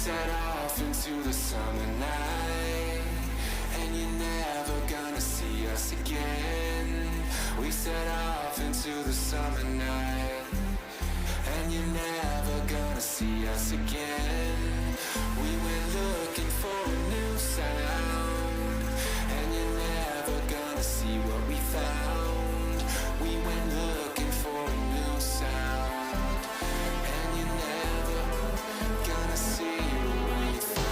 set off into the summer night, and you're never gonna see us again. We set off into the summer night, and you're never gonna see us again. We went looking for a new sound, and you're never gonna see what we found. We went looking for a new sound, and you're never gonna see what we found.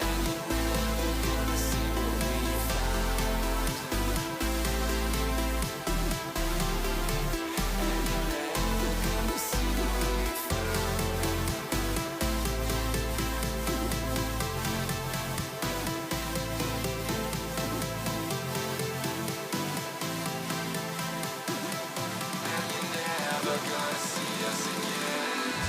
And you're never gonna see what we found. And you're never gonna see what we And you're never gonna see us again.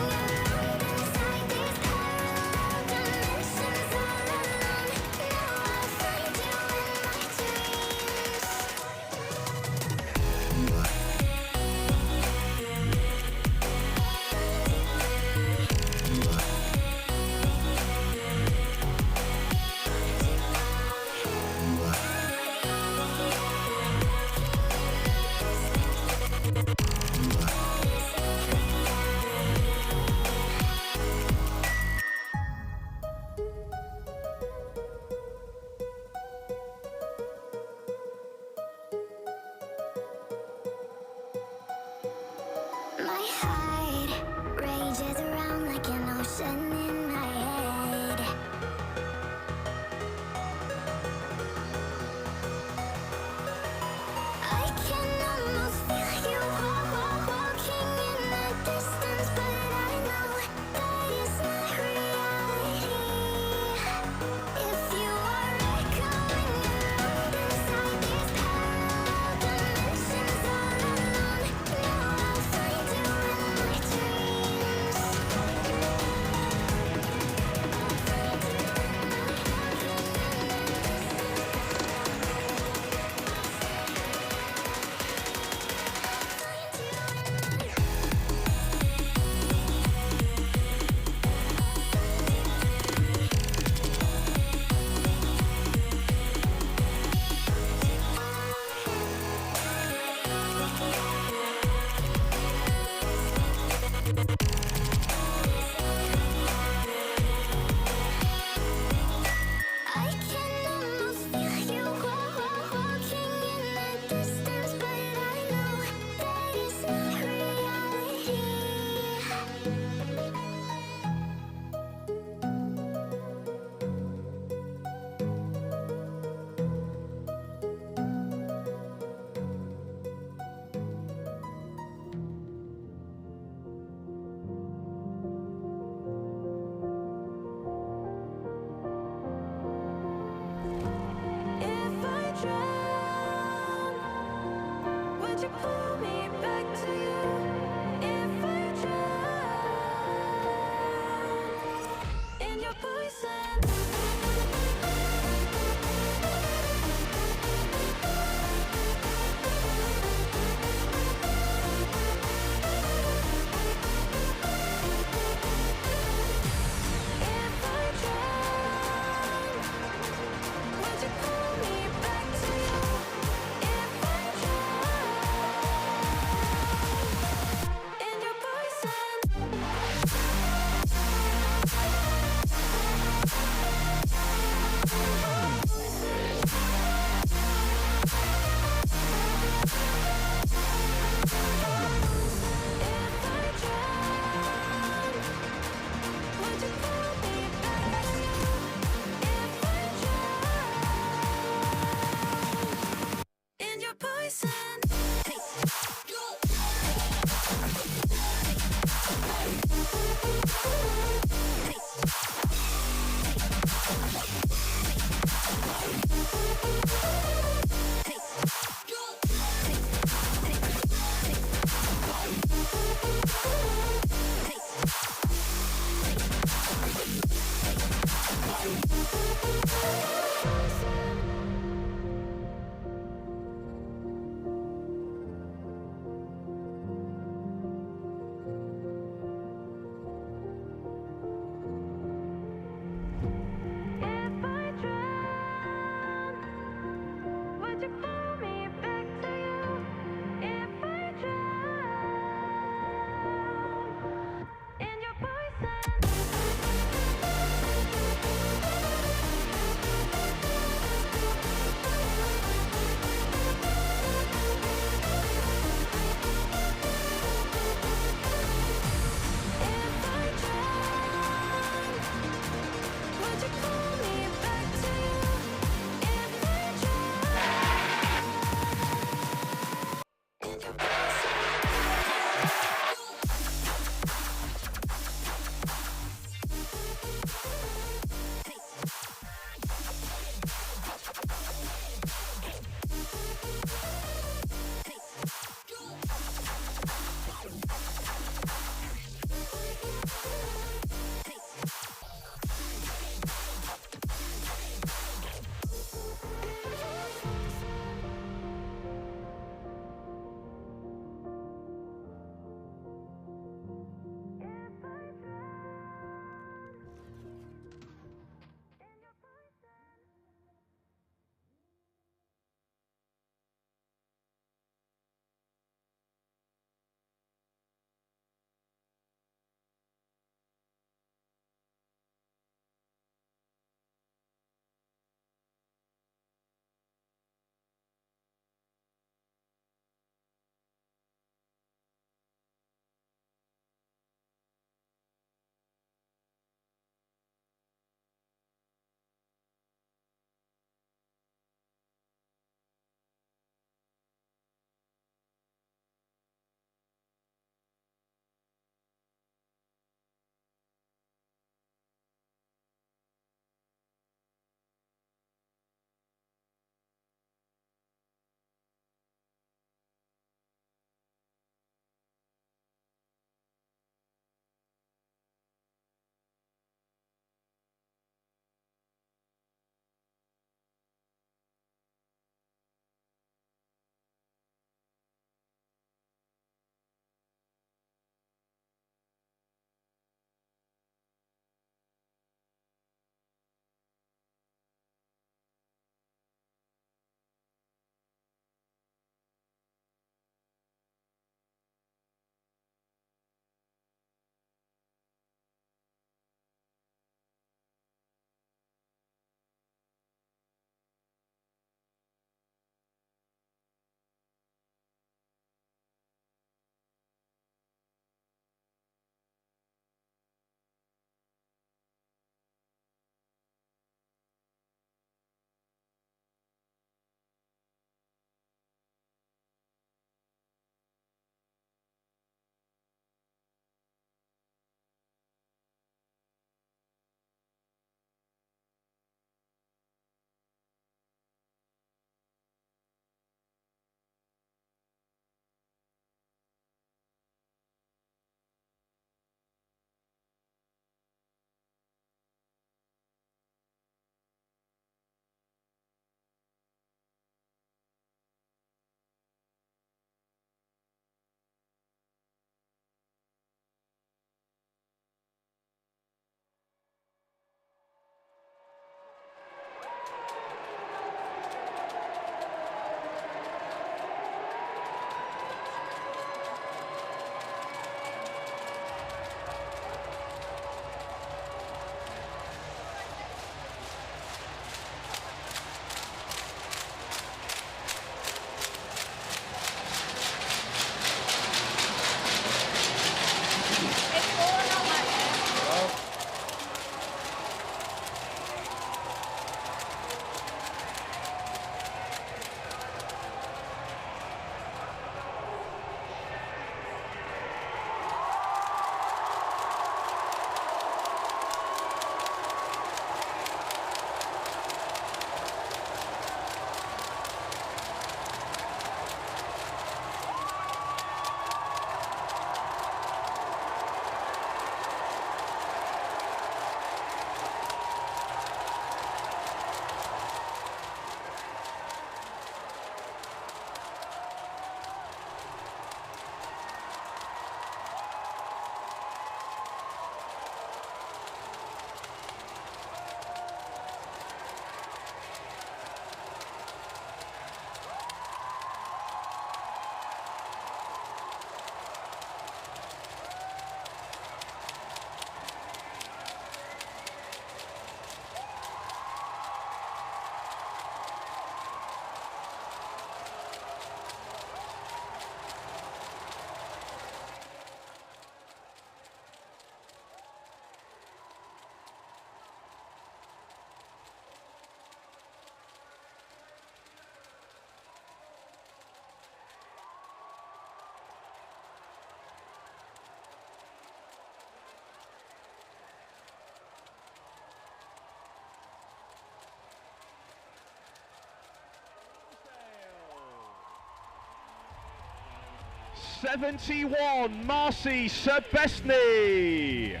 71, Marcy Sebestny.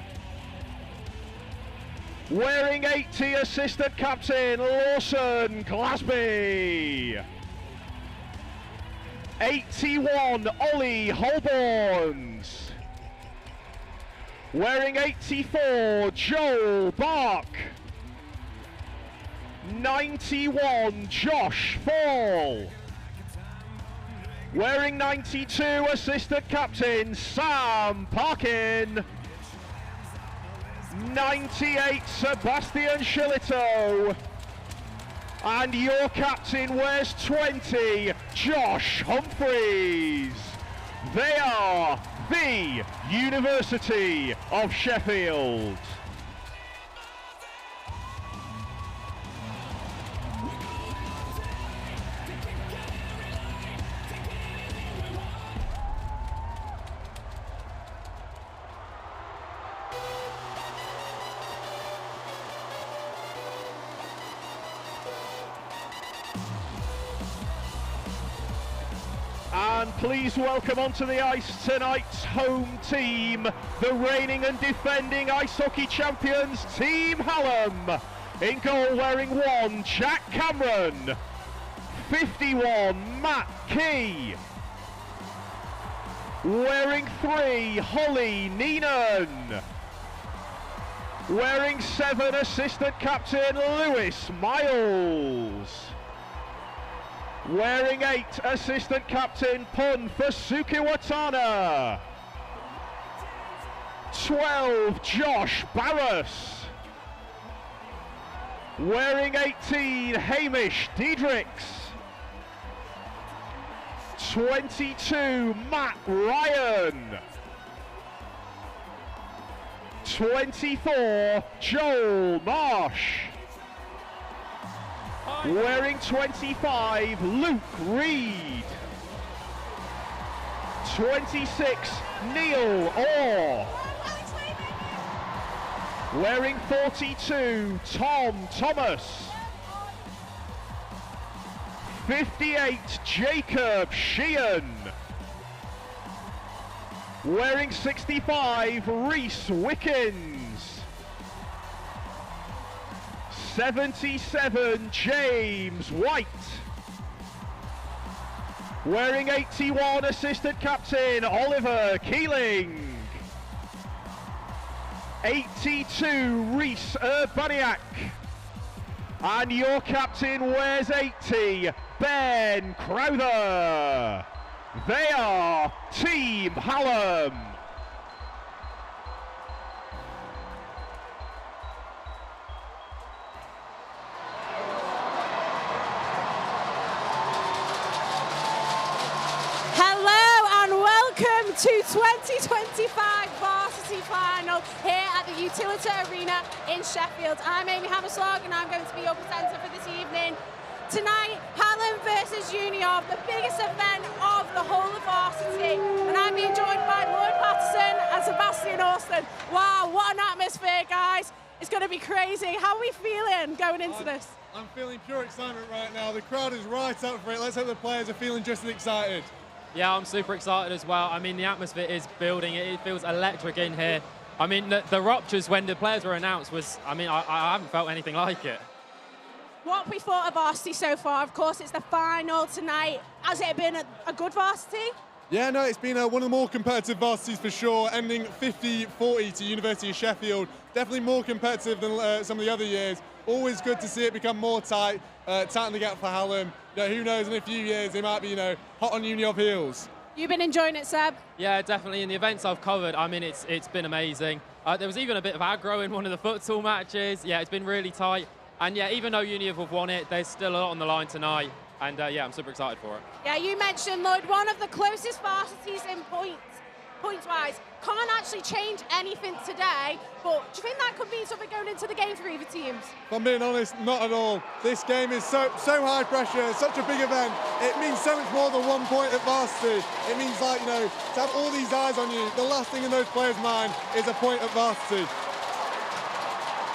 Wearing 80, assistant captain Lawson Glasby. 81, Ollie Holborns. Wearing 84, Joel Bark. 91, Josh Fall. Wearing 92, assistant captain Sam Parkin. 98, Sebastian Shillito. And your captain wears 20, Josh Humphreys. They are the University of Sheffield. And please welcome onto the ice tonight's home team, the reigning and defending ice hockey champions, Team Hallam. In goal wearing 1, Jack Cameron. 51, Matt Key. Wearing 3, Holly Neenan. Wearing 7, assistant captain Lewis Miles. Wearing 8, assistant captain Pun Fasuki Watana. 12, Josh Barras. Wearing 18, Hamish Diedrichs. 22, Matt Ryan. 24, Joel Marsh. Wearing 25, Luke Reed. 26, Neil Orr. Wearing 42, Tom Thomas. 58, Jacob Sheehan. Wearing 65, Reese Wickens. 77, James White. Wearing 81, assistant captain Oliver Keeling. 82, Reese Urbaniak. And your captain wears 80, Ben Crowther. They are Team Hallam. Welcome to 2025 Varsity Final here at the Utility Arena in Sheffield. I'm Amy Hammerslog and I'm going to be your presenter for this evening. Tonight, Hallam versus Junior, the biggest event of the whole of Varsity. And I'm being joined by Lloyd Patterson and Sebastian Austin. Wow, what an atmosphere, guys. It's going to be crazy. How are we feeling going into this? I'm feeling pure excitement right now. The crowd is right up for it. Let's hope the players are feeling just as excited. Yeah, I'm super excited as well. I mean, the atmosphere is building. It feels electric in here. I mean, the ruptures when the players were announced was, I mean, I haven't felt anything like it. What have we thought of Varsity so far? Of course, it's the final tonight. Has it been a good Varsity? Yeah, no, it's been one of the more competitive Varsities for sure, ending 50-40 to University of Sheffield. Definitely more competitive than some of the other years. Always good to see it become more tight, tighten the gap for Hallam. You know, who knows, in a few years they might be, you know, hot on Uni of heels. You've been enjoying it, Seb? Yeah, definitely. In the events I've covered, I mean, it's been amazing. There was even a bit of aggro in one of the futsal matches. Yeah, it's been really tight. And yeah, even though Uni have won it, there's still a lot on the line tonight. And yeah, I'm super excited for it. Yeah, you mentioned, Lloyd, one of the closest Varsities in points-wise. Can't actually change anything today, but do you think that could mean something going into the game for either teams? If I'm being honest, not at all. This game is so high pressure, such a big event. It means so much more than 1 point at Varsity. It means, like, you know, to have all these eyes on you, the last thing in those players' mind is a point at Varsity.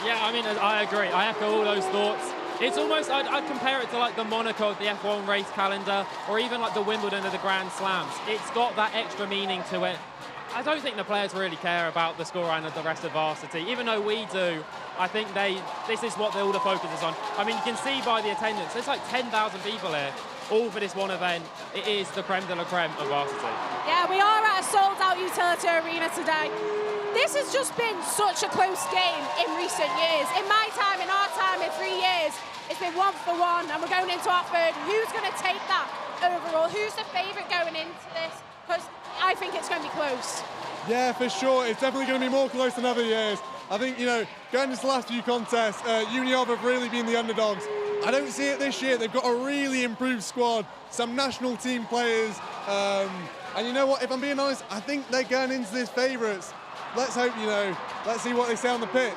Yeah, I mean, I agree. I echo all those thoughts. It's almost, I'd compare it to like the Monaco, the F1 race calendar, or even like the Wimbledon of the Grand Slams. It's got that extra meaning to it. I don't think the players really care about the scoreline of the rest of Varsity, even though we do. I think this is what all the focus is on. I mean, you can see by the attendance, there's like 10,000 people here, all for this one event. It is the creme de la creme of Varsity. Yeah, we are at a sold-out utility arena today. This has just been such a close game in recent years. In my time, in our time, in 3 years, it's been 1-for-1, and we're going into our third. Who's going to take that overall? Who's the favourite going into this? Because I think it's going to be close. Yeah, for sure. It's definitely going to be more close than other years. I think, going into the last few contests, Uniov have really been the underdogs. I don't see it this year. They've got a really improved squad, some national team players. And you know what? If I'm being honest, I think they're going into this favourites. Let's hope, let's see what they say on the pitch.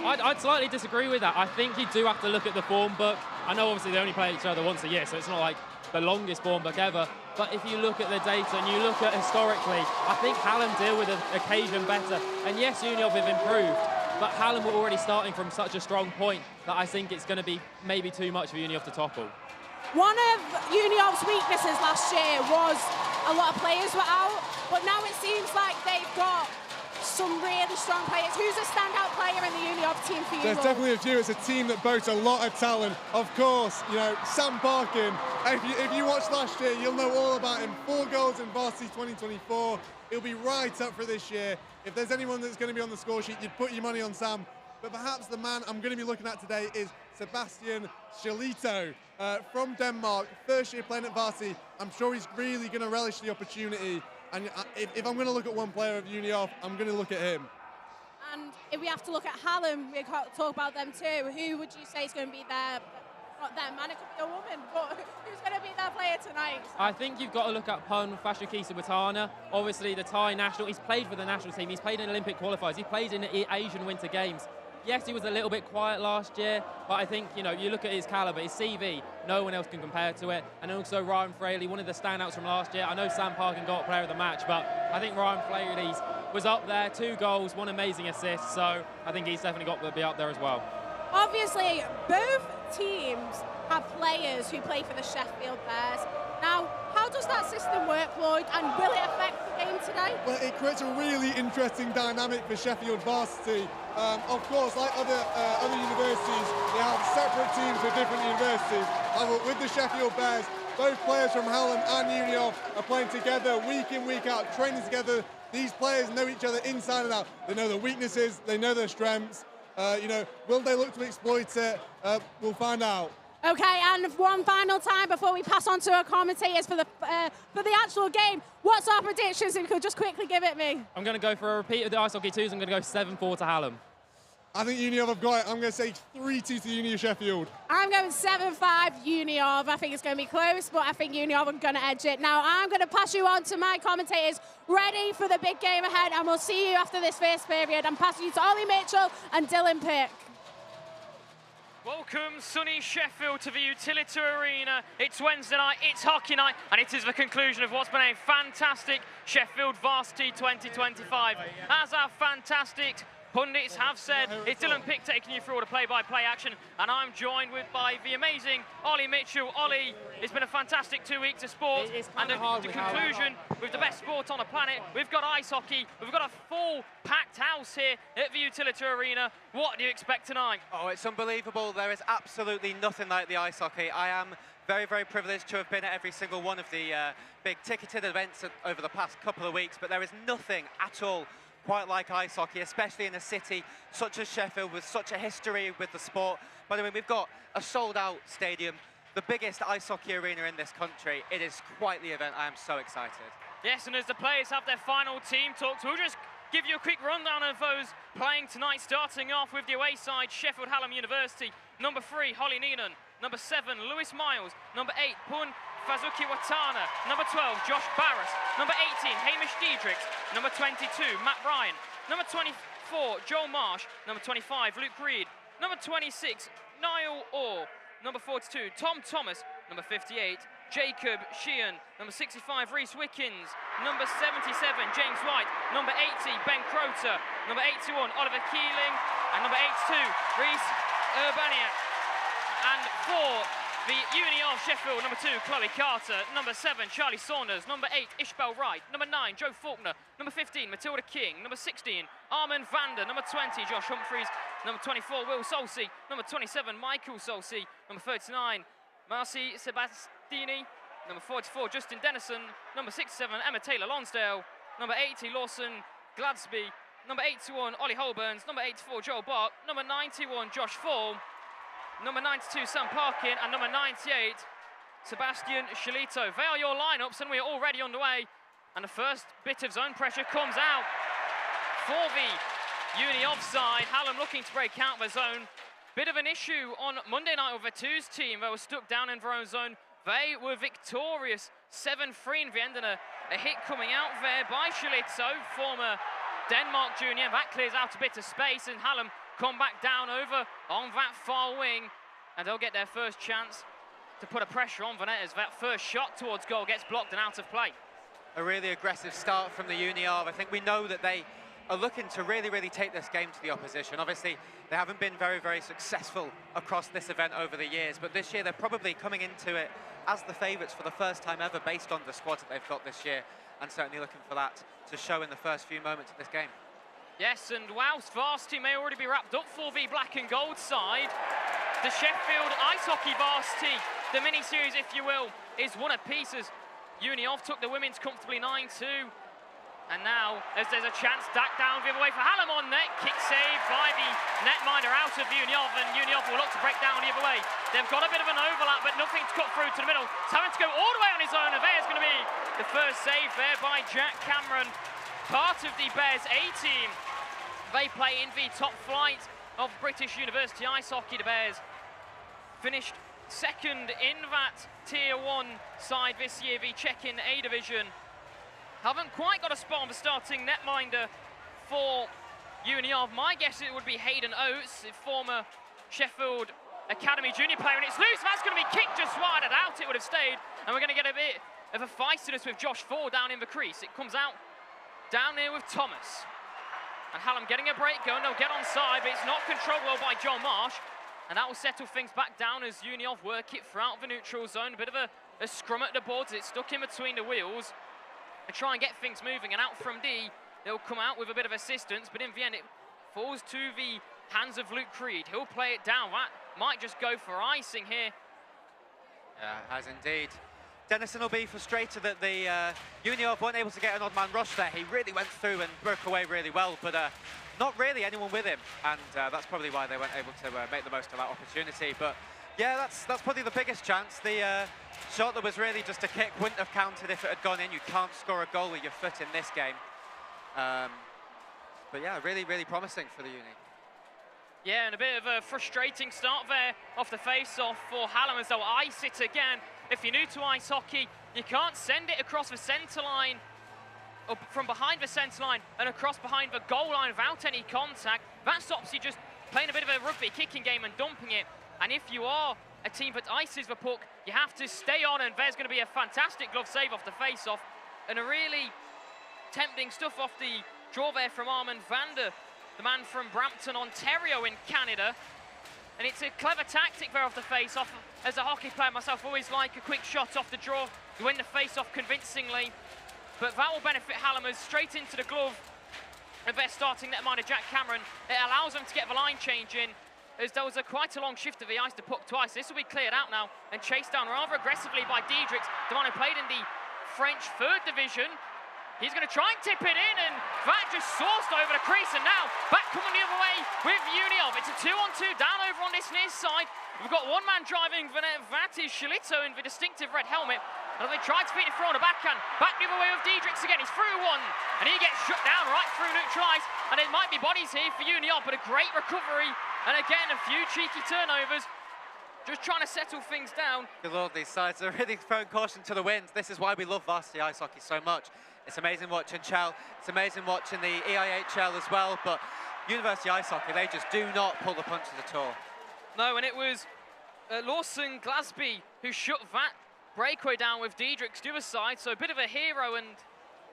I'd slightly disagree with that. I think you do have to look at the form book. I know obviously they only play each other once a year, so it's not like the longest form book ever. But if you look at the data and you look at historically, I think Hallam deal with the occasion better. And yes, Uniov have improved, but Hallam were already starting from such a strong point that I think it's going to be maybe too much for Uniov to topple. One of Uniov's weaknesses last year was a lot of players were out, but now it seems like they've got some really strong players. Who's a standout player in the Uniov team for you? There's definitely a few. It's a team that boasts a lot of talent. Of course, Sam Parkin. If you watched last year, you'll know all about him. 4 goals in Varsity 2024. He'll be right up for this year. If there's anyone that's going to be on the score sheet, you'd put your money on Sam. But perhaps the man I'm going to be looking at today is Sebastian Schelito from Denmark. First year playing at Varsity. I'm sure he's really going to relish the opportunity. And if I'm going to look at one player of Uniov, I'm going to look at him. And if we have to look at Hallam, we can't talk about them too. Who would you say is going to be their, not their man, it could be a woman, but who's going to be their player tonight? I think you've got to look at Pun Fashukisa-Watana. Obviously the Thai national, he's played for the national team, he's played in Olympic qualifiers, he played in the Asian Winter Games. Yes, he was a little bit quiet last year, but I think, you look at his calibre, his CV, no one else can compare to it. And also Ryan Fraley, one of the standouts from last year. I know Sam Parkin got player of the match, but I think Ryan Fraley was up there, 2 goals, 1 amazing assist, so I think he's definitely got to be up there as well. Obviously, both teams have players who play for the Sheffield Bears. Now, how does that system work, Lloyd, and will it affect the game today? Well, it creates a really interesting dynamic for Sheffield Varsity. Of course, like other universities, they have separate teams for different universities. However, with the Sheffield Bears, both players from Hallam and Uniov are playing together week in, week out, training together. These players know each other inside and out. They know their weaknesses, they know their strengths. Will they look to exploit it? We'll find out. Okay, and one final time before we pass on to our commentators for the actual game. What's our predictions? If you could just quickly give it me. I'm going to go for a repeat of the ice hockey twos. I'm going to go 7-4 to Hallam. I think Uniov have got it. I'm going to say 3-2 to Uni of Sheffield. I'm going 7-5 Uniov. I think it's going to be close, but I think Uniov are going to edge it. Now, I'm going to pass you on to my commentators, ready for the big game ahead, and we'll see you after this first period. I'm passing you to Ollie Mitchell and Dylan Pick. Welcome, sunny Sheffield, to the Utility Arena. It's Wednesday night, it's hockey night, and it is the conclusion of what's been a fantastic Sheffield Varsity 2025. As our fantastic pundits have said, it's Dylan Pick taking you through all the play-by-play action, and I'm joined by the amazing Ollie Mitchell. Ollie, it's been a fantastic 2 weeks of sport, and the conclusion with the best sport on the planet. We've got ice hockey, we've got a full packed house here at the Utility Arena. What do you expect tonight? Oh, it's unbelievable. There is absolutely nothing like the ice hockey. I am very, very privileged to have been at every single one of the big ticketed events over the past couple of weeks, but there is nothing at all quite like ice hockey, especially in a city such as Sheffield with such a history with the sport. By the way, we've got a sold-out stadium, the biggest ice hockey arena in this country. It is quite the event. I am so excited. Yes, and as the players have their final team talks, we'll just give you a quick rundown of those playing tonight, starting off with the away side, Sheffield Hallam University. Number 3, Holly Neenan. Number 7, Lewis Miles. Number 8, Pun Fashukisa-Watana. Number 12, Josh Barras. Number 18, Hamish Diedrichs. Number 22, Matt Ryan. Number 24, Joel Marsh. Number 25, Luke Reed. Number 26, Niall Orr. Number 42, Tom Thomas. Number 58, Jacob Sheehan. Number 65, Reese Wickens. Number 77, James White. Number 80, Ben Croter. Number 81, Oliver Keeling. And number 82, Reese Urbaniak. And for the Uni of Sheffield, number 2, Chloe Carter. Number 7, Charlie Saunders. Number 8, Ishbel Wright. Number 9, Joe Faulkner. Number 15, Matilda King. Number 16, Armand Vander. Number 20, Josh Humphreys. Number 24, Will Solsi. Number 27, Michael Solsi. Number 39, Marcy Sebastini. Number 44, Justin Dennison. Number 67, Emma Taylor Lonsdale. Number 80, Lawson Gladsby. Number 81, Ollie Holburns. Number 84, Joel Bark. Number 91, Josh Fall. Number 92, Sam Parkin. And number 98, Sebastian Shalito. They are your lineups, and we are already underway. And the first bit of zone pressure comes out for the Uni offside. Hallam looking to break out of the zone. Bit of an issue on Monday night with the twos team. They were stuck down in their own zone. They were victorious, 7-3 in the end, and a hit coming out there by Shalito, former Denmark junior. That clears out a bit of space, and Hallam come back down over on that far wing, and they'll get their first chance to put a pressure on the net as that first shot towards goal gets blocked and out of play. A really aggressive start from the Uni of. I think we know that they are looking to really, really take this game to the opposition. Obviously, they haven't been very, very successful across this event over the years, but this year they're probably coming into it as the favourites for the first time ever based on the squad that they've got this year, and certainly looking for that to show in the first few moments of this game. Yes, and whilst Varsity may already be wrapped up for the black and gold side, the Sheffield Ice Hockey Varsity, the mini-series, if you will, is one apiece as Uni of took the women's comfortably 9-2. And now, as there's a chance, Dak down the other way for Hallam on net. Kick save by the netminder out of Uni of, and Uni of will look to break down the other way. They've got a bit of an overlap, but nothing to cut through to the middle. It's having to go all the way on his own, and there's going to be the first save there by Jack Cameron. Part of the Bears A team. They play in the top flight of British University Ice Hockey. The Bears finished second in that Tier 1 side this year, the Czech-in A division. Haven't quite got a spot on the starting netminder for Uni of. My guess it would be Hayden Oates, the former Sheffield Academy junior player, and it's loose. That's going to be kicked just wide. I doubt it would have stayed, and we're going to get a bit of a feistiness with Josh Ford down in the crease. It comes out down here with Thomas. And Hallam getting a break going. They'll get on side, but it's not controlled well by John Marsh, and that will settle things back down as Uni of work it throughout the neutral zone. A bit of a scrum at the boards. It's stuck in between the wheels. And try and get things moving, and out from D, they'll come out with a bit of assistance, but in the end it falls to the hands of Luke Creed. He'll play it down. That might just go for icing here. Yeah, has indeed. Dennison will be frustrated that the Uni of weren't able to get an odd man rush there. He really went through and broke away really well, but not really anyone with him, and that's probably why they weren't able to make the most of that opportunity. But yeah, that's probably the biggest chance. The shot that was really just a kick wouldn't have counted if it had gone in. You can't score a goal with your foot in this game. But yeah, really, really promising for the Uni. Yeah, and a bit of a frustrating start there off the face-off for Hallam as they'll ice it again. If you're new to ice hockey, you can't send it across the centre line, or from behind the centre line and across behind the goal line without any contact. That stops you just playing a bit of a rugby kicking game and dumping it. And if you are a team that ices the puck, you have to stay on, and there's going to be a fantastic glove save off the face-off. And a really tempting stuff off the draw there from Armand Vander, the man from Brampton, Ontario in Canada. And it's a clever tactic there off the face-off. As a hockey player myself, I always like a quick shot off the draw to win the face-off convincingly. But that will benefit Hallam as straight into the glove of their starting netminder Jack Cameron. It allows them to get the line change in, as there was quite a long shift of the ice to puck twice. This will be cleared out now and chased down rather aggressively by Diedrichs, the man who played in the French 3rd division. He's going to try and tip it in, and that just sourced over the crease, and now back coming the other way with Uni of. It's a 2-on-2 down over on this near side. We've got one man driving the net. That is Shalito in the distinctive red helmet. And they tried to feed it through on a backhand. Back the other way with Diedrichs again. He's through one, and he gets shut down right through neutral ice. And it might be bodies here for Uni of, but a great recovery. And again, a few cheeky turnovers. Just trying to settle things down. Good Lord, these sides are really throwing caution to the wind. This is why we love varsity ice hockey so much. It's amazing watching Chell. It's amazing watching the EIHL as well. But University Ice Hockey, they just do not pull the punches at all. No, and it was Lawson Glasby who shut that breakaway down with Diedrichs to the other side. So a bit of a hero, and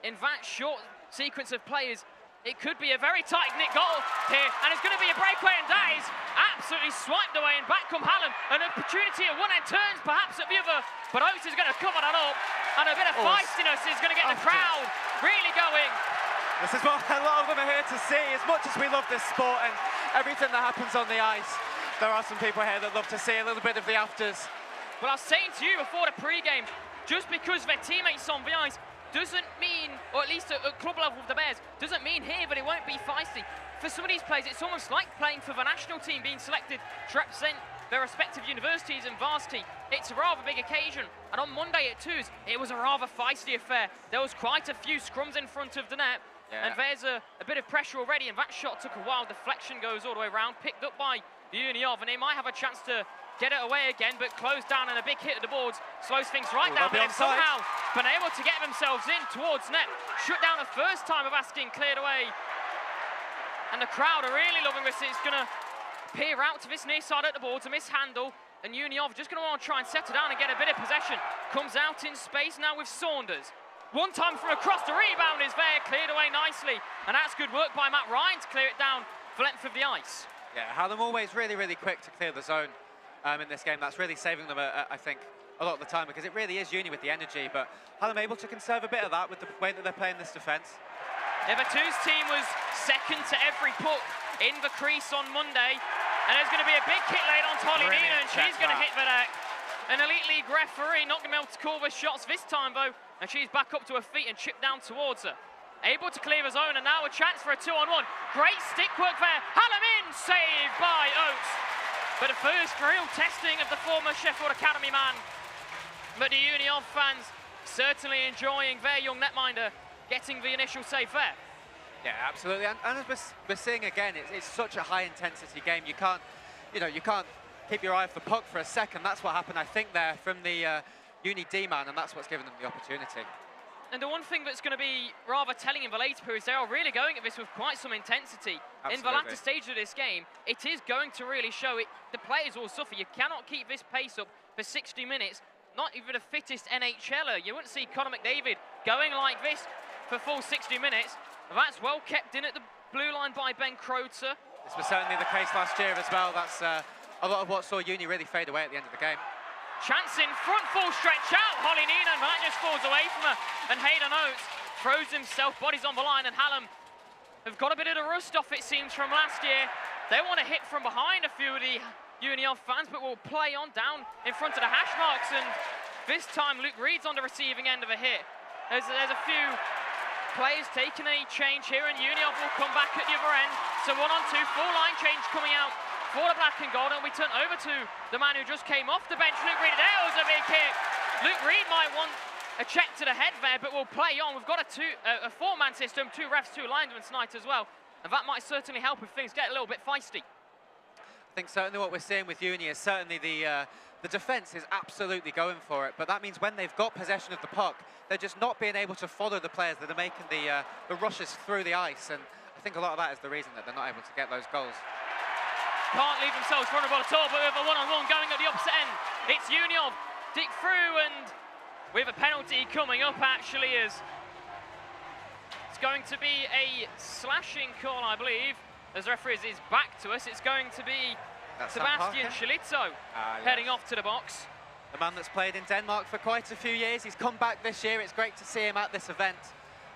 in that short sequence of players, it could be a very tight-knit goal here, and it's going to be a breakaway, and that is absolutely swiped away, and back come Hallam. An opportunity at one end, turns perhaps at the other, but Oates is going to cover that up, and a bit of feistiness is going to get the crowd really going. This is what a lot of them are here to see. As much as we love this sport and everything that happens on the ice, there are some people here that love to see a little bit of the afters. Well, I was saying to you before the pre-game, just because their teammates on the ice doesn't mean, or at least at club level with the Bears, doesn't mean here that it won't be feisty. For some of these players, it's almost like playing for the national team, being selected to represent their respective universities and varsity. It's a rather big occasion, and on Monday at 2s, it was a rather feisty affair. There was quite a few scrums in front of the net, and there's a bit of pressure already, and that shot took a while. Deflection goes all the way around, picked up by the Uni of, and they might have a chance to get it away again, but closed down, and a big hit at the boards slows things right down. But they've somehow been able to get themselves in towards net. Shut down the first time of asking, cleared away. And the crowd are really loving this. It's going to peer out to this near side at the boards, a mishandle, and Uniov just going to want to try and settle down and get a bit of possession. Comes out in space now with Saunders. One time from across, the rebound is there, cleared away nicely, and that's good work by Matt Ryan to clear it down for length of the ice. Yeah, Hallam always really, really quick to clear the zone in this game. That's really saving them, I think, a lot of the time, because it really is Uni with the energy, but Hallam able to conserve a bit of that with the way that they're playing this defence. Yeah, the twos team was second to every puck in the crease on Monday, and there's going to be a big kick laid on Holly Nina, and she's going to hit the deck. An Elite League referee not going to be able to call the shots this time, though, and she's back up to her feet and chipped down towards her. Able to clear the zone, and now a chance for a 2-on-1. Great stick work there. Hallam in, saved by Oates. But the first real testing of the former Sheffield Academy man. But the Union fans certainly enjoying their young netminder getting the initial save there. Yeah, absolutely. And as we're seeing again, it's such a high-intensity game. You can't keep your eye off the puck for a second. That's what happened, I think, there from the Uni D-man, and that's what's given them the opportunity. And the one thing that's going to be rather telling in the later periods, they are really going at this with quite some intensity. Absolutely. In the latter stage of this game, it is going to really show it. The players will suffer. You cannot keep this pace up for 60 minutes. Not even the fittest NHLer. You wouldn't see Conor McDavid going like this for full 60 minutes. That's well kept in at the blue line by Ben Croter. This was certainly the case last year as well. That's a lot of what saw Uni really fade away at the end of the game. Chance in front, full stretch out. Holly Neenan, but that just falls away from her. And Hayden Oates throws himself, bodies on the line, and Hallam have got a bit of the rust off, it seems, from last year. They want to hit from behind a few of the Union fans, but will play on down in front of the hash marks. And this time, Luke Reed's on the receiving end of a hit. There's a few players taking a change here, and Union will come back at the other end. So 1-on-2, full line change coming out for the black and gold, and we turn over to the man who just came off the bench, Luke Reed. There was a big hit. Luke Reed might want a check to the head there, but we'll play on. We've got a four-man system, 2 refs, 2 linesmen tonight as well, and that might certainly help if things get a little bit feisty. I think certainly what we're seeing with Uni is certainly the defence is absolutely going for it, but that means when they've got possession of the puck, they're just not being able to follow the players that are making the rushes through the ice, and I think a lot of that is the reason that they're not able to get those goals. Can't leave themselves vulnerable at all, but with a 1-on-1 going at the opposite end, it's Union dig through, and with a penalty coming up, actually, is it's going to be a slashing call, I believe, as the referee is back to us. It's going to be Sebastian Schelitzo heading off to the box. The man that's played in Denmark for quite a few years. He's come back this year. It's great to see him at this event.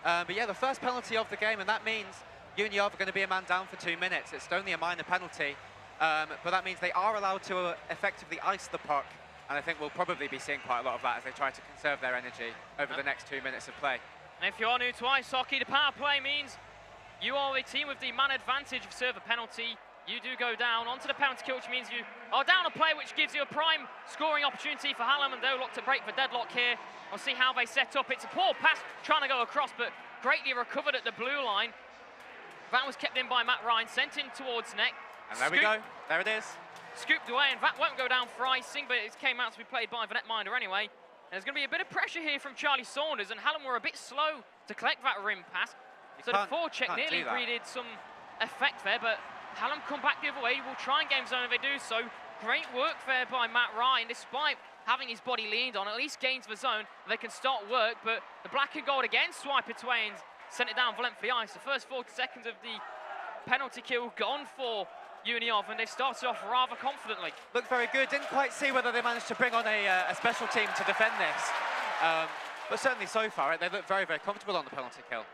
But yeah, the first penalty of the game, and that means Union are going to be a man down for 2 minutes. It's only a minor penalty. But that means they are allowed to effectively ice the puck, and I think we'll probably be seeing quite a lot of that as they try to conserve their energy over the next 2 minutes of play. And if you are new to ice hockey, the power play means you are a team with the man advantage. If you serve a penalty, you do go down onto the penalty kill, which means you are down a play, which gives you a prime scoring opportunity for Hallam, and they'll look to break the deadlock here. We'll see how they set up. It's a poor pass trying to go across, but greatly recovered at the blue line. That was kept in by Matt Ryan, sent in towards net. And there we go. There it is. Scooped away, and that won't go down for icing, but it came out to be played by the netminder anyway. And there's going to be a bit of pressure here from Charlie Saunders, and Hallam were a bit slow to collect that rim pass. So the forecheck nearly breeded some effect there, but Hallam come back the other way. Will try and game zone if they do so. Great work there by Matt Ryan, despite having his body leaned on, at least gains the zone. They can start work, but the black and gold again swipe it away, and sent it down for length of the ice. The first 40 seconds of the penalty kill gone for Uniov, and they've started off rather confidently. Looked very good. Didn't quite see whether they managed to bring on a special team to defend this. But certainly so far, they look very, very comfortable on the penalty kill.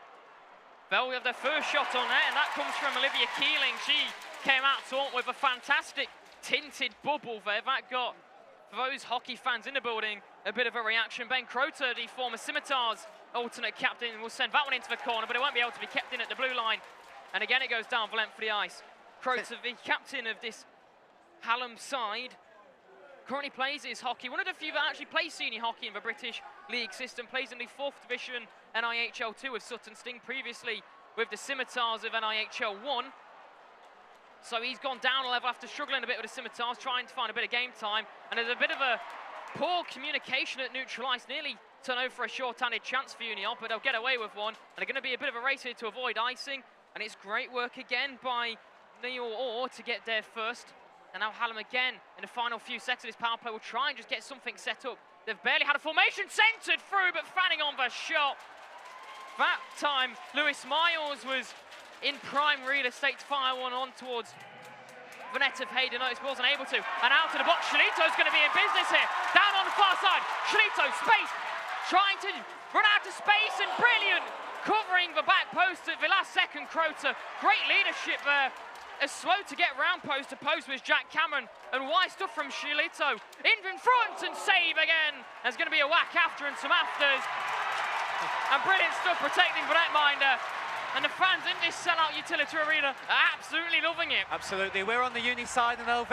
Bell have their first shot on there, and that comes from Olivia Keeling. She came out taunt with a fantastic tinted bubble there. That got, for those hockey fans in the building, a bit of a reaction. Ben Croter, the former Scimitars alternate captain, will send that one into the corner, but it won't be able to be kept in at the blue line. And again, it goes down for length for the ice. Croter, the captain of this Hallam side, currently plays his hockey. One of the few that actually plays senior hockey in the British League system, plays in the 4th Division NIHL 2 with Sutton Sting, previously with the Scimitars of NIHL 1. So he's gone down a level after struggling a bit with the Scimitars, trying to find a bit of game time. And there's a bit of a poor communication at neutral ice, nearly turn over for a short-handed chance for Union, but they'll get away with one. And they're going to be a bit of a race here to avoid icing. And it's great work again by Neil Orr to get there first. And now Hallam again in the final few seconds of this power play will try and just get something set up. They've barely had a formation centred through, but fanning on the shot. That time, Lewis Miles was in prime real estate to fire one on towards the net of Hayden Oates, but wasn't able to. And out to the box, Shalito's going to be in business here. Down on the far side, Shalito, space, trying to run out of space, and brilliant covering the back post at the last second. Croter, great leadership there. As slow to get round post to post was Jack Cameron, and wide stuff from Shalito. In front and save again. There's going to be a whack after and some afters. And brilliant stuff protecting the netminder. And the fans in this sellout utility arena are absolutely loving it. Absolutely. We're on the Uni side, and they'll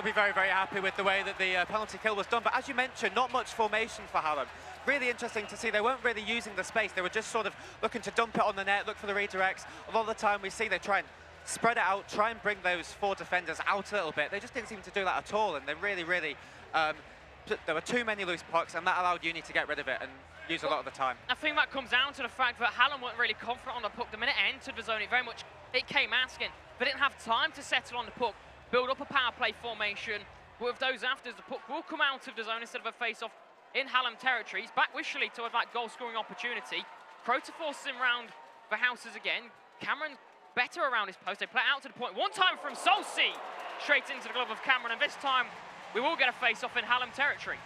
be very, very happy with the way that the penalty kill was done. But as you mentioned, not much formation for Hallam. Really interesting to see. They weren't really using the space. They were just sort of looking to dump it on the net, look for the redirects. A lot of the time we see they try and spread it out, try and bring those 4 defenders out a little bit. They just didn't seem to do that at all, and they really, there were too many loose pucks, and that allowed Uni to get rid of it and use a lot of the time. I think that comes down to the fact that Hallam weren't really confident on the puck. The minute it entered the zone, it came asking. They didn't have time to settle on the puck, build up a power play formation. With those afters, the puck will come out of the zone instead of a face-off in Hallam territories. Back with Shalito with that goal-scoring opportunity. Croter forces him round the houses again. Cameron better around his post. They play out to the point. One time from Solsi, straight into the glove of Cameron, and this time we will get a face-off in Hallam territory.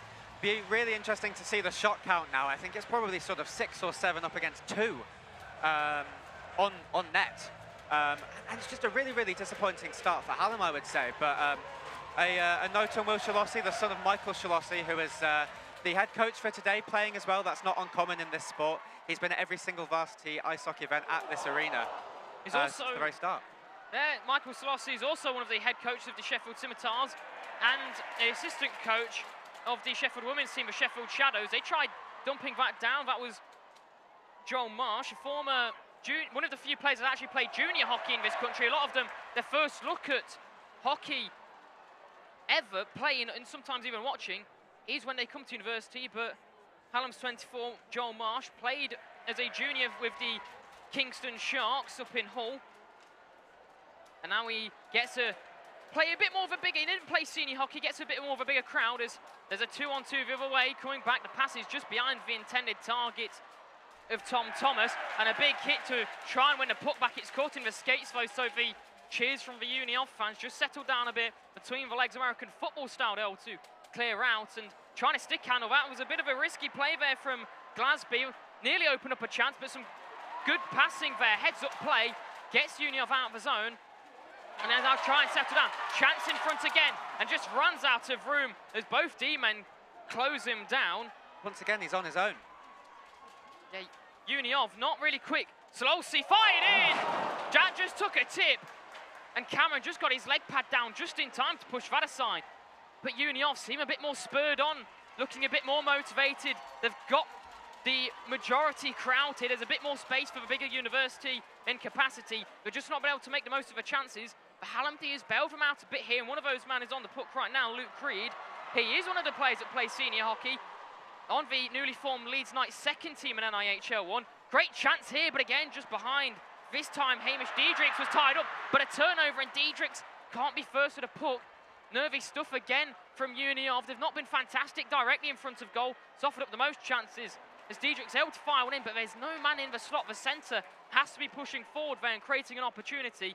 Be really interesting to see the shot count now. I think it's probably sort of 6 or 7 up against 2 on net. And it's just a really, really disappointing start for Hallam, I would say. But a note on Will Shalossi, the son of Michael Shalossi, who is the head coach for today, playing as well. That's not uncommon in this sport. He's been at every single varsity ice hockey event at this arena. He's also since the very start. Yeah, Michael Shalossi is also one of the head coaches of the Sheffield Scimitars and the assistant coach of the Sheffield women's team, the Sheffield Shadows. They tried dumping that down. That was Joel Marsh, a former one of the few players that actually played junior hockey in this country. A lot of them, their first look at hockey ever, playing and sometimes even watching, is when they come to university. But Hallam's 24, Joel Marsh, played as a junior with the Kingston Sharks up in Hull. And now he gets to play a bit more of a bigger, he didn't play senior hockey, gets a bit more of a bigger crowd as there's a 2-on-2 the other way, coming back, the pass is just behind the intended target of Tom Thomas, and a big hit to try and win the puck back. It's caught in the skates though, so the cheers from the Union fans just settled down a bit between the legs, American football style able to clear out and trying to stick handle. That was a bit of a risky play there from Glasby, nearly opened up a chance, but some good passing there, heads up play, gets Union out of the zone. And then they'll try and settle down. Chance in front again, and just runs out of room as both D-men close him down. Once again, he's on his own. Yeah, Uniov not really quick. Slowsy fired in. Jack just took a tip, and Cameron just got his leg pad down just in time to push that aside. But Uniov seem a bit more spurred on, looking a bit more motivated. They've got the majority crowd here. There's a bit more space for the bigger university in capacity. They're just not been able to make the most of the chances. The Hallam has bailed them out a bit here, and one of those men is on the puck right now, Luke Creed. He is one of the players that plays senior hockey on the newly formed Leeds Knights second team in NIHL 1. Great chance here, but again, just behind. This time, Hamish Diedrichs was tied up, but a turnover, and Diedrichs can't be first with a puck. Nervy stuff again from Uniov. They've not been fantastic directly in front of goal. It's offered up the most chances as Diedrich's able to fire one in, but there's no man in the slot. The centre has to be pushing forward there and creating an opportunity.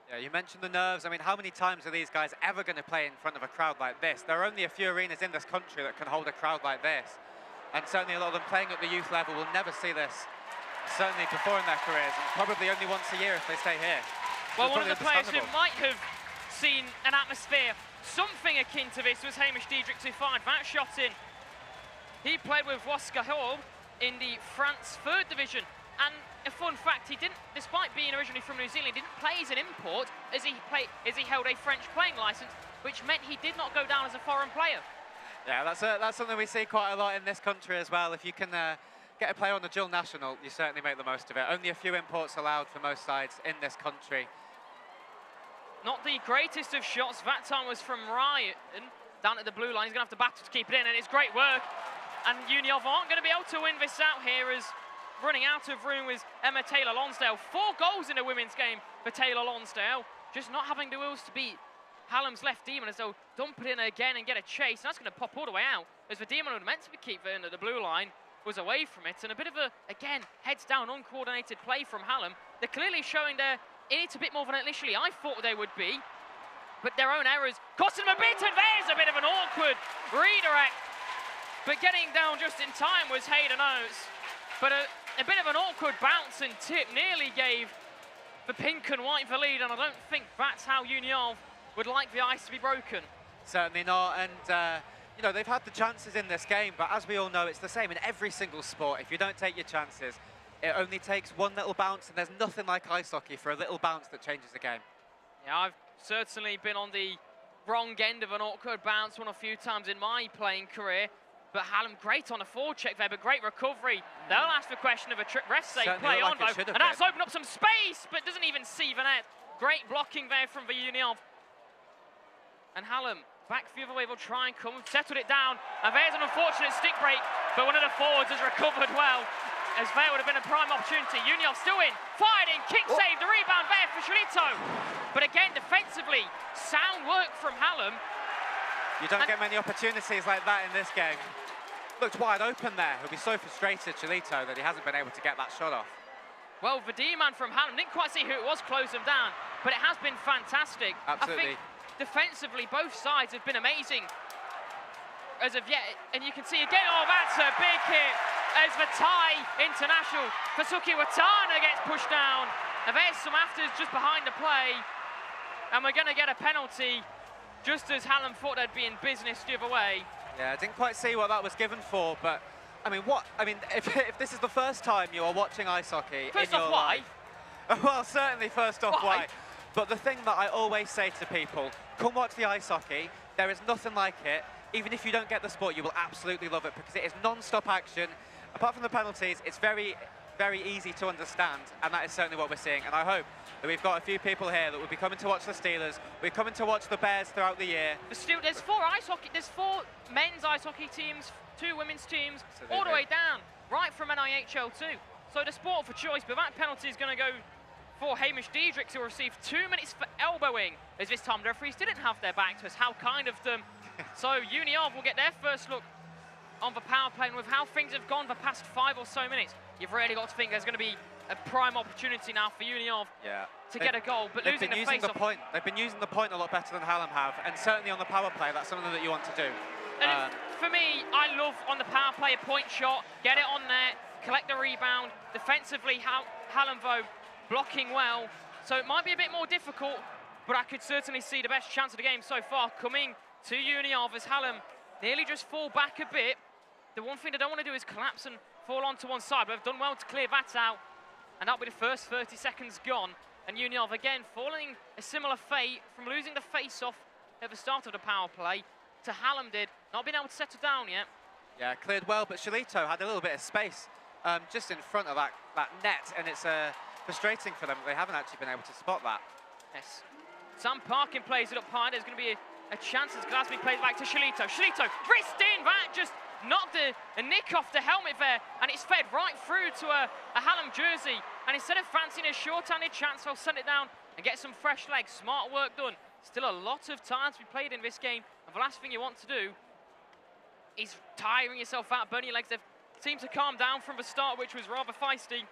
Yeah, you mentioned the nerves. I mean, how many times are these guys ever going to play in front of a crowd like this? There are only a few arenas in this country that can hold a crowd like this. And certainly a lot of them playing at the youth level will never see this, certainly before in their careers, and probably only once a year if they stay here. Well, one of the players who might have seen an atmosphere, something akin to this, was Hamish Diedrich, who fired that shot in. He played with Wascahol in the France 3rd Division. And a fun fact, he didn't, despite being originally from New Zealand, he didn't play as an import as he held a French playing licence, which meant he did not go down as a foreign player. Yeah, that's something we see quite a lot in this country as well. If you can get a player on the dual national, you certainly make the most of it. Only a few imports allowed for most sides in this country. Not the greatest of shots. That time was from Ryan down at the blue line. He's going to have to battle to keep it in, and it's great work. And Uniov aren't going to be able to win this out here, as running out of room was Emma Taylor-Lonsdale. 4 goals in a women's game for Taylor-Lonsdale. Just not having the wheels to beat Hallam's left demon, as they'll dump it in again and get a chase. And that's going to pop all the way out, as the demon who was meant to keep it in at the blue line was away from it. And a bit of a, again, heads down, uncoordinated play from Hallam. They're clearly showing they're in it a bit more than initially I thought they would be. But their own errors cost them a bit, and there's a bit of an awkward redirect. But getting down just in time was Hayden Oates. But a bit of an awkward bounce and tip nearly gave the pink and white the lead, and I don't think that's how Uniov would like the ice to be broken. Certainly not, and you know, they've had the chances in this game, but as we all know, it's the same in every single sport. If you don't take your chances, it only takes one little bounce, and there's nothing like ice hockey for a little bounce that changes the game. Yeah, I've certainly been on the wrong end of an awkward bounce one a few times in my playing career. But Hallam, great on a forecheck there, but great recovery. They'll ask the question of a rest save play on, like and that's opened up some space, but doesn't even see the net. Great blocking there from the Uniov. And Hallam, back the other way, will try and come, settled it down, and there's an unfortunate stick break, but one of the forwards has recovered well, as there would have been a prime opportunity. Uniov still in, fired in, kick save, the rebound there for Shalito. But again, defensively, sound work from Hallam. You don't get many opportunities like that in this game. Looked wide open there. He'll be so frustrated, Shalito, that he hasn't been able to get that shot off. Well, the D-man from Hallam didn't quite see who it was close him down, but it has been fantastic. Absolutely. I think defensively, both sides have been amazing as of yet. And you can see again, oh, that's a big hit as the Thai international, Fasuki Watana, gets pushed down. And there's some afters just behind the play. And we're going to get a penalty, just as Hallam thought they'd be in business the other way. Yeah, I didn't quite see what that was given for, but I mean, if this is the first time you are watching ice hockey First in off, your why? life, well, certainly first off, Why? why? But the thing that I always say to people, come watch the ice hockey. There is nothing like it. Even if you don't get the sport, you will absolutely love it, because it is non-stop action. Apart from the penalties, it's very, very easy to understand, and that is certainly what we're seeing. And I hope that we've got a few people here that will be coming to watch the Steelers. We're coming to watch the Bears throughout the year. There's 4 ice hockey. There's 4 men's ice hockey teams, 2 women's teams, Absolutely. all the way down, right from NIHL too. So the sport for choice, but that penalty is going to go for Hamish Diedrich, who received 2 minutes for elbowing, as this time the referees didn't have their back to us. How kind of them. So Uniov will get their first look on the power play, and with how things have gone the past 5 or so minutes, you've really got to think there's going to be a prime opportunity now for Uniov to get a goal, but losing the face-off. They've been using the point a lot better than Hallam have, and certainly on the power play, that's something that you want to do. And for me, I love on the power play a point shot, get it on there, collect the rebound. Defensively, Hallam, though, blocking well, so it might be a bit more difficult, but I could certainly see the best chance of the game so far coming to Uniov as Hallam nearly just fall back a bit. The one thing they don't want to do is collapse and fall onto one side, but they've done well to clear that out, and that'll be the first 30 seconds gone. And Uniov again following a similar fate from losing the face-off at the start of the power play to Hallam did, not being able to settle down yet. Yeah, cleared well, but Shalito had a little bit of space just in front of that net, and it's frustrating for them that they haven't actually been able to spot that. Yes. Sam Parkin plays it up high. There's going to be a chance as Glasby plays back to Shalito. Shalito, wrist in, that just knocked a nick off the helmet there, and it's fed right through to a Hallam jersey. And instead of fancying a short-handed chance, they'll send it down and get some fresh legs. Smart work done. Still a lot of time to be played in this game, and the last thing you want to do is tiring yourself out, burning your legs. They've seemed to calm down from the start, which was rather feisty.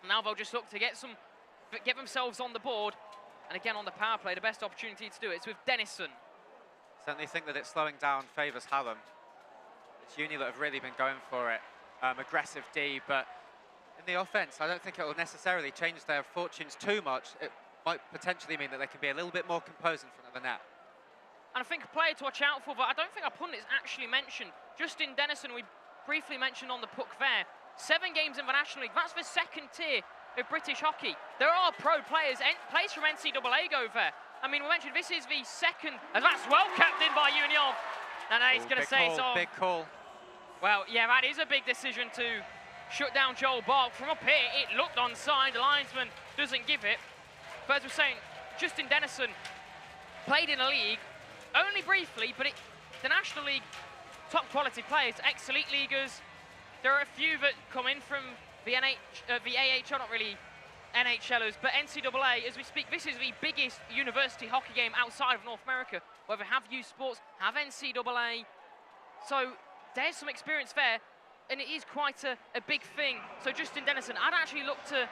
Now they'll just look to get themselves on the board. And again, on the power play, the best opportunity to do it is with Dennison. Certainly think that it's slowing down favours Hallam. It's Uni that have really been going for it. Aggressive D, but in the offence, I don't think it will necessarily change their fortunes too much. It might potentially mean that they can be a little bit more composed in front of the net. And I think a player to watch out for, but I don't think our pundits actually mentioned. Justin Dennison, we briefly mentioned on the puck there. 7 games in the National League. That's the second tier of British hockey. There are pro players, players from NCAA go there. I mean, we mentioned this is the second, and that's well kept in by Union. And he's going to say it's on. Big call. Well, yeah, that is a big decision to shut down Joel Bark. From up here, it looked onside. The linesman doesn't give it. But as we're saying, Justin Dennison played in a league, only briefly, but the National League, top quality players, ex-elite leaguers. There are a few that come in from the AHL, not really NHLers, but NCAA. As we speak, this is the biggest university hockey game outside of North America, where they have youth sports, have NCAA. So there's some experience there, and it is quite a big thing. So Justin Dennison, I'd actually look to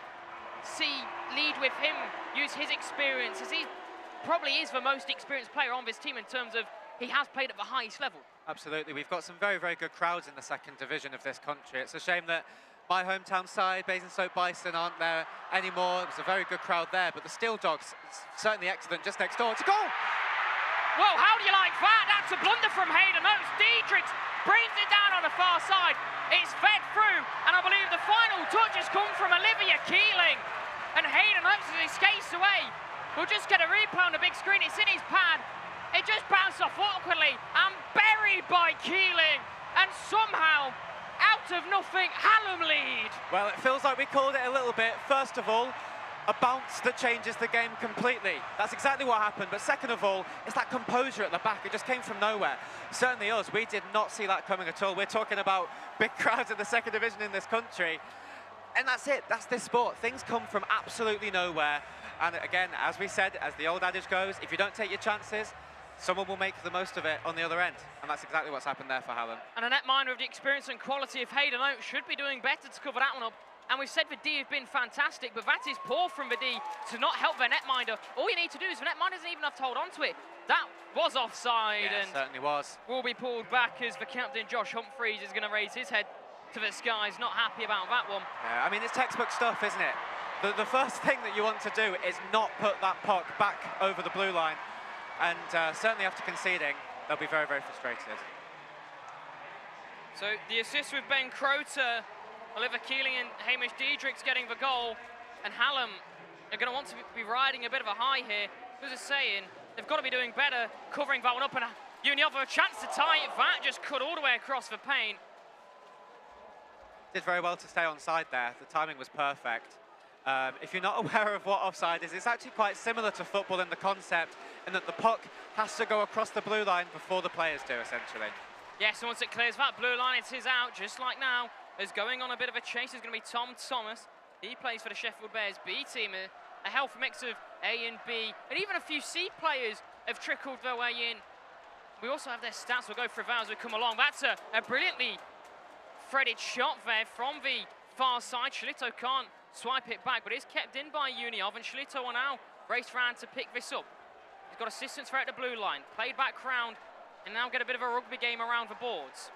lead with him, use his experience, as he probably is the most experienced player on this team in terms of he has played at the highest level. Absolutely, we've got some very, very good crowds in the second division of this country. It's a shame that my hometown side, Basingstoke Bison, aren't there anymore. It was a very good crowd there, but the Steel Dogs, certainly excellent, just next door. It's a goal! Whoa, how do you like that? That's a blunder from Hayden Oates. Diedrichs brings it down on the far side. It's fed through, and I believe the final touch has come from Olivia Keeling. And Hayden Oates, as he skates away, will just get a replay on the big screen. It's in his pad. It just bounced off awkwardly and buried by Keeling. And somehow, out of nothing, Hallam lead. Well, it feels like we called it a little bit. First of all, a bounce that changes the game completely. That's exactly what happened. But second of all, it's that composure at the back. It just came from nowhere. Certainly us, we did not see that coming at all. We're talking about big crowds in the second division in this country. And that's it. That's this sport. Things come from absolutely nowhere. And again, as we said, as the old adage goes, if you don't take your chances, someone will make the most of it on the other end. And that's exactly what's happened there for Hallam. And a netminder of the experience and quality of Hayden Oates should be doing better to cover that one up. And we've said the D have been fantastic, but that is poor from the D to not help their netminder. All you need to do is the netminder doesn't even have to hold on to it. That was offside. Yeah, and it certainly was. Will be pulled back as the captain, Josh Humphreys, is going to raise his head to the skies. Not happy about that one. Yeah, I mean, it's textbook stuff, isn't it? The first thing that you want to do is not put that puck back over the blue line. And certainly after conceding, they'll be very, very frustrated. So the assist with Ben Croter, Oliver Keeling and Hamish Diedrichs getting the goal. And Hallam are going to want to be riding a bit of a high here. Who's it saying? They've got to be doing better, covering that one up. And Union have a chance to tie it. That just cut all the way across the paint. Did very well to stay on side there. The timing was perfect. If you're not aware of what offside is, it's actually quite similar to football in the concept, in that the puck has to go across the blue line before the players do, essentially. Yes, and once it clears that blue line, it is out, just like now. Is going on a bit of a chase is going to be Tom Thomas. He plays for the Sheffield Bears B team, a healthy mix of A and B, and even a few C players have trickled their way in. We also have their stats. We'll go through that as we come along. That's a brilliantly threaded shot there from the far side. Shalito can't swipe it back, but it's kept in by Uniov, and Shalito will now race round to pick this up. He's got assistance throughout the blue line, played back round, and now get a bit of a rugby game around the boards.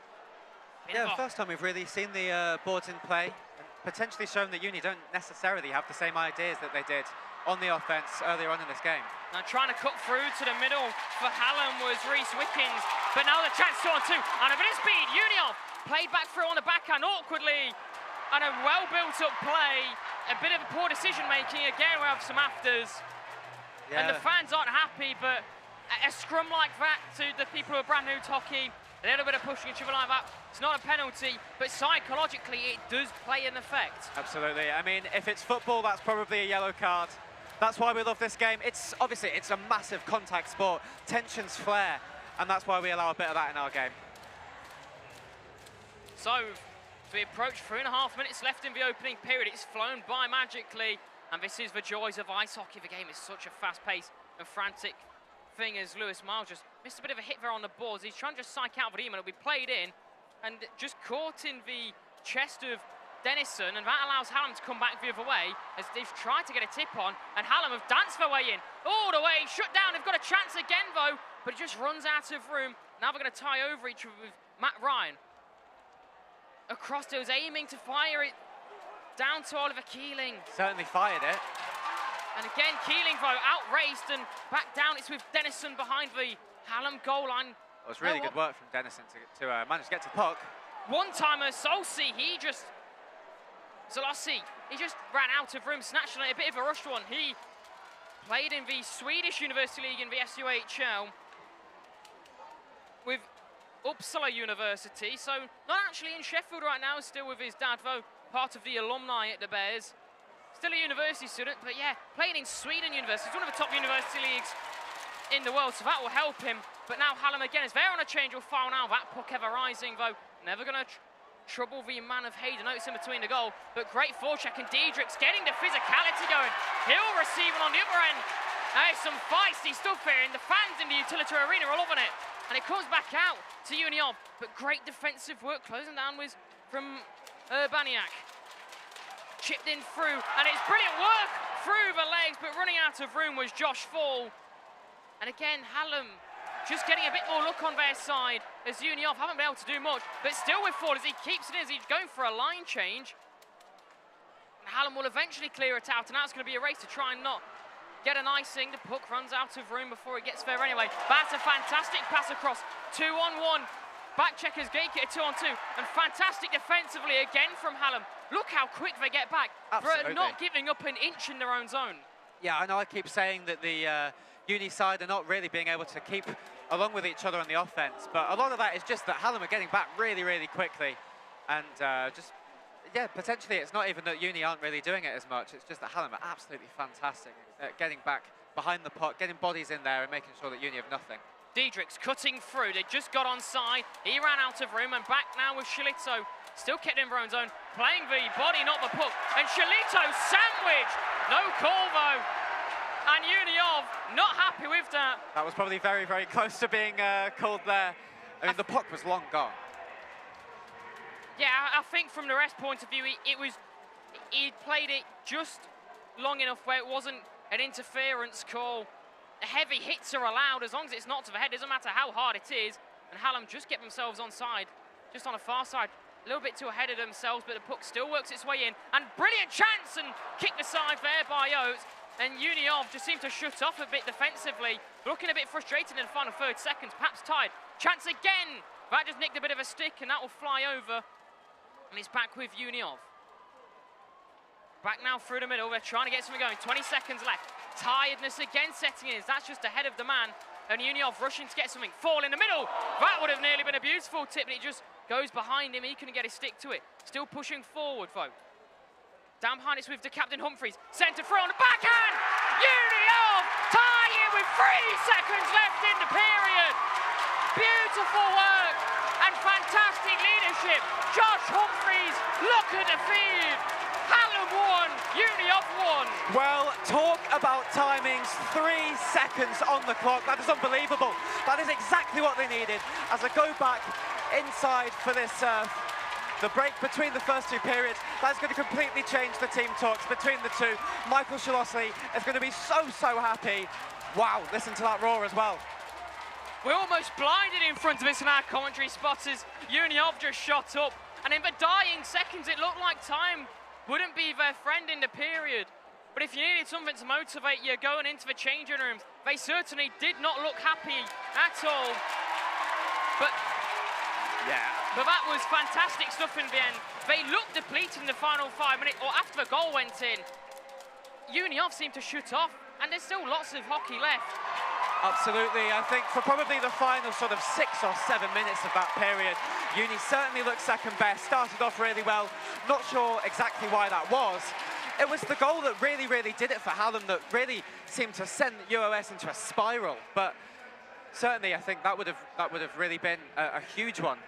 Yeah, the first time we've really seen the boards in play, and potentially shown that Uni don't necessarily have the same ideas that they did on the offence earlier on in this game. Now trying to cut through to the middle for Hallam was Reese Wickens, but now the chance to on two, and a bit of speed, Uniov played back through on the backhand awkwardly, and a well-built-up play, a bit of poor decision-making. Again, we have some afters. Yeah. And the fans aren't happy, but a scrum like that to the people who are brand new to hockey, a little bit of pushing each other like that, it's not a penalty, but psychologically it does play an effect. Absolutely. I mean, if it's football, that's probably a yellow card. That's why we love this game. It's obviously, it's a massive contact sport. Tensions flare, and that's why we allow a bit of that in our game. So, as we approach 3.5 minutes left in the opening period, it's flown by magically, and this is the joys of ice hockey. The game is such a fast-paced and frantic thing, as Lewis Miles just missed a bit of a hit there on the boards. He's trying to just psych out the demon. It'll be played in, and just caught in the chest of Denison, and that allows Hallam to come back the other way as they've tried to get a tip on, and Hallam have danced their way in, all the way, shut down. They've got a chance again though, but it just runs out of room. Now they're going to tie over each other with Matt Ryan. Across, he was aiming to fire it down to Oliver Keeling. Certainly fired it. And again, Keeling though, outraced and back down. It's with Denison behind the Hallam goal line. It was really good work from Denison to manage to get to the puck. One-timer, Solsi, Zalossi, he just ran out of room, snatched a bit of a rushed one. He played in the Swedish University League in the SUHL with Uppsala University, so not actually in Sheffield right now, still with his dad though, part of the alumni at the Bears. Still a university student, but yeah, playing in Sweden University. It's one of the top university leagues in the world, so that will help him. But now Hallam again is there on a change of foul now. That puck ever rising though, never going to trouble the man of Hayden. Notice in between the goal, but great forecheck, and Diedrich's getting the physicality going. He'll receive it on the other end. There's some feisty stuff here, and the fans in the Utility Arena are loving it. And it comes back out to Uniov, but great defensive work closing down with from Urbaniak. Chipped in through, and it's brilliant work through the legs, but running out of room was Josh Fall. And again, Hallam just getting a bit more look on their side as Uniov haven't been able to do much, but still with Fall as he keeps it in, as he's going for a line change. And Hallam will eventually clear it out, and that's going to be a race to try and not get an icing. The puck runs out of room before it gets there anyway. That's a fantastic pass across, 2-on-1. Back checkers get it 2-on-2, and fantastic defensively again from Hallam. Look how quick they get back. Absolutely. For not giving up an inch in their own zone. Yeah, I know I keep saying that the Uni side are not really being able to keep along with each other on the offense, but a lot of that is just that Hallam are getting back really, really quickly, and yeah, potentially it's not even that Uni aren't really doing it as much, it's just that Hallam are absolutely fantastic at getting back behind the puck, getting bodies in there and making sure that Uni have nothing. Diedrich's cutting through, they just got onside, he ran out of room, and back now with Shalito, still kept in their own zone, playing the body, not the puck, and Shalito sandwiched, no call though. And Uniov not happy with that. That was probably very, very close to being called there. I mean, the puck was long gone. Yeah, I think from the rest point of view, he played it just long enough where it wasn't an interference call. The heavy hits are allowed as long as it's not to the head. Doesn't matter how hard it is. And Hallam just get themselves onside, just on the far side. A little bit too ahead of themselves, but the puck still works its way in. And brilliant chance, and kicked aside there by Oates. And Uniov just seemed to shut off a bit defensively, looking a bit frustrated in the final 30 seconds, perhaps tied. Chance again! That just nicked a bit of a stick, and that will fly over. And he's back with Uniov. Back now through the middle, they're trying to get something going. 20 seconds left. Tiredness again setting in, that's just ahead of the man. And Uniov rushing to get something. Fall in the middle! That would have nearly been a beautiful tip, but it just goes behind him. He couldn't get his stick to it. Still pushing forward, though. Down behind it's with the captain Humphreys. Centre throw on the backhand! Uniov tie it with 3 seconds left in the period. Beautiful work and fantastic leadership. Josh Humphreys, look at the feed. Hallam won, Uniov won. Well, talk about timings, 3 seconds on the clock. That is unbelievable. That is exactly what they needed. As I go back inside for this the break between the first 2 periods, that's going to completely change the team talks between the two. Michael Shalossi is going to be so happy. Wow, listen to that roar as well. We're almost blinded in front of us in our commentary spots as Uniov just shot up. And in the dying seconds, it looked like time wouldn't be their friend in the period. But if you needed something to motivate you going into the changing rooms, they certainly did not look happy at all. But that was fantastic stuff in the end. They looked depleted in the final 5 minutes, or after the goal went in. Uniov seemed to shut off, and there's still lots of hockey left. Absolutely, I think for probably the final sort of 6 or 7 minutes of that period, Uni certainly looked second best, started off really well. Not sure exactly why that was. It was the goal that really did it for Hallam, that really seemed to send UOS into a spiral. But certainly, I think that would have really been a huge one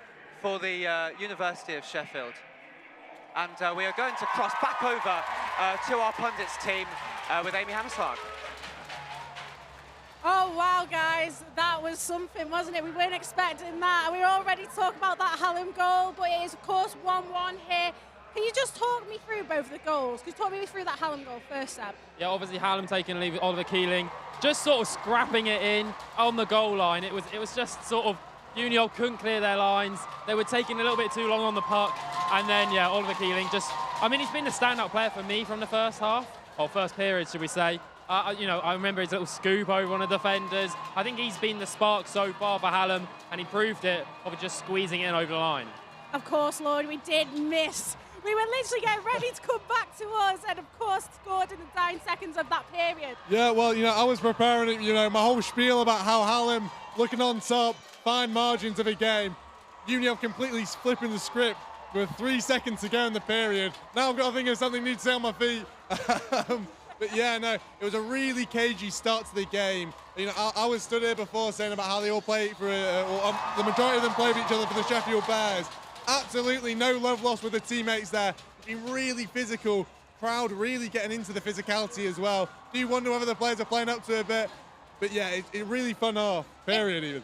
for the University of Sheffield. And we are going to cross back over to our pundits team with Amy Hammerslag. Oh, wow, guys, that was something, wasn't it? We weren't expecting that. We were all ready to talk about that Hallam goal, but it is, of course, 1-1 here. Can you just talk me through both the goals? Can you talk me through that Hallam goal first, Seb? Yeah, obviously Hallam taking a lead with Oliver Keeling, just sort of scrapping it in on the goal line. It was just sort of, Union couldn't clear their lines. They were taking a little bit too long on the puck. And then, yeah, Oliver Keeling just, I mean, he's been the standout player for me from the first half, or first period, should we say. You know, I remember his little scoop over one of the defenders. I think he's been the spark so far for Hallam, and he proved it of just squeezing it in over the line. Of course, Lord, we did miss. We were literally getting ready to come back to us, and of course scored in the dying seconds of that period. Yeah, well, you know, I was preparing it, you know, my whole spiel about how Hallam looking on top, fine margins of a game. Union completely flipping the script with 3 seconds to go in the period. Now I've got to think of something new to say on my feet. But yeah, no, it was a really cagey start to the game. You know, I was stood here before saying about how they all play for, the majority of them play with each other for the Sheffield Bears. Absolutely no love lost with the teammates there. It's been really physical. Crowd really getting into the physicality as well. Do you wonder whether the players are playing up to it a bit? But yeah, it really fun half, period even.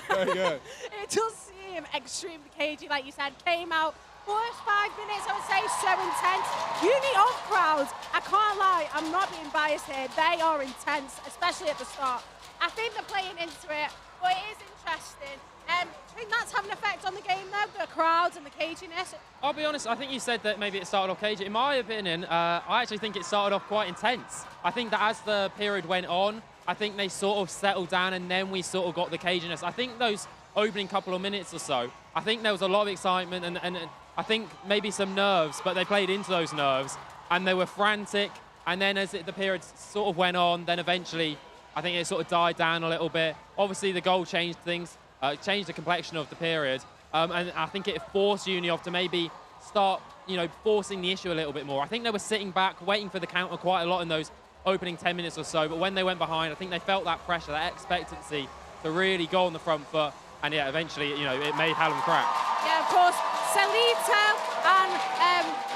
Very good. It does seem extremely cagey, like you said. Came out, first 5 minutes, I would say, so intense. Uni off crowds, I can't lie, I'm not being biased here. They are intense, especially at the start. I think they're playing into it, but it is interesting. I think that's having an effect on the game, though, the crowds and the caginess. I'll be honest, I think you said that maybe it started off cagey. In my opinion, I actually think it started off quite intense. I think that as the period went on, I think they sort of settled down, and then we sort of got the caginess. I think those opening couple of minutes or so, I think there was a lot of excitement and I think maybe some nerves, but they played into those nerves and they were frantic. And then as the period sort of went on, then eventually I think it sort of died down a little bit. Obviously the goal changed things, changed the complexion of the period. And I think it forced Union to maybe start, you know, forcing the issue a little bit more. I think they were sitting back, waiting for the counter quite a lot in those opening 10 minutes or so. But when they went behind, I think they felt that pressure, that expectancy to really go on the front foot. And yeah, eventually, you know, it made Hallam crack. Yeah, of course, Salito and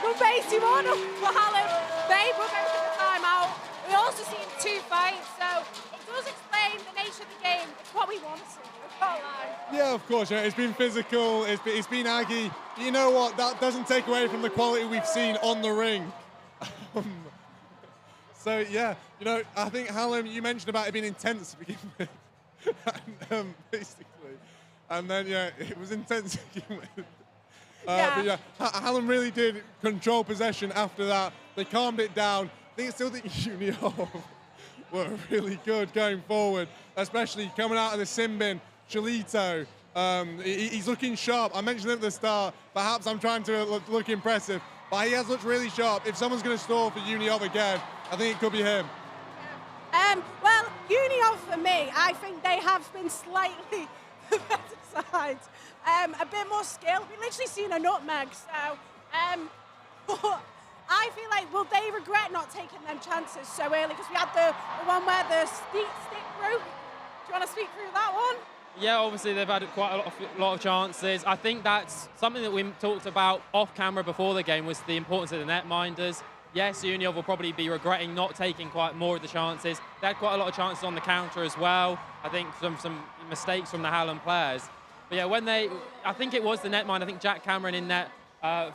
number 81 for Hallam, they were going to the timeout. We also seen 2 fights, so it does explain the nature of the game. It's what we want to see. Yeah, of course. Yeah, it's been physical. It's been aggy. You know what? That doesn't take away from the quality we've seen on the ring. So yeah, you know, I think Hallam, you mentioned about it being intense to begin with, and, basically, and then yeah, it was intense to begin with. But yeah, Hallam really did control possession after that. They calmed it down. I still think Union were really good going forward, especially coming out of the sin bin. Chalito, he's looking sharp. I mentioned it at the start. Perhaps I'm trying to look impressive, but he has looked really sharp. If someone's going to stall for Union again, I think it could be him. Well, Union for me, I think they have been slightly the better side. A bit more skill. We've literally seen a nutmeg, so but I feel like, will they regret not taking them chances so early? Because we had the one where the stick through. Do you want to speak through that one? Yeah, obviously they've had quite a lot of chances. I think that's something that we talked about off camera before the game, was the importance of the netminders. Yes, Union will probably be regretting not taking quite more of the chances. They had quite a lot of chances on the counter as well. I think some mistakes from the Hallam players. But yeah, I think it was the netminder. I think Jack Cameron in net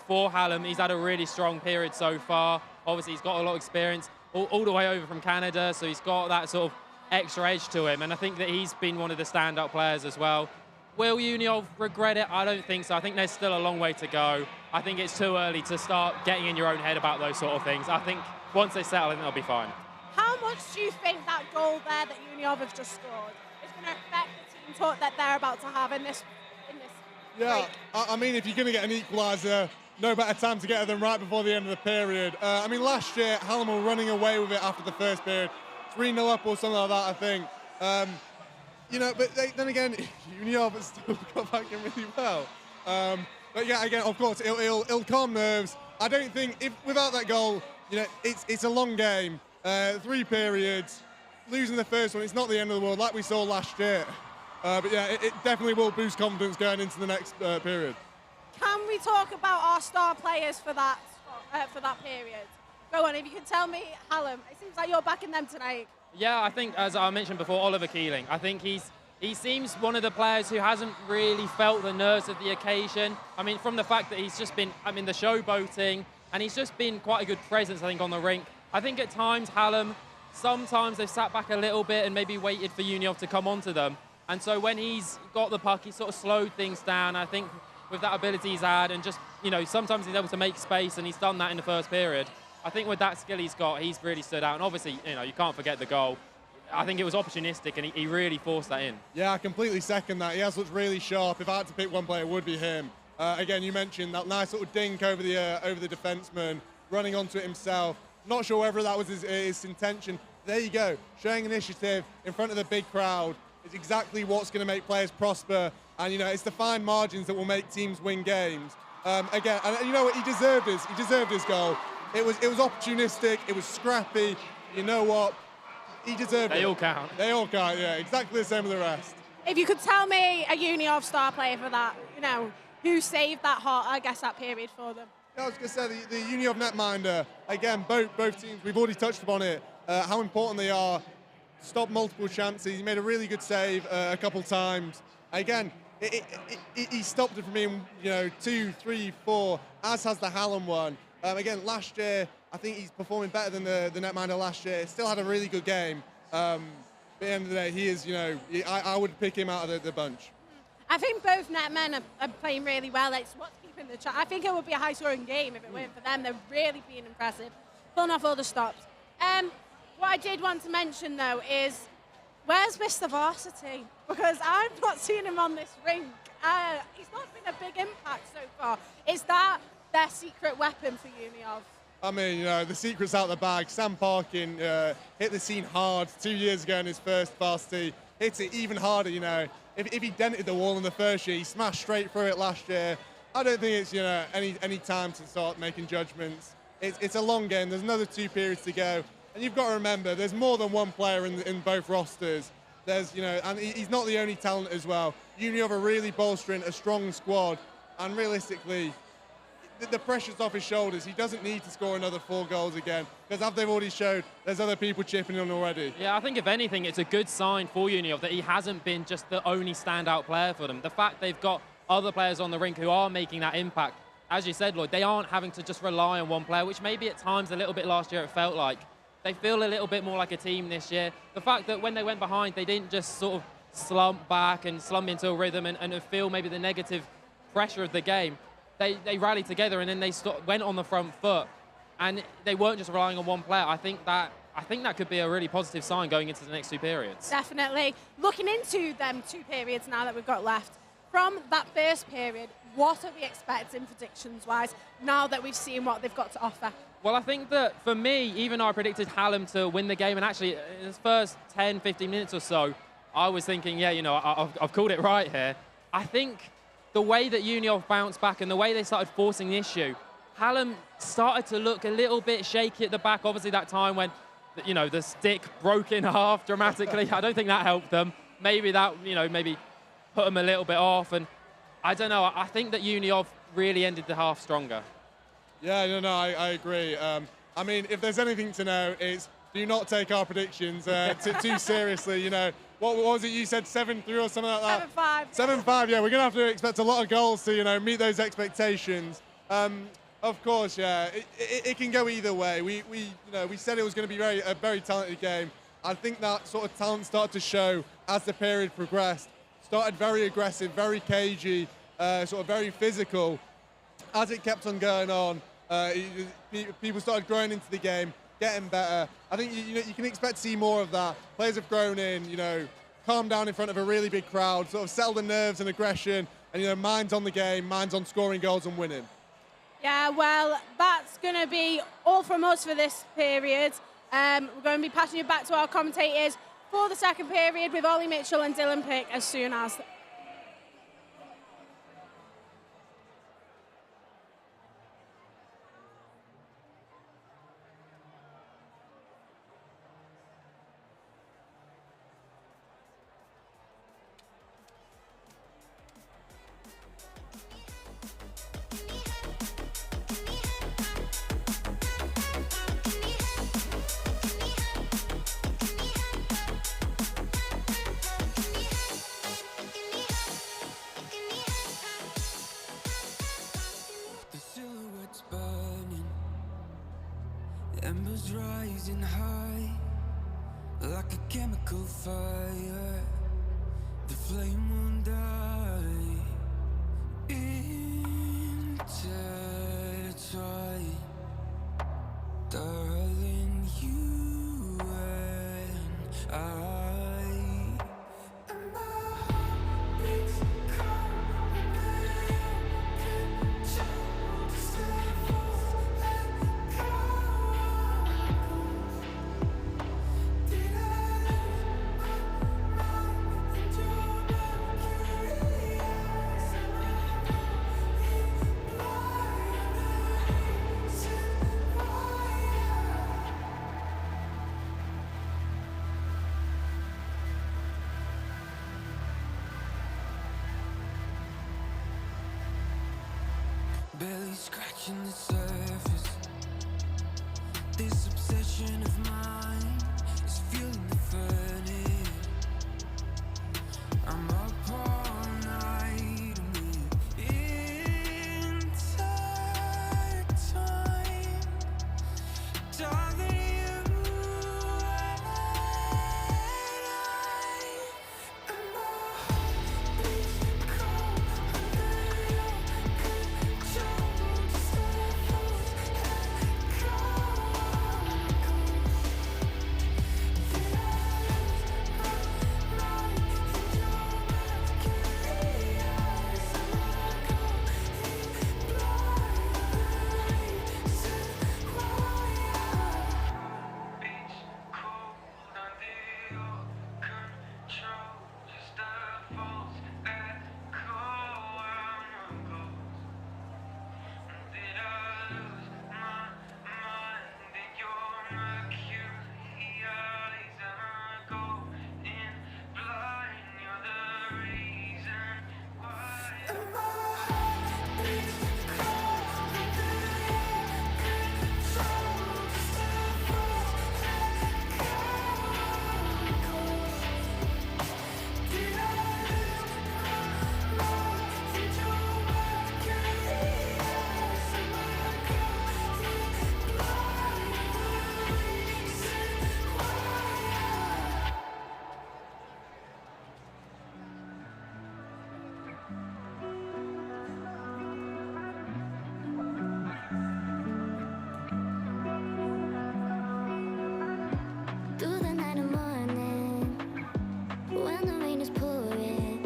for Hallam. He's had a really strong period so far. Obviously, he's got a lot of experience all the way over from Canada, so he's got that sort of extra edge to him. And I think that he's been one of the standout players as well. Will Union regret it? I don't think so. I think there's still a long way to go. I think it's too early to start getting in your own head about those sort of things. I think once they settle, I think they'll be fine. How much do you think that goal there that Union have just scored is going to affect the team talk that they're about to have in this Yeah, break? I mean, if you're going to get an equaliser, no better time to get it than right before the end of the period. I mean, last year, Hallam were running away with it after the first period. 3-0 up or something like that, I think. You know, but then again, Union have still got back in really well. But yeah, again, of course, it'll calm nerves. I don't think, without that goal, you know, it's a long game. 3 periods. Losing the first one, it's not the end of the world, like we saw last year. But yeah, it definitely will boost confidence going into the next period. Can we talk about our star players for that period? Go on, if you can tell me, Hallam. It seems like you're backing them tonight. Yeah, I think, as I mentioned before, Oliver Keeling. I think he seems one of the players who hasn't really felt the nerves of the occasion. I mean, from the fact that he's just been, the showboating, and he's just been quite a good presence, I think, on the rink. I think at times, Hallam, sometimes they've sat back a little bit and maybe waited for Uniov to come onto them. And so when he's got the puck, he's sort of slowed things down. I think with that ability he's had, and just, sometimes he's able to make space, and he's done that in the first period. I think with that skill he's got, he's really stood out. And obviously, you can't forget the goal. I think it was opportunistic, and he really forced that in. Yeah, I completely second that. He has looked really sharp. If I had to pick one player, it would be him. Again, you mentioned that nice little dink over the defenseman, running onto it himself. Not sure whether that was his intention. There you go, showing initiative in front of the big crowd is exactly what's going to make players prosper. And it's the fine margins that will make teams win games. Again, and you know what? He deserved his goal. It was opportunistic. It was scrappy. You know what? He deserved it. They all count. They all count. Yeah, exactly the same as the rest. If you could tell me a Uniov star player for that, who saved that that period for them? Yeah, I was going to say the Uniov netminder. Again, both teams. We've already touched upon it. How important they are. Stopped multiple chances. He made a really good save a couple times. Again, he stopped it from being 2, 3, 4, as has the Hallam one. Again, last year, I think he's performing better than the netminder last year. Still had a really good game. At the end of the day, he is, I would pick him out of the bunch. I think both netmen are playing really well. It's what's keeping the I think it would be a high-scoring game if it weren't for them. They're really being impressive, pulling off all the stops. What I did want to mention, though, is where's Mr. Varsity? Because I've not seen him on this rink. He's not been a big impact so far. Is that their secret weapon for Uniov? I mean, the secret's out the bag. Sam Parkin hit the scene hard 2 years ago in his first varsity. Hits it even harder, If he dented the wall in the first year, he smashed straight through it last year. I don't think it's, any time to start making judgments. It's a long game. There's another 2 periods to go. And you've got to remember, there's more than one player in both rosters. There's, and he's not the only talent as well. Uniov are really bolstering a strong squad. And realistically, the pressure's off his shoulders. He doesn't need to score another 4 goals again, because as they've already showed, there's other people chipping in already. Yeah, I think if anything, it's a good sign for Uniov that he hasn't been just the only standout player for them. The fact they've got other players on the rink who are making that impact, as you said, Lloyd, they aren't having to just rely on one player, which maybe at times a little bit last year it felt like. They feel a little bit more like a team this year. The fact that when they went behind, they didn't just sort of slump back and slump into a rhythm and feel maybe the negative pressure of the game. They rallied together, and then they went on the front foot, and they weren't just relying on one player. I think that could be a really positive sign going into the next 2 periods. Definitely. Looking into them 2 periods now that we've got left, from that first period, what are we expecting predictions-wise now that we've seen what they've got to offer? Well, I think that for me, even though I predicted Hallam to win the game, and actually in his first 10, 15 minutes or so, I was thinking, I've called it right here. I think the way that Uniov bounced back and the way they started forcing the issue, Hallam started to look a little bit shaky at the back. Obviously, that time when, the stick broke in half dramatically, I don't think that helped them. Maybe that, maybe put them a little bit off. And I don't know, I think that Uniov really ended the half stronger. Yeah, no, I agree. I mean, if there's anything to know, it's do not take our predictions too seriously. What was it you said, 7-3 or something like that? 7-5. 7-5, yeah. We're going to have to expect a lot of goals to, meet those expectations. Of course, yeah. It can go either way. We said it was going to be a very talented game. I think that sort of talent started to show as the period progressed. Started very aggressive, very cagey, sort of very physical. As it kept on going on, people started growing into the game, getting better. I think you can expect to see more of that. Players have grown in, calm down in front of a really big crowd, sort of settle the nerves and aggression, and minds on the game, minds on scoring goals and winning. Yeah, well, that's going to be all from us for this period. We're going to be passing you back to our commentators for the second period with Ollie Mitchell and Dylan Pick as soon as. embers rising high like a chemical fire. The flame won't die. Intertwine, darling, you and I. And my heart beats cold and control the levels and chemicals. Did I lose my mind and your mercury eyes? And I go in violence and barely scratching the surface. This obsession of mine is fueling the furnace. I'm up all night and we're intertwined. Darling, you and my heart beats cold under your control. Just levels and chemicals. Did I lose my mind in your mercury eyes? And I go in violence and beats cold under your control. Just a false echo around my ghost. Did I lose my mind in your mercury eyes? And I go in blind. You're the reason why. And my heart beats cold under your control. Just a false chemicals. Did I lose my mind in your mercury eyes? And I go in violence and through the night and morning, when the rain is pouring,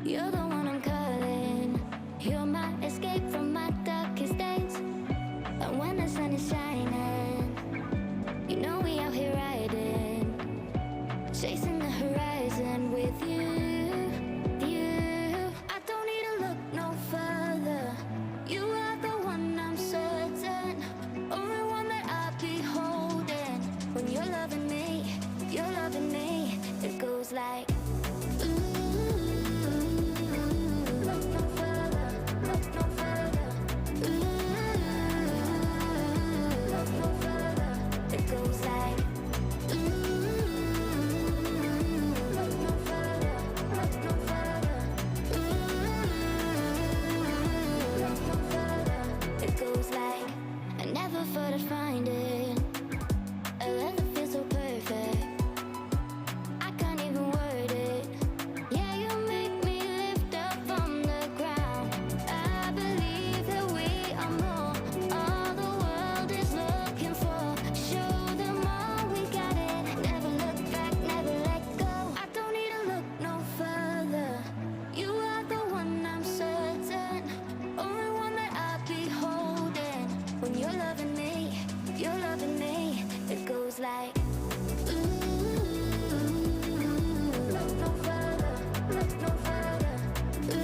you're the one I'm calling. You're my escape from my darkest days. And when the sun is shining, you know we out here riding, chasing the horizon with you. I don't need to look no further. You are the one I'm certain, only one that I'll be holding. When you're loving me, it goes like ooh, look no further, look no further. Ooh, look no further. It goes like ooh, look no further, look no further. Ooh, look no further. It goes like I never thought I'd find it. A love that feels so perfect. I can't even word it. Yeah, you make me lift up from the ground. I believe that we are more. All the world is looking for. Show them all we got it. Never look back, never let go. I don't need to look no further. You are the one I'm certain, only one that I'll be holding. When you're loving me, it goes like ooh, look no further, look no further. Ooh,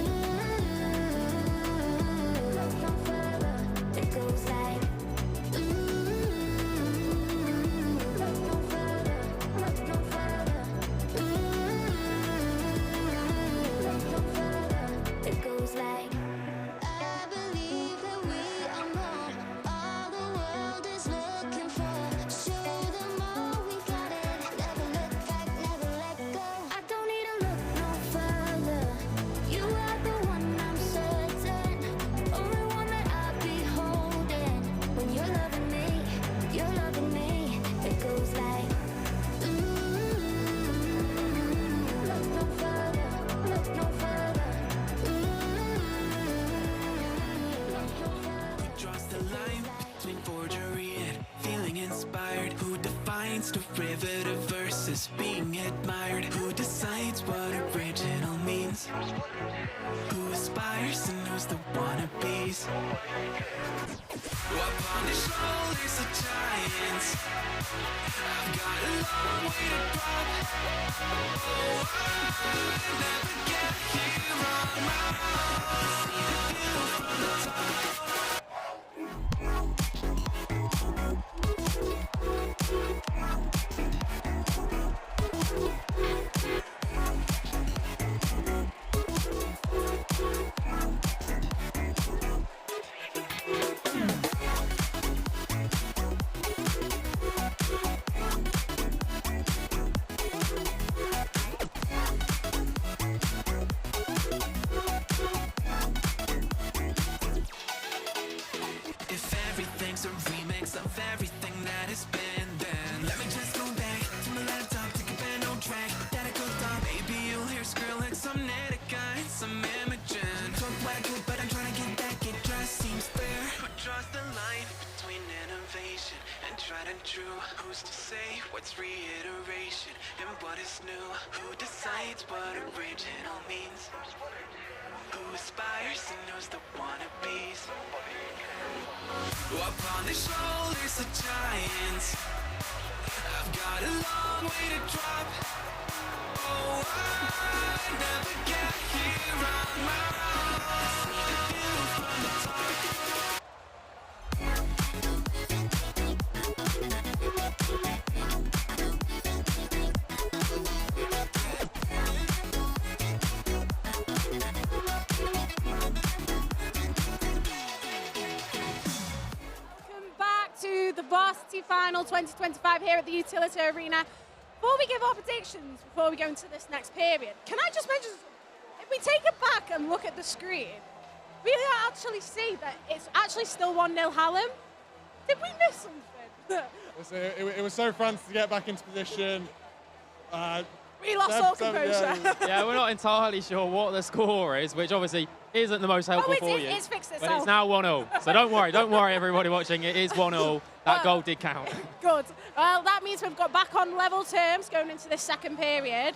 look no further. It goes like ooh, look no further, look no further. Ooh, look no further. It goes like I believe that we are more. All the world is looking for. Show them all lines derivative versus being admired? Who decides what original means? Who aspires and who's the wannabes? Up on the shoulders of giants, I've got a long way to drop. Oh, I never get here on my own. See the view from the top. If everything's a remix of everything that has been, then let me just go back to my laptop, take a pen, no track that I could stop. Maybe you'll hear Skrillex, some Netica, and some Imogen. Talk what I do, but I'm trying to get back, it just seems fair. But draws the line between innovation and tried and true. Who's to say what's reiteration and what is new? Who decides what original means? Who aspires and knows the wannabes? Up on the shoulders of giants, I've got a long way to drop. Oh, I never get here on my own. See the view from the top. To the Varsity Final 2025 here at the Utility Arena. Before we give our predictions, before we go into this next period, can I just mention, if we take it back and look at the screen, we actually see that it's actually still 1-0 Hallam. Did we miss something? It was so frantic to get back into position. We lost all composure. Yeah, we're not entirely sure what the score is, which obviously isn't the most helpful for you. It's fixed itself. But it's now 1-0. So don't worry, everybody watching. It is 1-0. That goal did count. Good. Well, that means we've got back on level terms going into this second period.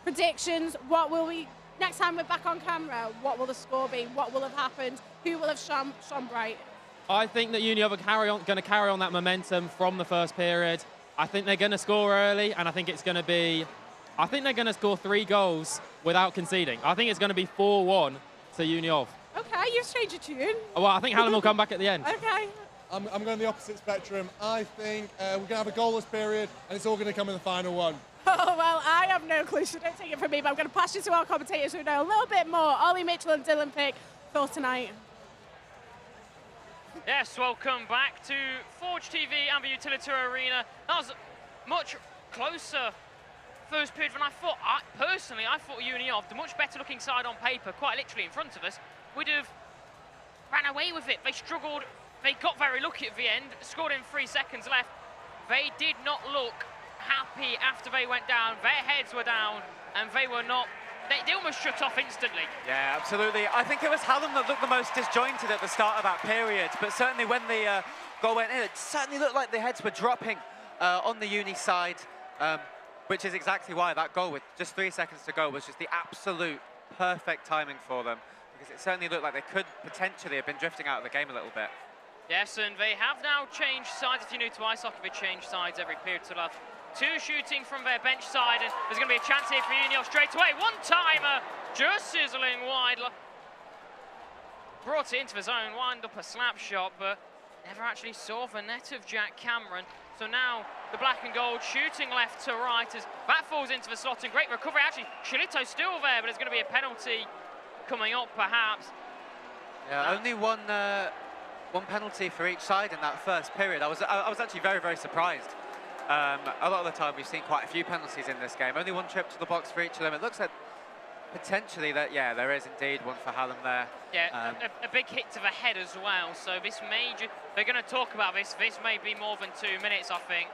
Predictions, what will we, next time we're back on camera, what will the score be? What will have happened? Who will have shone bright? I think that Uniov are going to carry on that momentum from the first period. I think they're going to score early, and I think it's going to be, I think they're going to score 3 goals without conceding. I think it's going to be 4-1 to Uniov. Okay, you've changed your tune. Well, I think Hallam will come back at the end. Okay. I'm going the opposite spectrum. I think we're going to have a goalless period, and it's all going to come in the final one. Oh, well, I have no clue, so don't take it from me, but I'm going to pass you to our commentators who know a little bit more. Ollie Mitchell and Dylan Pick for tonight. Yes, welcome back to Forge TV and the Utility Arena. That was much closer first period than I thought. Personally, I thought Uniov, the much better looking side on paper, quite literally in front of us, would have ran away with it. They struggled, they got very lucky at the end, scored in 3 seconds left. They did not look happy after they went down. Their heads were down and they were not, they almost shut off instantly. Yeah, absolutely. I think it was Hallam that looked the most disjointed at the start of that period, but certainly when the goal went in, it certainly looked like the heads were dropping on the Uni side, which is exactly why that goal with just 3 seconds to go was just the absolute perfect timing for them, because it certainly looked like they could potentially have been drifting out of the game a little bit. Yes, and they have now changed sides. If you're new to ice hockey, they change sides every period. So they'll have 2 shooting from their bench side, and there's going to be a chance here for Uniov straight away. One-timer, just sizzling wide. Brought it into the zone, wind up a slap shot, but never actually saw the net of Jack Cameron. So now the black and gold shooting left to right as that falls into the slot, and great recovery. Actually, Chilito's still there, but there's going to be a penalty coming up, perhaps. Yeah, only one penalty for each side in that first period. I was actually very, very surprised. A lot of the time we've seen quite a few penalties in this game. Only 1 trip to the box for each of them. It looks like potentially that, yeah, there is indeed one for Hallam there. Yeah, a big hit to the head as well. So this may, they're going to talk about this. This may be more than 2 minutes, I think.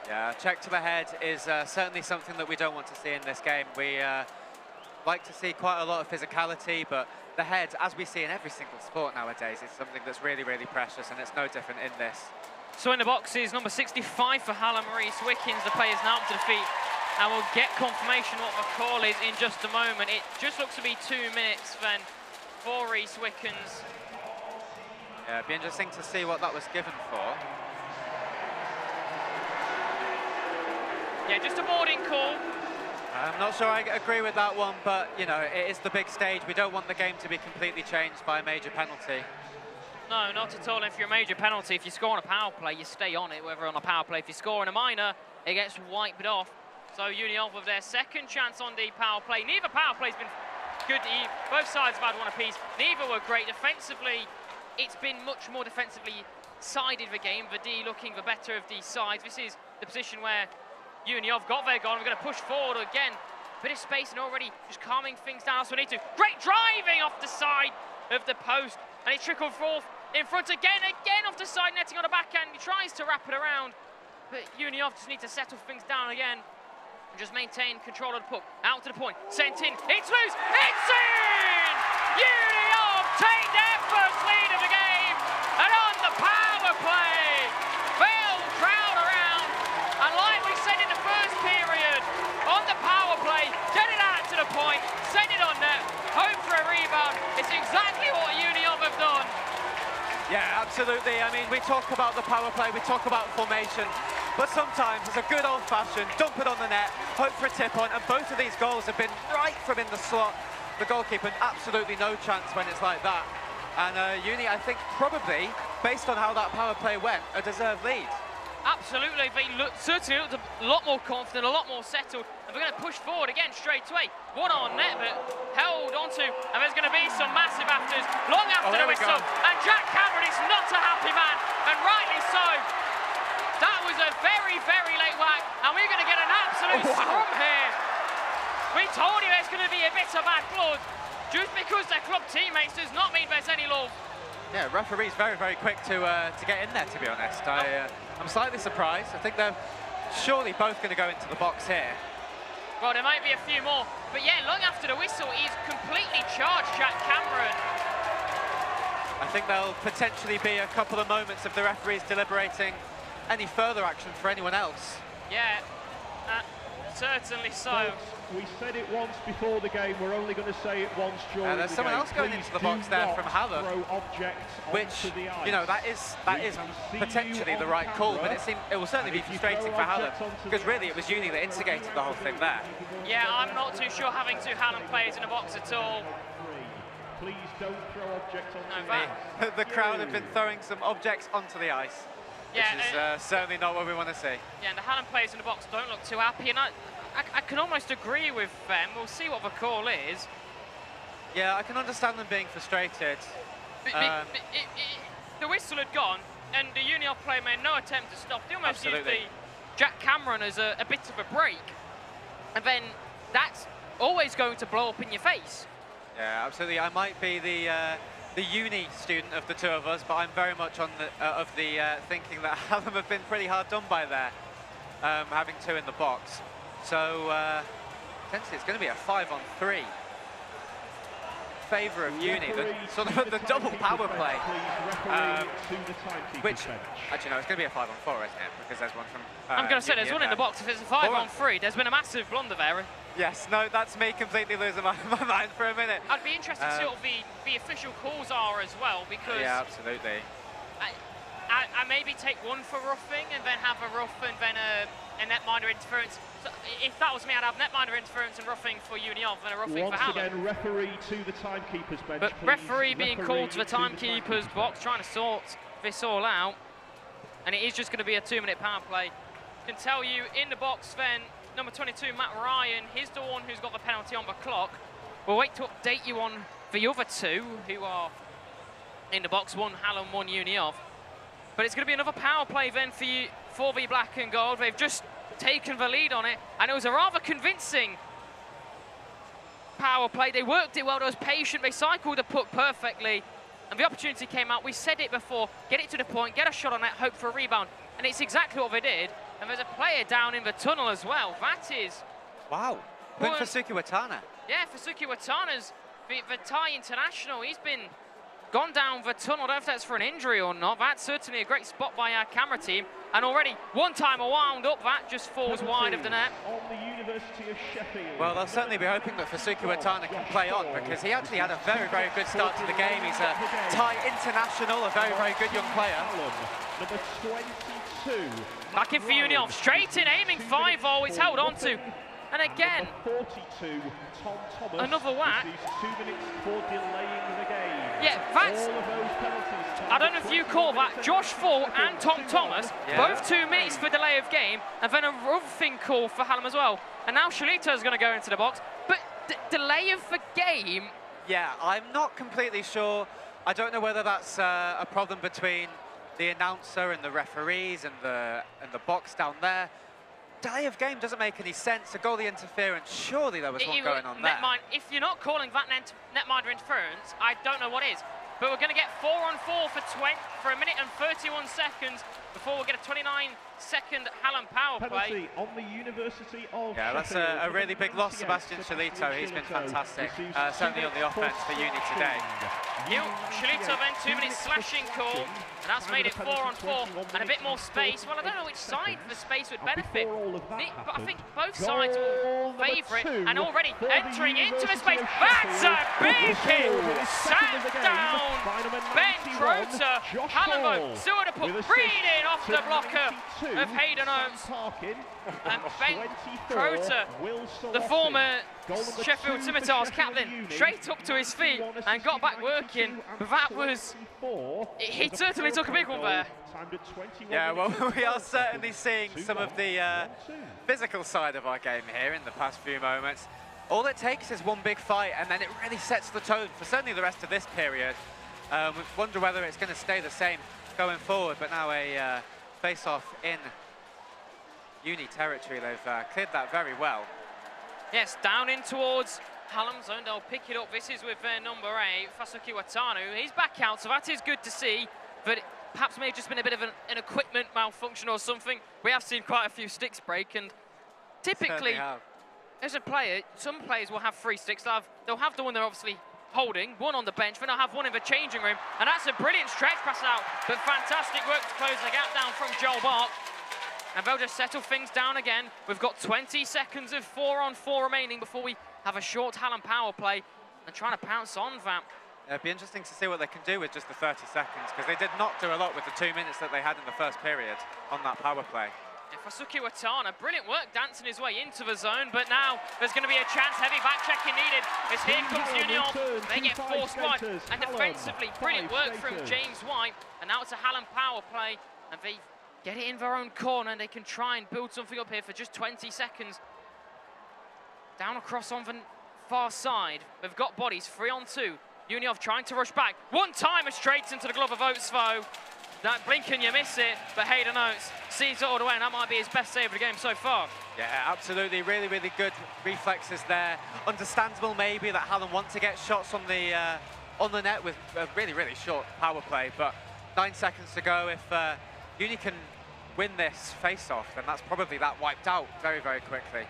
Yeah, check to the head is certainly something that we don't want to see in this game. We like to see quite a lot of physicality, but the head, as we see in every single sport nowadays, is something that's really, really precious, and it's no different in this. So in the box is number 65 for Hallam, Reese Wickens. The players now up to the feet. And we'll get confirmation what the call is in just a moment. It just looks to be 2 minutes then for Reese Wickens. Yeah, it'd be interesting to see what that was given for. Yeah, just a boarding call. I'm not sure I agree with that one, but, you know, it is the big stage. We don't want the game to be completely changed by a major penalty. No, not at all. If you're a major penalty, if you score on a power play, you stay on it, whether on a power play. If you score in a minor, it gets wiped off. So Union with their second chance on the power play. Neither power play's been good. Both sides have had one apiece. Neither were great defensively. It's been much more defensively sided the game. The D looking the better of these sides. This is the position where Union got their goal. We're going to push forward again. Bit of space and already just calming things down. So we need to. Great driving off the side of the post. And it trickled forth in front again off the side, netting on the backhand. He tries to wrap it around. But Union just need to settle things down again. And just maintain control of the puck. Out to the point. Sent in. It's loose. It's in! Union take their first lead of the game. And on the power play, they'll crowd around. And like we said in the first period, on the power play, get it out to the point, send it on net, hope for a rebound. It's exactly what Union have done. Yeah, absolutely. I mean, we talk about the power play, we talk about formation, but sometimes it's a good old-fashioned dump it on the net, hope for a tip-on, and both of these goals have been right from in the slot. The goalkeeper, absolutely no chance when it's like that. And Uni, I think, probably, based on how that power play went, a deserved lead. Absolutely, they certainly looked a lot more confident, a lot more settled, and we're going to push forward again straight away. One on net, but held onto, and there's going to be some massive afters, long after the whistle, and Jack Cameron is not a happy man, and rightly so. That was a very, very late whack, and we're going to get an absolute scrum here. We told you there's going to be a bit of bad blood. Just because they're club teammates does not mean there's any love. Yeah, referee's very, very quick to get in there, to be honest. I'm slightly surprised. I think they're surely both going to go into the box here. Well, there might be a few more. But yeah, long after the whistle, he's completely charged Jack Cameron. I think there'll potentially be a couple of moments of the referees deliberating any further action for anyone else. Yeah, certainly so. Folks, we said it once before the game, we're only going to say it once during there's the someone game. else going into the box there from Hallam, which, you know, that is potentially the right call, but it will certainly be frustrating for Hallam, because really it was Uni that instigated the whole thing there. Yeah, I'm not too sure having two Hallam players in the box at all. Please don't throw objects onto the ice. The crowd have been throwing some objects onto the ice, which is certainly not what we want to see. Yeah, and the Hallam players in the box don't look too happy, and I can almost agree with them. We'll see what the call is. Yeah, I can understand them being frustrated. The whistle had gone, and the Union player made no attempt to stop. They almost used the Jack Cameron as a bit of a break, and then that's always going to blow up in your face. Yeah, absolutely. I might be the Uni student of the two of us, but I'm very much on the thinking that Hallam have been pretty hard done by there, having two in the box. So potentially it's going to be a 5-on-3 favour of Uni, the double power play, which actually no, it's going to be a 5-on-4, isn't it? Because there's one from. I'm going to say there's one in the box. If it's a 5-on-3, there's been a massive blunder there. Yes, no, that's me completely losing my mind for a minute. I'd be interested to see what the official calls are as well, because yeah, absolutely. I maybe take one for roughing and then have a rough and then a netminder interference. So if that was me, I'd have netminder interference and roughing for Union and a roughing for Hallam. Once again, referee to the timekeeper's bench. But referee being called to the timekeeper's box, trying to sort this all out. And it is just going to be a 2-minute power play. Can tell you in the box then, number 22, Matt Ryan, he's the one who's got the penalty on the clock. We'll wait to update you on the other two who are in the box, one Hallam, one Union. But it's going to be another power play then for the black and gold. They've just taken the lead on it, and it was a rather convincing power play. They worked it well, they was patient, they cycled the puck perfectly, and the opportunity came out. We said it before, get it to the point, get a shot on it, hope for a rebound, and it's exactly what they did. And there's a player down in the tunnel as well. That is... Wow. Point for Suki Watana. Yeah, for Suki Watana's the Thai international. He's been gone down the tunnel. I don't know if that's for an injury or not. That's certainly a great spot by our camera team. And already one timer wound up, that just falls wide of the net. On the University of Sheffield. Well, they'll certainly be hoping that Fasuki Watana can play on, because he actually had a very, very good start to the game. He's a Thai international, a very, very good young player. Number 22. Back in for Union, straight in, aiming 5-0, it's held on to. And again, 42, Tom Thomas. Another whack. 2 minutes for delaying the game. Yeah, that's... All of those penalties. I don't know if you call that. Josh Fall and Tom Thomas, both 2 minutes for delay of game, and then a roughing call for Hallam as well. And now Shalito's going to go into the box. But delay of the game... Yeah, I'm not completely sure. I don't know whether that's a problem between the announcer and the referees and the box down there. Delay of game doesn't make any sense. A goalie interference, surely there was one going on there. If you're not calling that netminder interference, I don't know what is. But we're going to get 4-on-4 for a minute and 31 seconds before we'll get a 29-second Hallam power play. Penalty on the University of Yeah, that's a really big loss, Sebastian Shalito. He's been fantastic, certainly on the offense for Uni today. Shalito then 2 minutes slashing call, and that's made it 4-on-4 and a bit more space. Well, I don't know which side the space would benefit, but I think both sides will favour it. And already entering into the space, that's a big hit! Sat down Ben Croter. Hallam still to put Green in off the blocker of Hayden Oates. And Ben Croter, the former Sheffield Scimitars captain, straight up to his feet and got back working. But that was... He certainly took a big one there. Yeah, well, we are certainly seeing some of the physical side of our game here in the past few moments. All it takes is one big fight, and then it really sets the tone for certainly the rest of this period. We wonder whether it's going to stay the same going forward, but now a face-off in Uni territory. They've cleared that very well. Yes, down in towards Hallam's zone. They'll pick it up. This is with number 8, Fasuki Watanu. He's back out, so that is good to see. But it perhaps may have just been a bit of an equipment malfunction or something. We have seen quite a few sticks break, and typically, as a player, some players will have 3 sticks. They'll have the one they're obviously holding, one on the bench, then they'll have one in the changing room, and that's a brilliant stretch pass out, but fantastic work to close the gap down from Joel Bark. And they'll just settle things down again. We've got 20 seconds of 4-on-4 remaining before we have a short Hallam power play and trying to pounce on that. It'd be interesting to see what they can do with just the 30 seconds, because they did not do a lot with the 2 minutes that they had in the first period on that power play. Fasuki Watana, brilliant work dancing his way into the zone, but now there's going to be a chance, heavy back checking needed, as here comes Union. They get forced wide, and defensively, brilliant work from James White, and now it's a Hallam power play, and they get it in their own corner, and they can try and build something up here for just 20 seconds. Down across on the far side, they've got bodies, 3-on-2. Union trying to rush back, one timer straight into the glove of Oates, though. That blink and you miss it, but Hayden Oates sees it all the way, and that might be his best save of the game so far. Yeah, absolutely, really, really good reflexes there. Understandable maybe that Hallam want to get shots on the net with a really, really short power play, but 9 seconds to go. If Uni can win this face-off, then that's probably that wiped out very, very quickly.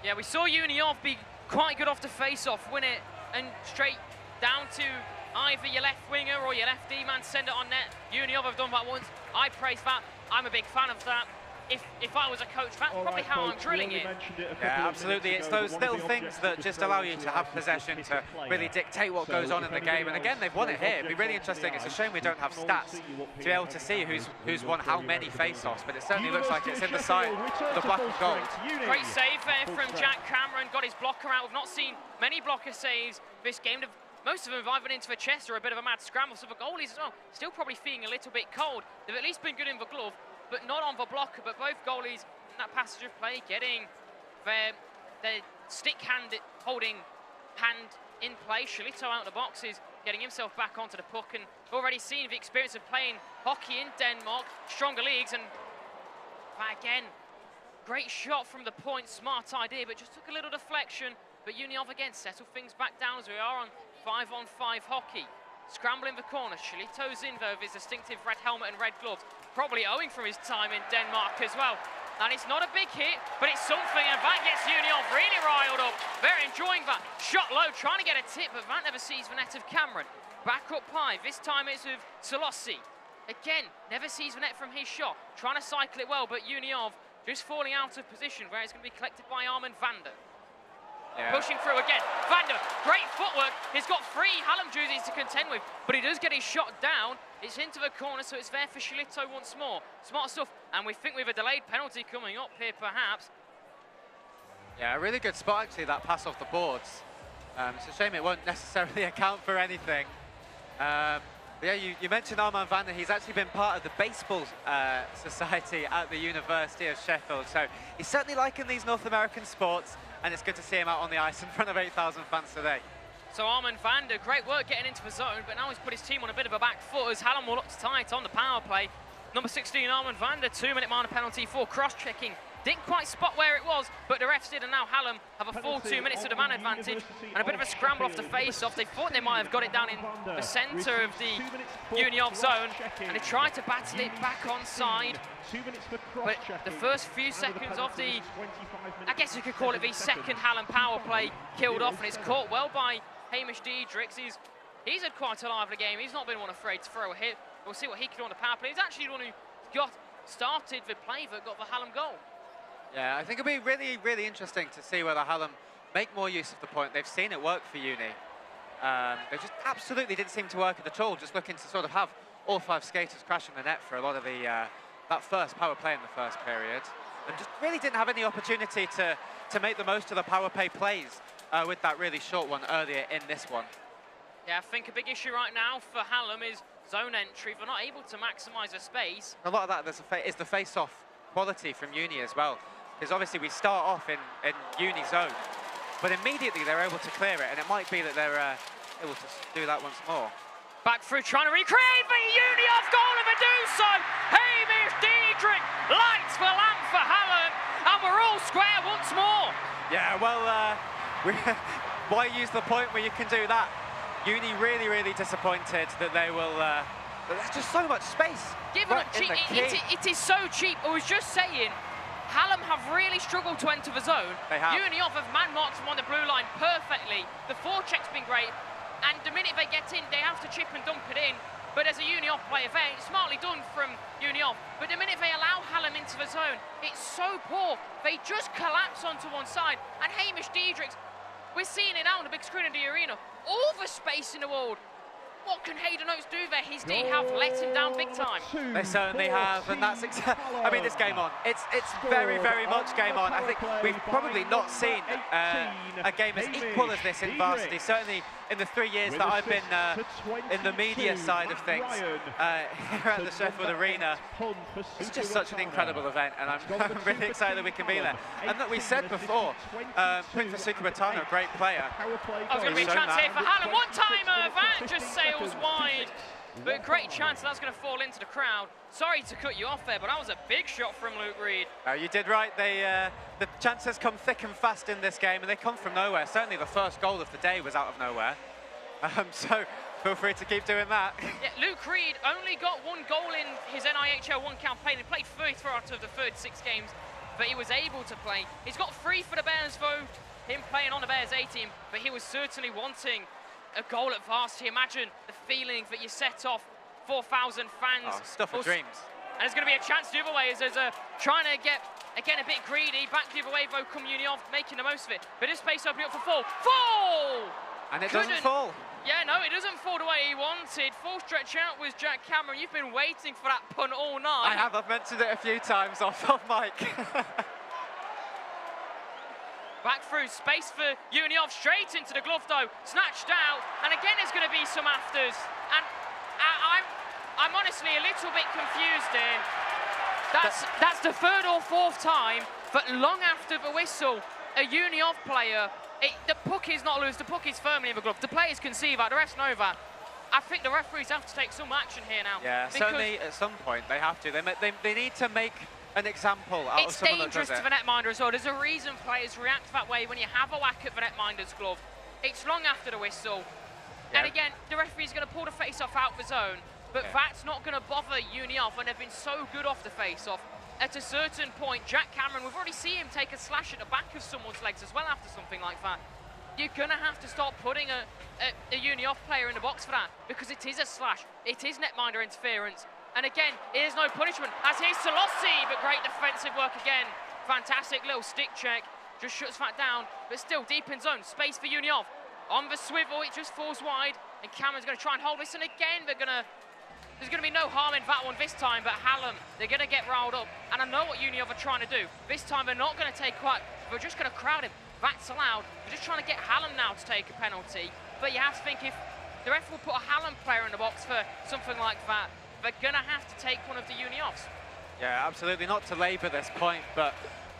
Yeah, we saw Union be quite good off the face-off, win it, and straight down to either your left winger or your left D-man, send it on net. Union have done that once. I praise that. I'm a big fan of that. If I was a coach, that's probably how I'm drilling it. Yeah, absolutely. It's those little things that just allow you to have possession to really dictate what goes on in the game. And again, they've won it here. It'd be really interesting. It's a shame we don't have stats to be able to see who's won how many face-offs, but it certainly looks like it's in the side of the black and gold. Great save there from Jack Cameron. Got his blocker out. We've not seen many blocker saves this game. Most of them have either been into the chest or a bit of a mad scramble. So the goalies as well, still probably feeling a little bit cold. They've at least been good in the glove, but not on the blocker. But both goalies in that passage of play getting their stick holding hand in play. Shalito out of the boxes, getting himself back onto the puck, and already seen the experience of playing hockey in Denmark, stronger leagues, and again, great shot from the point, smart idea, but just took a little deflection. But Union again settle things back down as we are on 5-on-5 hockey. Scramble in the corner. Shalito's in though with his distinctive red helmet and red gloves, probably owing from his time in Denmark as well. And it's not a big hit, but it's something, and that gets Union really riled up. They're enjoying that. Shot low, trying to get a tip, but that never sees the net of Cameron. Back up high. This time it's with Solossi. Again, never sees the net from his shot. Trying to cycle it well, but Uniov just falling out of position where it's going to be collected by Armin Vander. Yeah. Pushing through again. Vander, great footwork. He's got 3 Hallam jerseys to contend with, but he does get his shot down. It's into the corner, so it's there for Shilito once more. Smart stuff, and we think we have a delayed penalty coming up here, perhaps. Yeah, a really good spot, actually, that pass off the boards. It's a shame it won't necessarily account for anything. But yeah, you mentioned Armand Vander. He's actually been part of the Baseball Society at the University of Sheffield, so he's certainly liking these North American sports, and it's good to see him out on the ice in front of 8,000 fans today. So Armand Vander, great work getting into the zone, but now he's put his team on a bit of a back foot as Hallam will look tight on the power play. Number 16, Armand Vander, 2-minute minor penalty for cross-checking. Didn't quite spot where it was, but the refs did, and now Hallam have a full 2 minutes of the man advantage and a bit of a scramble off the face-off. They thought they might have got it down in the centre of the Uniov zone, and they tried to battle it back onside. But the first few seconds of the, I guess you could call it the second Hallam power play, killed off, and it's caught well by Hamish Diedrichs. He's had quite a lively game. He's not been one afraid to throw a hit. We'll see what he can do on the power play. He's actually the one who got started the play that got the Hallam goal. Yeah, I think it'll be really, really interesting to see whether Hallam make more use of the point. They've seen it work for Uni. They just absolutely didn't seem to work at all, just looking to sort of have all 5 skaters crashing the net for a lot of the that first power play in the first period. And just really didn't have any opportunity to make the most of the power play plays with that really short one earlier in this one. Yeah, I think a big issue right now for Hallam is zone entry. They're not able to maximise the space. A lot of that is the face-off quality from Uni as well. Because obviously we start off in Uni zone, but immediately they're able to clear it, and it might be that they're able to do that once more. Back through, trying to recreate the Uniov goal, and they do so. Hamish Diedrich lights the lamp for Hallam, and we're all square once more. Yeah, well, why use the point where you can do that? Uni really, really disappointed that they will. There's just so much space. Given right it is so cheap. I was just saying. Hallam have really struggled to enter the zone. They have. Uniov have man-marked them on the blue line perfectly. The forecheck's been great, and the minute they get in, they have to chip and dump it in. But as a Uniov player, very smartly done from Uniov. But the minute they allow Hallam into the zone, it's so poor. They just collapse onto one side. And Hamish Diedrichs, we're seeing it now on the big screen in the arena. All the space in the world. What can Hayden Oates do there? His D have let him down big time. They certainly have, and that's I mean, it's game on. It's very, very much game on. I think we've probably not seen a game as equal as this in varsity. Certainly in the 3 years that I've been in the media side of things here at the Sheffield Arena. It's just such an incredible event, and I'm really excited that we can be there. And that we said before, Prince Sukubatano, a great player. I was going to be a chance here for Hallam. One timer, that just sails wide. But great chance that's going to fall into the crowd. Sorry to cut you off there, but that was a big shot from Luke Reed. You did right. The chances come thick and fast in this game, and they come from nowhere. Certainly the first goal of the day was out of nowhere. So feel free to keep doing that. Yeah, Luke Reed only got 1 goal in his NIHL 1 campaign. He played 33 out of the 36 games that he was able to play. He's got 3 for the Bears, though, him playing on the Bears A team, but he was certainly wanting a goal at varsity. Imagine the feeling that you set off 4,000 fans. Oh, stuff of dreams. And there's going to be a chance the other way as there's trying to get, again, a bit greedy. Back the other way, though, come Uniov, making the most of it. But his space opening up for fall. Fall! And it doesn't fall. Yeah, no, it doesn't fall the way he wanted. Full stretch out was Jack Cameron. You've been waiting for that punt all night. I have. I've mentioned it a few times off mic. Back through, space for Uniov, straight into the glove though, snatched out, and again there's going to be some afters, and I'm honestly a little bit confused here. That's the 3rd or 4th time, but long after the whistle, a Uniov player, the puck is not loose, the puck is firmly in the glove, the players can see that, the refs know that. I think the referees have to take some action here now. Yeah, certainly at some point they have to. They need to make an example out of someone that does it. It's dangerous to the netminder as well. There's a reason players react that way when you have a whack at the netminder's glove. It's long after the whistle. Yeah. And again, the referee's going to pull the face-off out the zone, but that's not going to bother Uniov when they've been so good off the face-off. At a certain point, Jack Cameron, we've already seen him take a slash at the back of someone's legs as well after something like that. you're going to have to start putting a Unioff player in the box for that, because it is a slash, it is netminder interference. And again, it is no punishment, as here's Solossi, but great defensive work again. Fantastic little stick check, just shuts that down, but still deep in zone, space for Unioff. On the swivel, it just falls wide, and Cameron's going to try and hold this, and again, there's going to be no harm in that one this time, but Hallam, they're going to get riled up, and I know what Unioff are trying to do. This time, they're not going to take quite, they're just going to crowd him. That's allowed. They're just trying to get Hallam now to take a penalty, but you have to think if the ref will put a Hallam player in the box for something like that, they're going to have to take one of the Unioffs. Yeah, absolutely, not to labour this point, but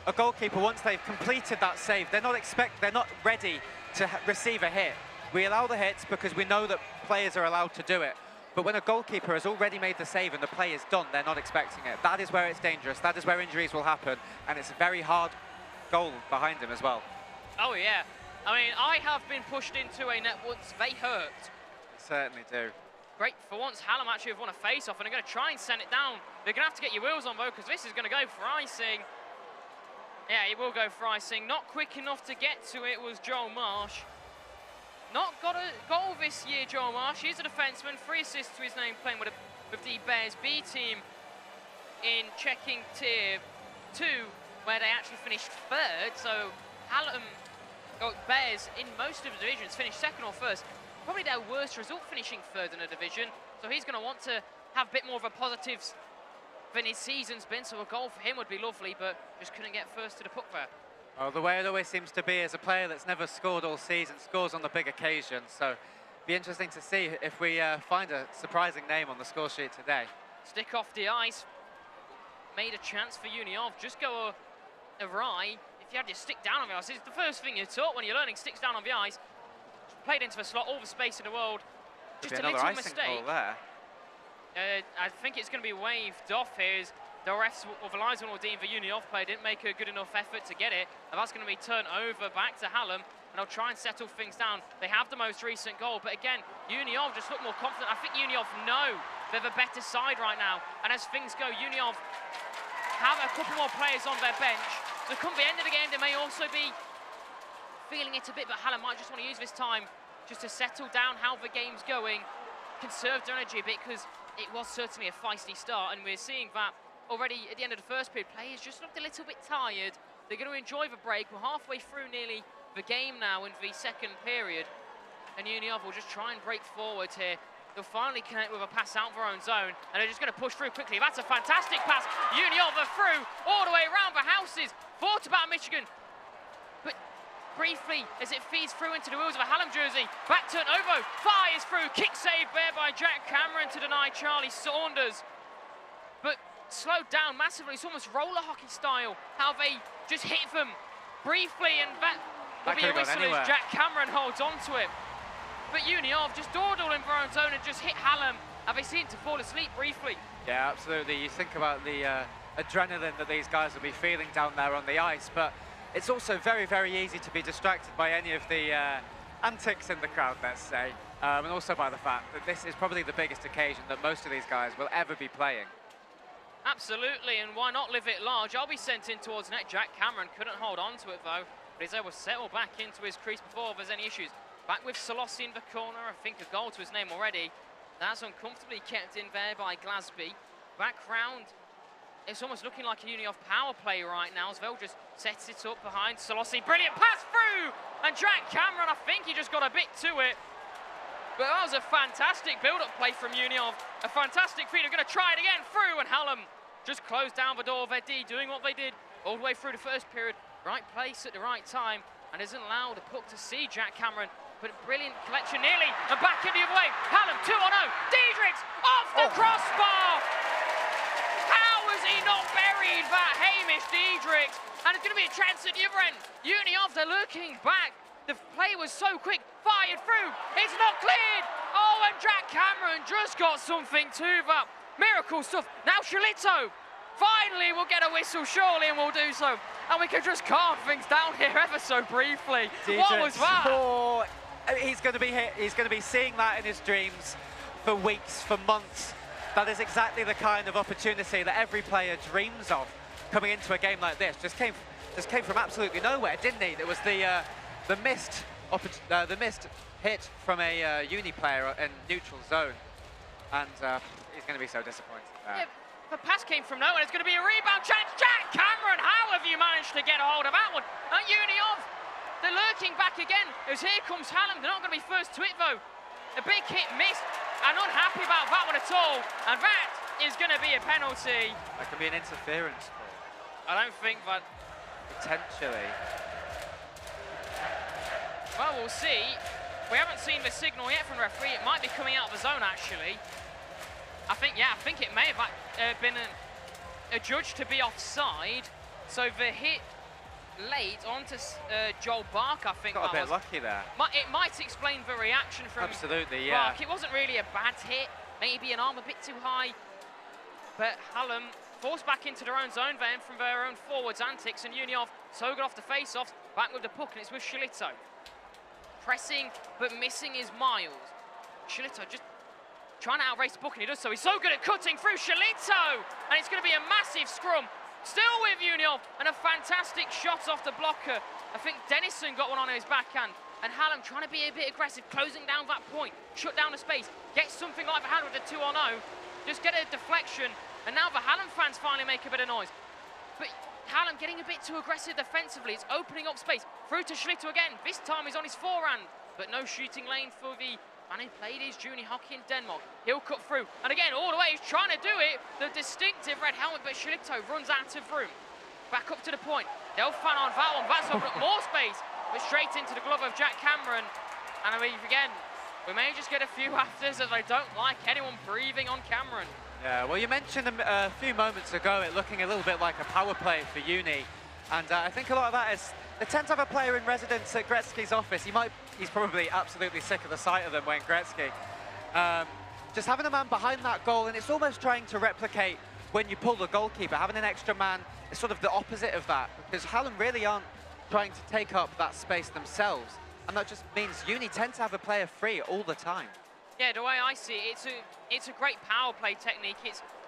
a goalkeeper, once they've completed that save, they're not ready to receive a hit. We allow the hits because we know that players are allowed to do it. But when a goalkeeper has already made the save and the play is done, they're not expecting it. That is where it's dangerous. That is where injuries will happen. And it's a very hard goal behind him as well. Oh, yeah. I mean, I have been pushed into a net once. They hurt. They certainly do. Great for once. Hallam actually have won a face-off and are going to try and send it down. They're going to have to get your wheels on, though, because this is going to go for icing. Yeah, he will go for icing. Not quick enough to get to it was Joel Marsh. Not got a goal this year, Joel Marsh. He's a defenseman, 3 assists to his name, playing with the Bears B team in checking tier 2, where they actually finished 3rd. So Hallam, Bears in most of the divisions finished 2nd or 1st. Probably their worst result, finishing 3rd in a division. So he's going to want to have a bit more of a positives than his season's been. So a goal for him would be lovely, but just couldn't get first to the puck there. Oh, the way it always seems to be is a player that's never scored all season scores on the big occasion. So be interesting to see if we find a surprising name on the score sheet today. Stick off the ice. Made a chance for Unioff. Just go awry. If you had your stick down on the ice, it's the first thing you're taught when you're learning sticks down on the ice. Played into the slot, all the space in the world. Just a little mistake. There. I think it's going to be waved off here. The refs or the linesman will deem the Unioff player didn't make a good enough effort to get it, and that's going to be turned over back to Hallam, and they'll try and settle things down. They have the most recent goal, but again, Unioff just look more confident. I think Unioff know they're the better side right now, and as things go, Unioff have a couple more players on their bench. So come the end of the game, they may also be feeling it a bit, but Hallam might just want to use this time just to settle down how the game's going, conserve their energy a bit, because it was certainly a feisty start, and we're seeing that already at the end of the first period. Players just looked a little bit tired. They're going to enjoy the break. We're halfway through nearly the game now in the second period, and Unioff will just try and break forward here. They'll finally connect with a pass out of their own zone, and they're just going to push through quickly. That's a fantastic pass. Unioff are through all the way around the houses. Thought about Michigan, but briefly as it feeds through into the wheels of a Hallam jersey. Back to Ovo, fires through. Kick save there by Jack Cameron to deny Charlie Saunders. But slowed down massively. It's almost roller hockey style, how they just hit them briefly, and that will be a whistle as Jack Cameron holds on to it. But Unioff just dawdled in their own zone and just hit Hallam, and they seemed to fall asleep briefly. Yeah, absolutely. You think about the adrenaline that these guys will be feeling down there on the ice, but it's also very, very easy to be distracted by any of the antics in the crowd, let's say, and also by the fact that this is probably the biggest occasion that most of these guys will ever be playing. Absolutely, and why not live it large? I'll be sent in towards net. Jack Cameron couldn't hold on to it, though, but he's able to settle back into his crease before there's any issues. Back with Solossi in the corner, I think a goal to his name already. That's uncomfortably kept in there by Glasby. Back round, it's almost looking like a Unioff power play right now, as Vel just sets it up behind Solossi. Brilliant pass through, and Jack Cameron, I think he just got a bit to it. But that was a fantastic build-up play from Unioff. A fantastic feed. They're going to try it again through, and Hallam just closed down the door of their D, doing what they did all the way through the first period. Right place at the right time, and isn't allowed the puck to see Jack Cameron. But a brilliant collection nearly, and back in the other way. Hallam 2-on-0. Diedrichs off the crossbar. How has he not buried that, Hamish Diedrichs? And it's going to be a chance at the other end. Unioff, they're looking back. The play was so quick, fired through, it's not cleared! Oh, and Jack Cameron just got something to that. Miracle stuff. Now Shalito, finally we'll get a whistle surely, and we'll do so. And we can just calm things down here ever so briefly. What was that? Oh, he's going to be hit. He's going to be seeing that in his dreams for weeks, for months. That is exactly the kind of opportunity that every player dreams of coming into a game like this. Just came from absolutely nowhere, didn't he? It was the missed the missed hit from a Uni player in neutral zone, and he's going to be so disappointed there. Yeah, the pass came from nowhere. It's going to be a rebound chance. Jack Cameron, how have you managed to get a hold of that one? Uni off. They're lurking back again as here comes Hallam. They're not going to be first to it though. A big hit missed, and unhappy about that one at all. And that is going to be a penalty. That could be an interference call. I don't think that. Potentially. Well, we'll see. We haven't seen the signal yet from the referee. It might be coming out of the zone actually. I think it may have been adjudged to be offside. So the hit late onto Joel Bark, I think. Got a bit lucky there. It might explain the reaction from Absolutely, yeah. Bark. It wasn't really a bad hit. Maybe an arm a bit too high. But Hallam forced back into their own zone then from their own forwards antics, and Uniov so good off the face-offs, back with the puck, and it's with Shilito. Pressing, but missing is Miles. Shilito just trying to outrace the puck, and he does so. He's so good at cutting through Shilito, and it's going to be a massive scrum. Still with Uniov, and a fantastic shot off the blocker. I think Dennison got one on his backhand, and Hallam trying to be a bit aggressive, closing down that point, shut down the space, get something like the hand with the 2-on-0, just get a deflection, and now the Hallam fans finally make a bit of noise. But Hallam getting a bit too aggressive defensively. It's opening up space. Through to Schlitter again. This time he's on his forehand, but no shooting lane for the man who played his junior hockey in Denmark. He'll cut through, and again, all the way, he's trying to do it. The distinctive red helmet, but Schlitter runs out of room. Back up to the point. They'll fan on that one. That's opened up more space, but straight into the glove of Jack Cameron. And I mean, again, we may just get a few afters as I don't like anyone breathing on Cameron. Yeah, well, you mentioned a few moments ago it looking a little bit like a power play for Uni, and I think a lot of that is they tend to have a player in residence at Gretzky's office. He's probably absolutely sick of the sight of them, Wayne Gretzky. Just having a man behind that goal, and it's almost trying to replicate when you pull the goalkeeper. Having an extra man is sort of the opposite of that, because Hallam really aren't trying to take up that space themselves, and that just means Uni tend to have a player free all the time. Yeah, the way I see it, it's a great power play technique.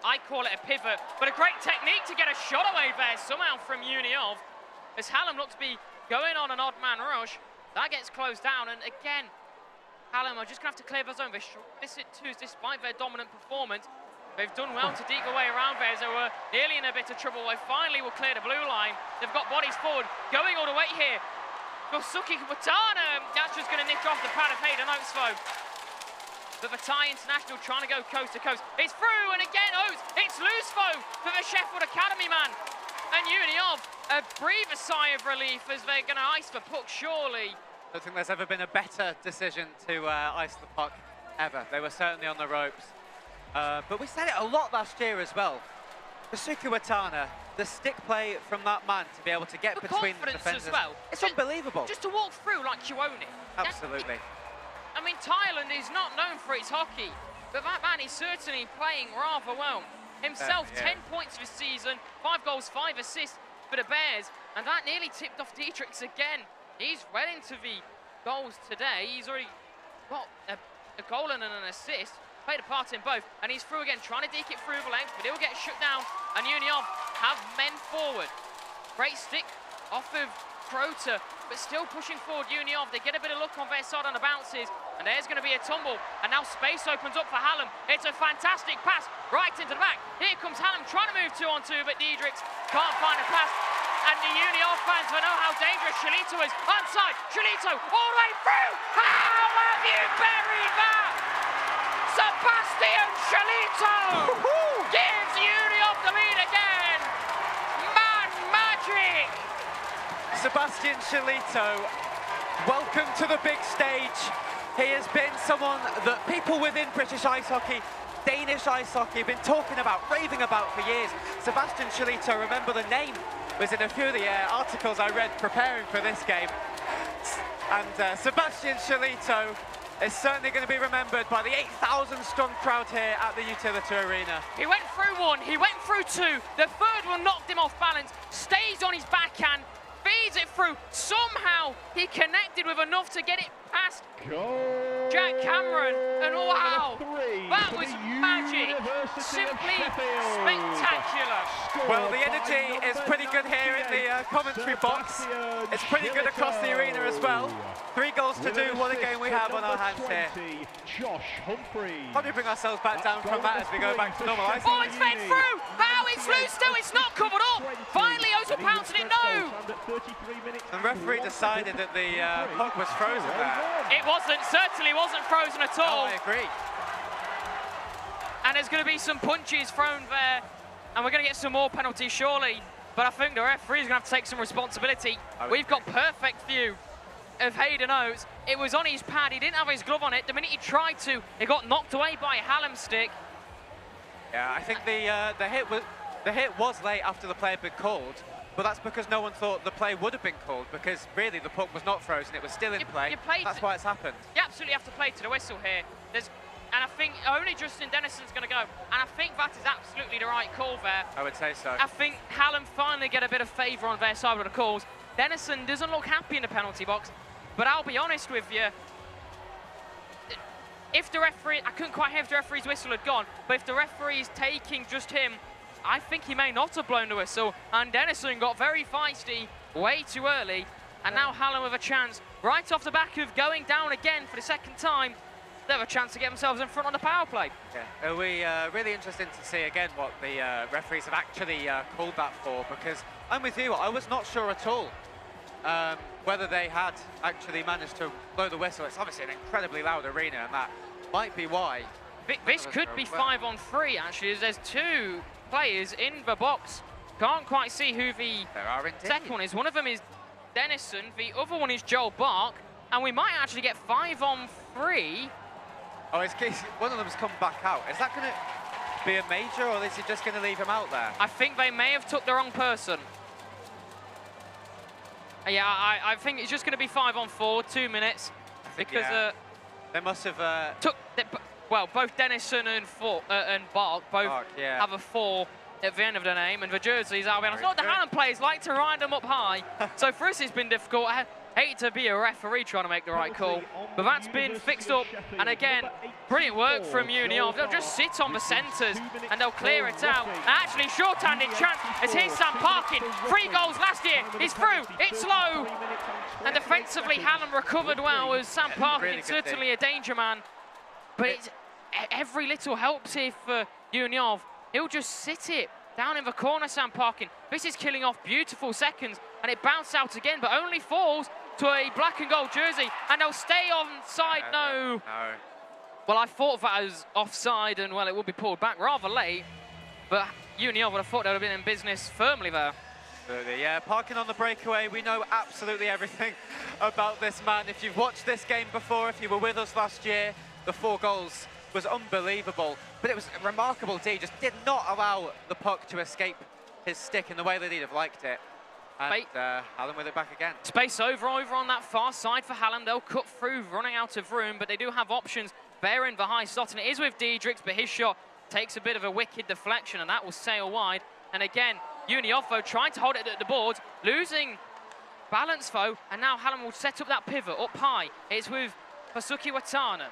I call it a pivot, but a great technique to get a shot away there somehow from Uniov. As Hallam looks to be going on an odd man rush, that gets closed down, and again, Hallam are just going to have to clear the zone. Despite their dominant performance, they've done well to deke their way around there. They were nearly in a bit of trouble. They finally will clear the blue line. They've got bodies forward, going all the way here. Gosuki Watana, that's just going to nick off the pad of Hayden Oates, though. But the Thai international trying to go coast to coast. It's through, and again, Oates, it's loose, though, for the Sheffield Academy man. And Uniov breathe a sigh of relief as they're going to ice the puck, surely. I don't think there's ever been a better decision to ice the puck, ever. They were certainly on the ropes. But we said it a lot last year as well. Gosuki Watana, the stick play from that man to be able to get between the defenders. As well. It's unbelievable. Just to walk through like you own it. Absolutely. I mean, Thailand is not known for its hockey, but that man is certainly playing rather well. Himself, 10 points this season, 5 goals, 5 assists for the Bears, and that nearly tipped off Dietrichs again. He's well into the goals today. He's already got a goal and an assist, played a part in both, and he's through again, trying to deke it through the length, but he'll get shut down, and Uniov have men forward. Great stick off of Crota, but still pushing forward Uniov. They get a bit of luck on their side on the bounces, and there's going to be a tumble, and now space opens up for Hallam. It's a fantastic pass right into the back. Here comes Hallam trying to move 2-on-2, but Dietrichs can't find a pass, and the Uniov fans will know how dangerous Shilito is. Onside, Shilito all the way through. How have you buried that? Sebastian Shilito gives Uniov the lead again. Man magic. Sebastian Shilito, welcome to the big stage. He has been someone that people within British ice hockey, Danish ice hockey, have been talking about, raving about for years. Sebastian Shilito, remember the name was in a few of the articles I read preparing for this game. And Sebastian Shilito is certainly going to be remembered by the 8,000 strong crowd here at the Utility Arena. He went through one, he went through two. The third one knocked him off balance, stays on his backhand, feeds it through. Somehow he connected with enough to get it past Jack Cameron, and wow, that was magic, simply spectacular. Well, the energy is pretty good here in the commentary box. It's pretty good across the arena as well. 3 goals to do, what a game we have on our hands here. How do we bring ourselves back down from that as we go back to normal ice? Oh, it's fed through! Now it's loose still, it's not covered up! Finally, Ozil pounced it, no! The referee decided that the puck was frozen there. It wasn't, certainly wasn't frozen at all. Oh, I agree. And there's going to be some punches thrown there, and we're going to get some more penalties surely. But I think the referee's going to have to take some responsibility. We've got perfect view of Hayden Oates. It was on his pad, he didn't have his glove on it. The minute he tried to, it got knocked away by a Hallam stick. Yeah, I think the hit was late after the play had been called, but that's because no one thought the play would have been called, because really the puck was not frozen, it was still in play. That's why it's happened. You absolutely have to play to the whistle here. And I think only Justin Dennison's going to go. And I think that is absolutely the right call there. I would say so. I think Hallam finally get a bit of favour on their side with the calls. Dennison doesn't look happy in the penalty box, but I'll be honest with you. If the referee, I couldn't quite hear if the referee's whistle had gone, but if the referee's taking just him, I think he may not have blown the whistle. And Dennison got very feisty way too early. And now Hallam with a chance, right off the back of going down again for the second time, they have a chance to get themselves in front on the power play. Yeah, it'll be really interesting to see again what the referees have actually called that for, because I'm with you, I was not sure at all whether they had actually managed to blow the whistle. It's obviously an incredibly loud arena, and that might be why. This could be 5-on-3 actually, as there's 2 players in the box. Can't quite see who the second one is. One of them is Dennison, the other one is Joel Bark, and we might actually get 5-on-3. Oh, one of them's come back out. Is that going to be a major, or is he just going to leave him out there? I think they may have took the wrong person. Yeah, I think it's just going to be 5-on-4, 2 minutes, because they must have well, both Dennison and Bark both have a 4 at the end of the name, and the jerseys are. Not the Hallam players like to ride them up high, so for us it's been difficult. I hate to be a referee trying to make the right call, but that's been fixed up. And again, brilliant work from Union. They'll just sit on the centres and they'll clear it out. And actually, short-handed chance as here's Sam Parkin. 3 goals last year. He's through. It's low. And defensively, Hallam recovered well as Sam Parkin, certainly a danger man. But every little helps here for Union. He'll just sit it down in the corner, Sam Parkin. This is killing off beautiful seconds, and it bounced out again, but only falls to a black and gold jersey, and they'll stay onside. No. Well, I thought that was offside, and well, it will be pulled back rather late, but Union would have thought they would have been in business firmly there. Absolutely, yeah. Parkin on the breakaway. We know absolutely everything about this man. If you've watched this game before, if you were with us last year, the 4 goals was unbelievable. But it was a remarkable D. Just did not allow the puck to escape his stick in the way that he'd have liked it. And Hallam with it back again. Space over on that far side for Hallam. They'll cut through, running out of room, but they do have options. They're in the high slot, and it is with Diedrichs, but his shot takes a bit of a wicked deflection, and that will sail wide. And again, Uniofo trying to hold it at the boards, losing balance though, and now Hallam will set up that pivot up high. It's with Fasuki Watana.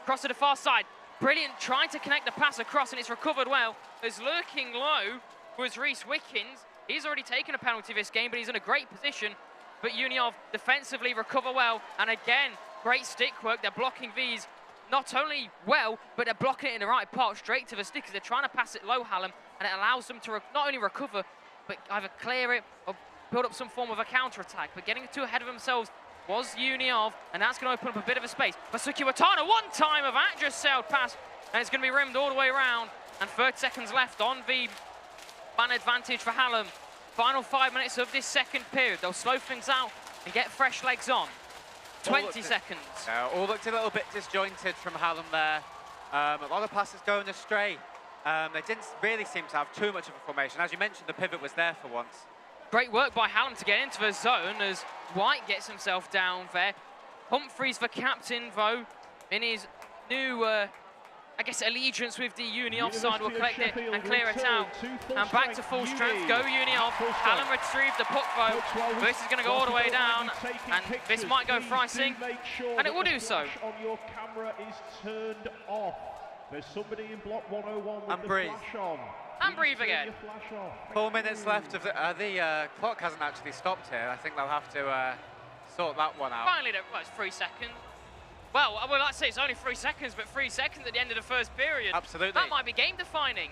Cross to the far side. Brilliant, trying to connect the pass across, and it's recovered well. As lurking low was Reese Wickens. He's already taken a penalty this game, but he's in a great position. But Union defensively recover well, and again, great stick work. They're blocking these not only well, but they're blocking it in the right part, straight to the stick, as they're trying to pass it low, Hallam, and it allows them to not only recover, but either clear it or build up some form of a counter-attack. But getting too ahead of themselves was Union, and that's going to open up a bit of a space. Fasuki Watana, one time of that, just sailed past, and it's going to be rimmed all the way around. And 30 seconds left on the man advantage for Hallam. Final 5 minutes of this second period. They'll slow things out and get fresh legs on. 20 seconds. All looked a little bit disjointed from Hallam there. A lot of passes going astray. They didn't really seem to have too much of a formation. As you mentioned, the pivot was there for once. Great work by Hallam to get into the zone as White gets himself down there. Humphreys, the captain, though, in his new I guess, allegiance with the Uniov side will collect it and clear it out. And back to full strength, go Uniov. Hallam retrieved the puck though. This is going to go all the way down, and this might go fricing, and it will do so. On your camera is turned off. There's somebody in block 101 with And the breathe. flash on. And breathe again. 4 minutes left of the clock hasn't actually stopped here. I think they'll have to sort that one out. Finally, well, it's 3 seconds. Well, I would like to say it's only 3 seconds, but 3 seconds at the end of the first period. Absolutely. That might be game defining.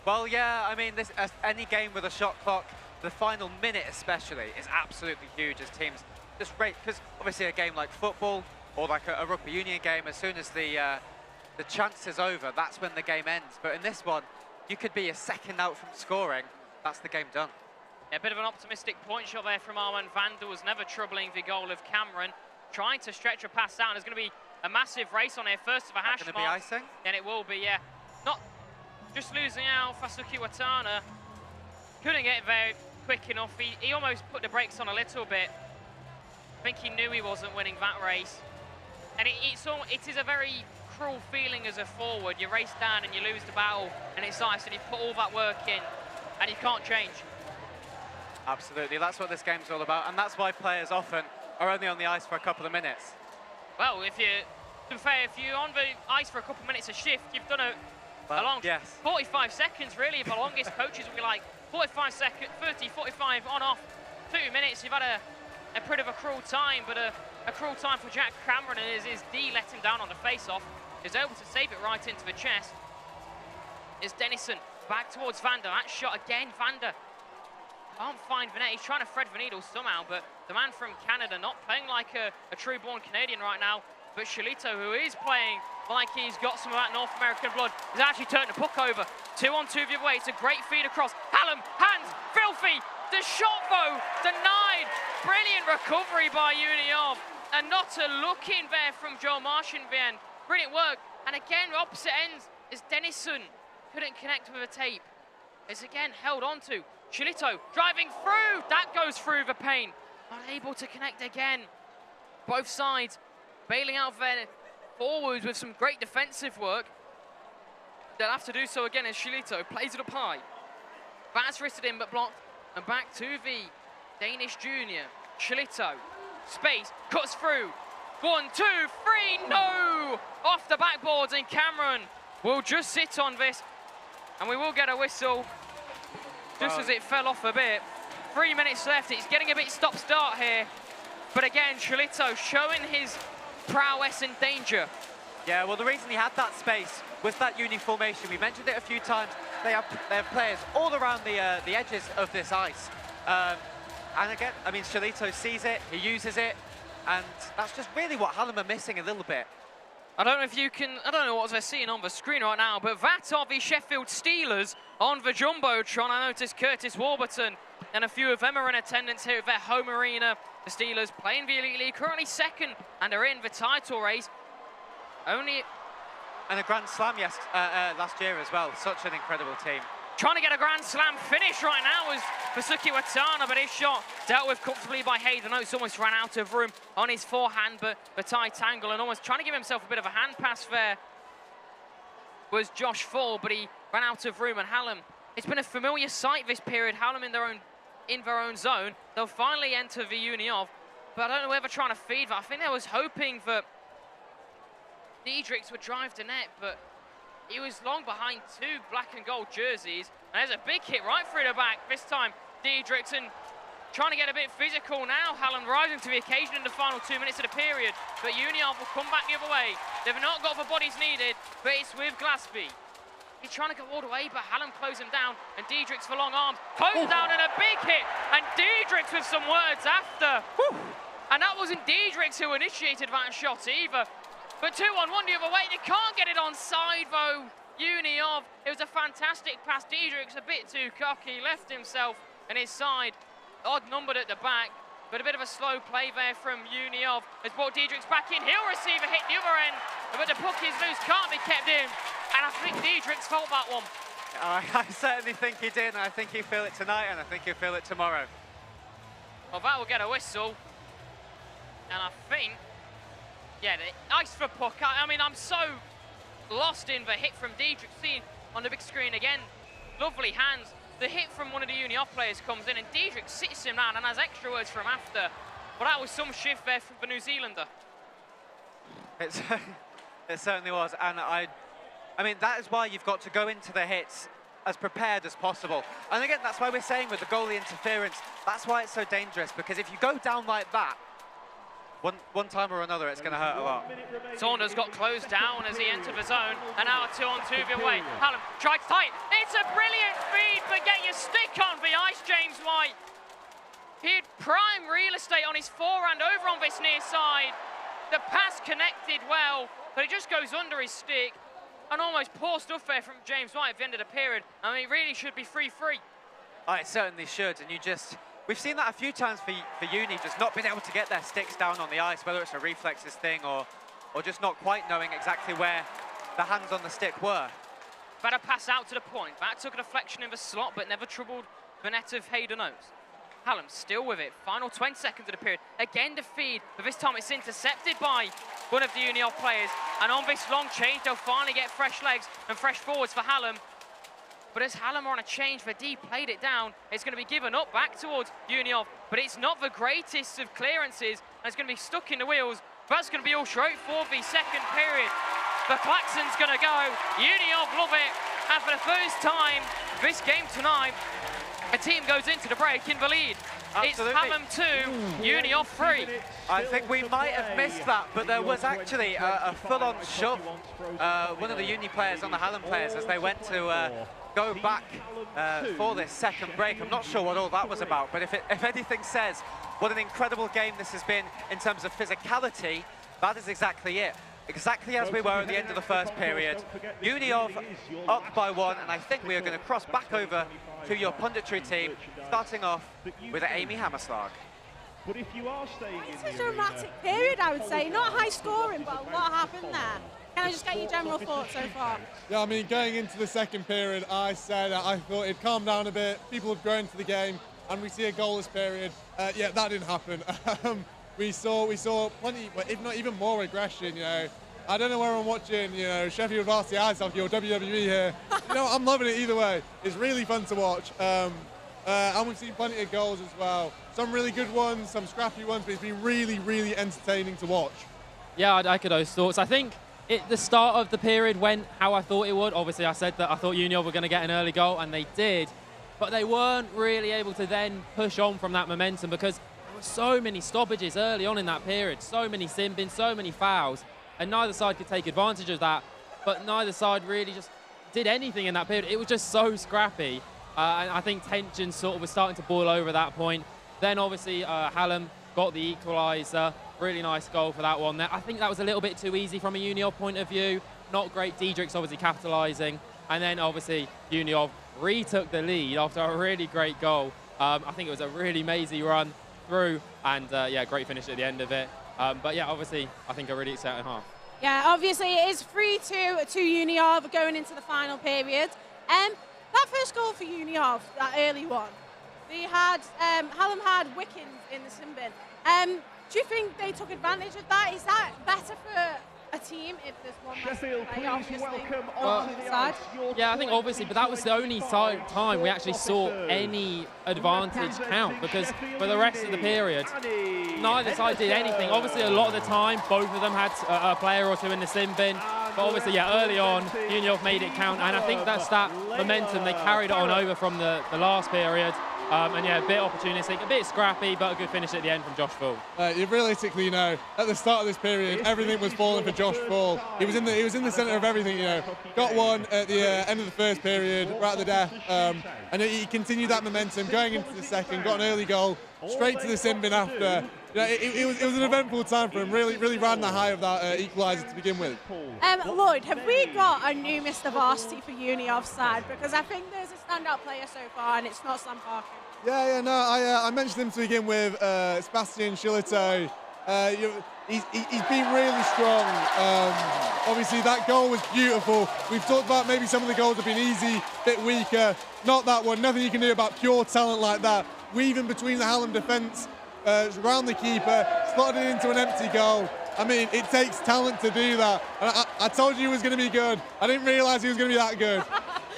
Well, yeah, I mean, any game with a shot clock, the final minute especially, is absolutely huge as teams just rate, because obviously a game like football or like a rugby union game, as soon as the chance is over, that's when the game ends. But in this one, you could be a second out from scoring, that's the game done. Yeah, a bit of an optimistic point shot there from Armand Vander was never troubling the goal of Cameron. Trying to stretch a pass down. There's going to be a massive race on here. First of a hash mark. Going to be icing? And it will be, yeah. Not just losing out. Fasuki Watana couldn't get there quick enough. He almost put the brakes on a little bit. I think he knew he wasn't winning that race. And it is a very cruel feeling as a forward. You race down and you lose the battle, and it's nice, and you put all that work in, and you can't change. Absolutely, that's what this game's all about, and that's why players often are only on the ice for a couple of minutes. Well, to be fair, if you're on the ice for a couple of minutes a shift, you've done a long 45 seconds, really. The longest coaches will be like 45 seconds, 30, 45 on off, 2 minutes. You've had a pretty of a cruel time, but a cruel time for Jack Cameron, and his D let him down on the face-off. Is able to save it right into the chest. Is Dennison back towards Vander. That shot again, Vander. Can't find the net. He's trying to thread the needle somehow, but the man from Canada not playing like a true-born Canadian right now, but Shalito, who is playing like he's got some of that North American blood, has actually turned the puck over. 2-on-2 the other way. It's a great feed across. Hallam, hands, filthy. The shot, though, denied. Brilliant recovery by Uniov. And not a look in there from Joe Marsh in the end. Brilliant work. And again, opposite ends is Dennison. Couldn't connect with a tape. It's again held on to. Chilito driving through. That goes through the paint. Not able to connect again. Both sides bailing out their forwards with some great defensive work. They'll have to do so again as Chilito plays it up high. That's wristed in but blocked. And back to the Danish junior. Chilito. Space. Cuts through. 1, 2, 3. No! Off the backboards, and Cameron will just sit on this. And we will get a whistle just as it fell off a bit. 3 minutes left. It's getting a bit stop-start here. But again, Chilito showing his prowess and danger. Yeah, well, the reason he had that space was that uni formation. We mentioned it a few times. They have players all around the edges of this ice. And again, I mean, Chilito sees it, he uses it, and that's just really what Hallam are missing a little bit. I don't know if you can, I don't know what they're seeing on the screen right now, but that are the Sheffield Steelers on the Jumbotron. I noticed Curtis Warburton and a few of them are in attendance here at their home arena. The Steelers playing the Elite League, currently second, and are in the title race. And a Grand Slam last year as well. Such an incredible team. Trying to get a Grand Slam finish right now was Fasuki Watana, but his shot dealt with comfortably by Hayden Oates. Almost ran out of room on his forehand, but the tight angle and almost trying to give himself a bit of a hand pass there was Josh Fall, but he ran out of room. And Hallam, it's been a familiar sight this period. Hallam in their own zone. They'll finally enter the Uniov, but I don't know whether trying to feed that. I think they was hoping that Diedrichs would drive the net, but he was long behind 2 black and gold jerseys. And there's a big hit right through the back. This time, Diedrichs trying to get a bit physical now. Hallam rising to the occasion in the final 2 minutes of the period. But Uniov will come back the other way. They've not got the bodies needed, but it's with Glaspie. He's trying to go all the way, but Hallam close him down. And Diedrichs for long arms. Close down and a big hit. And Diedrichs with some words after. Whew. And that wasn't Diedrichs who initiated that shot either. But 2-on-1 the other way, they can't get it onside though. Uniov, it was a fantastic pass. Diedrichs a bit too cocky, left himself and his side odd numbered at the back, but a bit of a slow play there from Uniov has brought Diedrichs back in. He'll receive a hit the other end, but the puck is loose, can't be kept in. And I think Diedrichs felt that one. I certainly think he did, and I think he'll feel it tonight, and I think he'll feel it tomorrow. Well, that will get a whistle. And I think, yeah, the ice for puck. I mean, I'm so lost in the hit from Diedrich, seen on the big screen again. Lovely hands. The hit from one of the uni off players comes in and Diedrich sits him down and has extra words for him after. But that was some shift there from the New Zealander. It certainly was, and I mean, that is why you've got to go into the hits as prepared as possible. And again, that's why we're saying with the goalie interference, that's why it's so dangerous, because if you go down like that, one time or another, it's going to hurt a lot. Saunders got closed down as he entered the zone, and now a 2-on-2 the way. Hallam strikes tight. It's a brilliant feed, but get your stick on the ice, James White. He had prime real estate on his forehand over on this near side. The pass connected well, but it just goes under his stick. And almost poor stuff there from James White at the end of the period. I mean, it really should be 3-3. Oh, it certainly should, and we've seen that a few times for Uni, just not being able to get their sticks down on the ice, whether it's a reflexes thing or just not quite knowing exactly where the hands on the stick were. Better pass out to the point. That took a deflection in the slot, but never troubled the net of Hayden Oates. Hallam still with it. Final 20 seconds of the period. Again the feed, but this time it's intercepted by one of the Uni off players. And on this long change, they'll finally get fresh legs and fresh forwards for Hallam. But as Hallam are on a change, the D played it down. It's going to be given up back towards Uniov, but it's not the greatest of clearances. And it's going to be stuck in the wheels. That's going to be all straight for the second period. The klaxon's going to go. Uniov love it. And for the first time this game tonight, a team goes into the break in the lead. Absolutely. It's Hallam 2, Uniov 3. I think we might have missed that, but there was actually a full-on shove. One of the Uni players on the Hallam players as they went to go back for this second break. I'm not sure what all that was about, but if anything says what an incredible game this has been in terms of physicality, that is exactly it. Exactly as we were at the end of the first period. Uniov up by 1, and I think we are going to cross back over to your punditry team, starting off with Amy Hammerslag. But if you are staying it's a dramatic period, I would say. Not high scoring, but what happened there? Can I just get your general thoughts so far? Yeah, I mean, going into the second period, I said I thought it'd calm down a bit. People have grown to the game, and we see a goalless period. Yeah, that didn't happen. We saw plenty, if not even more aggression. You know, I don't know where I'm watching. You know, Sheffield Varsity Ice Hockey or WWE here. You know, I'm loving it either way. It's really fun to watch. And we've seen plenty of goals as well. Some really good ones, some scrappy ones, but it's been really, really entertaining to watch. Yeah, I'd echo those thoughts. I think the start of the period went how I thought it would. Obviously, I said that I thought Union were going to get an early goal, and they did. But they weren't really able to then push on from that momentum because there were so many stoppages early on in that period, so many sin-bins, so many fouls, and neither side could take advantage of that. But neither side really just did anything in that period. It was just so scrappy. And I think tension sort of was starting to boil over at that point. Then obviously Hallam got the equaliser. Really nice goal for that one. I think that was a little bit too easy from a Uniov point of view. Not great. Diedrich's obviously capitalising. And then obviously Uniov retook the lead after a really great goal. I think it was a really mazy run through. And yeah, great finish at the end of it. But yeah, obviously I think a really exciting half. Yeah, obviously it is 3-2 to Uniov going into the final period. That first goal for Uniov, that early one, they had Hallam had Wickens in the sin bin. Do you think they took advantage of that? Is that better for a team if there's one Sheffield, play, please welcome on the side? Yeah, I think obviously, but that was the only time we actually saw any advantage count because for the rest of the period, neither side did anything. Obviously, a lot of the time, both of them had a player or two in the sin bin. But obviously, yeah, early on, Union made it count, and I think that's that momentum. They carried it on over from the last period. And yeah, a bit opportunistic, a bit scrappy, but a good finish at the end from Josh Full. Realistically, you know, at the start of this period, everything was falling for Josh Full. He was in the centre of everything, you know. Got one at the end of the first period, right at the death, and he continued that momentum going into the second. Got an early goal, straight to the sin bin after. You know, it was an eventful time for him. Really ran the high of that equaliser to begin with. Lloyd, have we got a new Mr. Varsity for Uniov side? Because I think there's a standout player so far, and it's not Sam Parkin. Yeah, no, I mentioned him to begin with, Sebastian Shillito. He's been really strong. Obviously, that goal was beautiful. We've talked about maybe some of the goals have been easy, a bit weaker. Not that one. Nothing you can do about pure talent like that. Weaving between the Hallam defence, around the keeper, slotted it into an empty goal. I mean, it takes talent to do that. And I told you he was going to be good. I didn't realise he was going to be that good.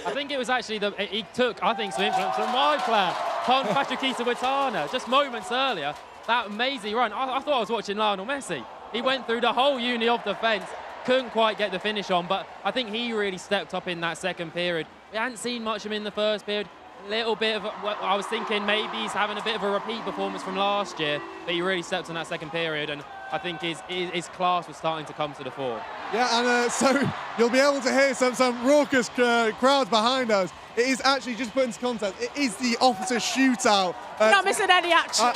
I think it was actually he took, I think, some influence from my player, Patrick Witana, just moments earlier. That amazing run. I thought I was watching Lionel Messi. He went through the whole uni of defence, couldn't quite get the finish on, but I think he really stepped up in that second period. We hadn't seen much of him in the first period. A little bit of, I was thinking maybe he's having a bit of a repeat performance from last year, but he really stepped in that second period, and I think his class was starting to come to the fore. Yeah, and so you'll be able to hear some raucous crowds behind us. It is actually, just put into context, it is the officer shootout. Not missing any action.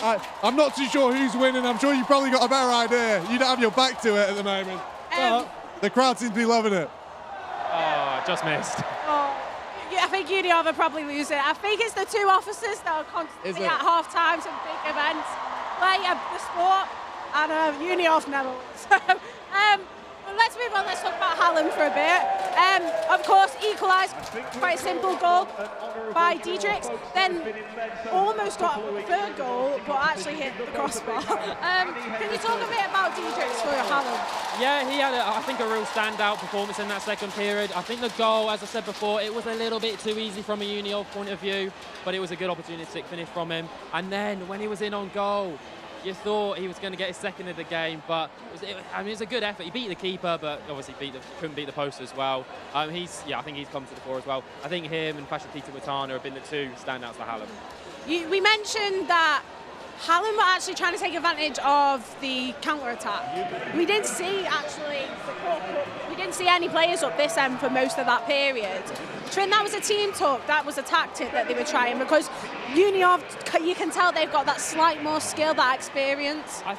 I'm not too sure who's winning. I'm sure you've probably got a better idea. You don't have your back to it at the moment. But the crowd seems to be loving it. Oh, just missed. Oh, yeah, I think Uniov are probably losing. I think it's the two officers that are constantly at half times and big events, like the sport, and Uniov never wins. Well, let's move on. Let's talk about Hallam for a bit. Of course, equalised, quite a simple goal by Diedrichs. Then almost got a third goal, but actually hit the crossbar. Can you talk a bit about Diedrichs for Hallam? Yeah, he had, I think, a real standout performance in that second period. I think the goal, as I said before, it was a little bit too easy from a Uniov point of view, but it was a good opportunistic finish from him. And then when he was in on goal, you thought he was going to get his second of the game, but it was a good effort. He beat the keeper, but obviously couldn't beat the post as well. I think he's come to the fore as well. I think him and Patrick Witana have been the two standouts for Hallam. We mentioned that Hallam were actually trying to take advantage of the counter-attack. We didn't see any players up this end for most of that period. Trin, that was a team talk, that was a tactic that they were trying, because Uniov, you can tell they've got that slight more skill, that experience. I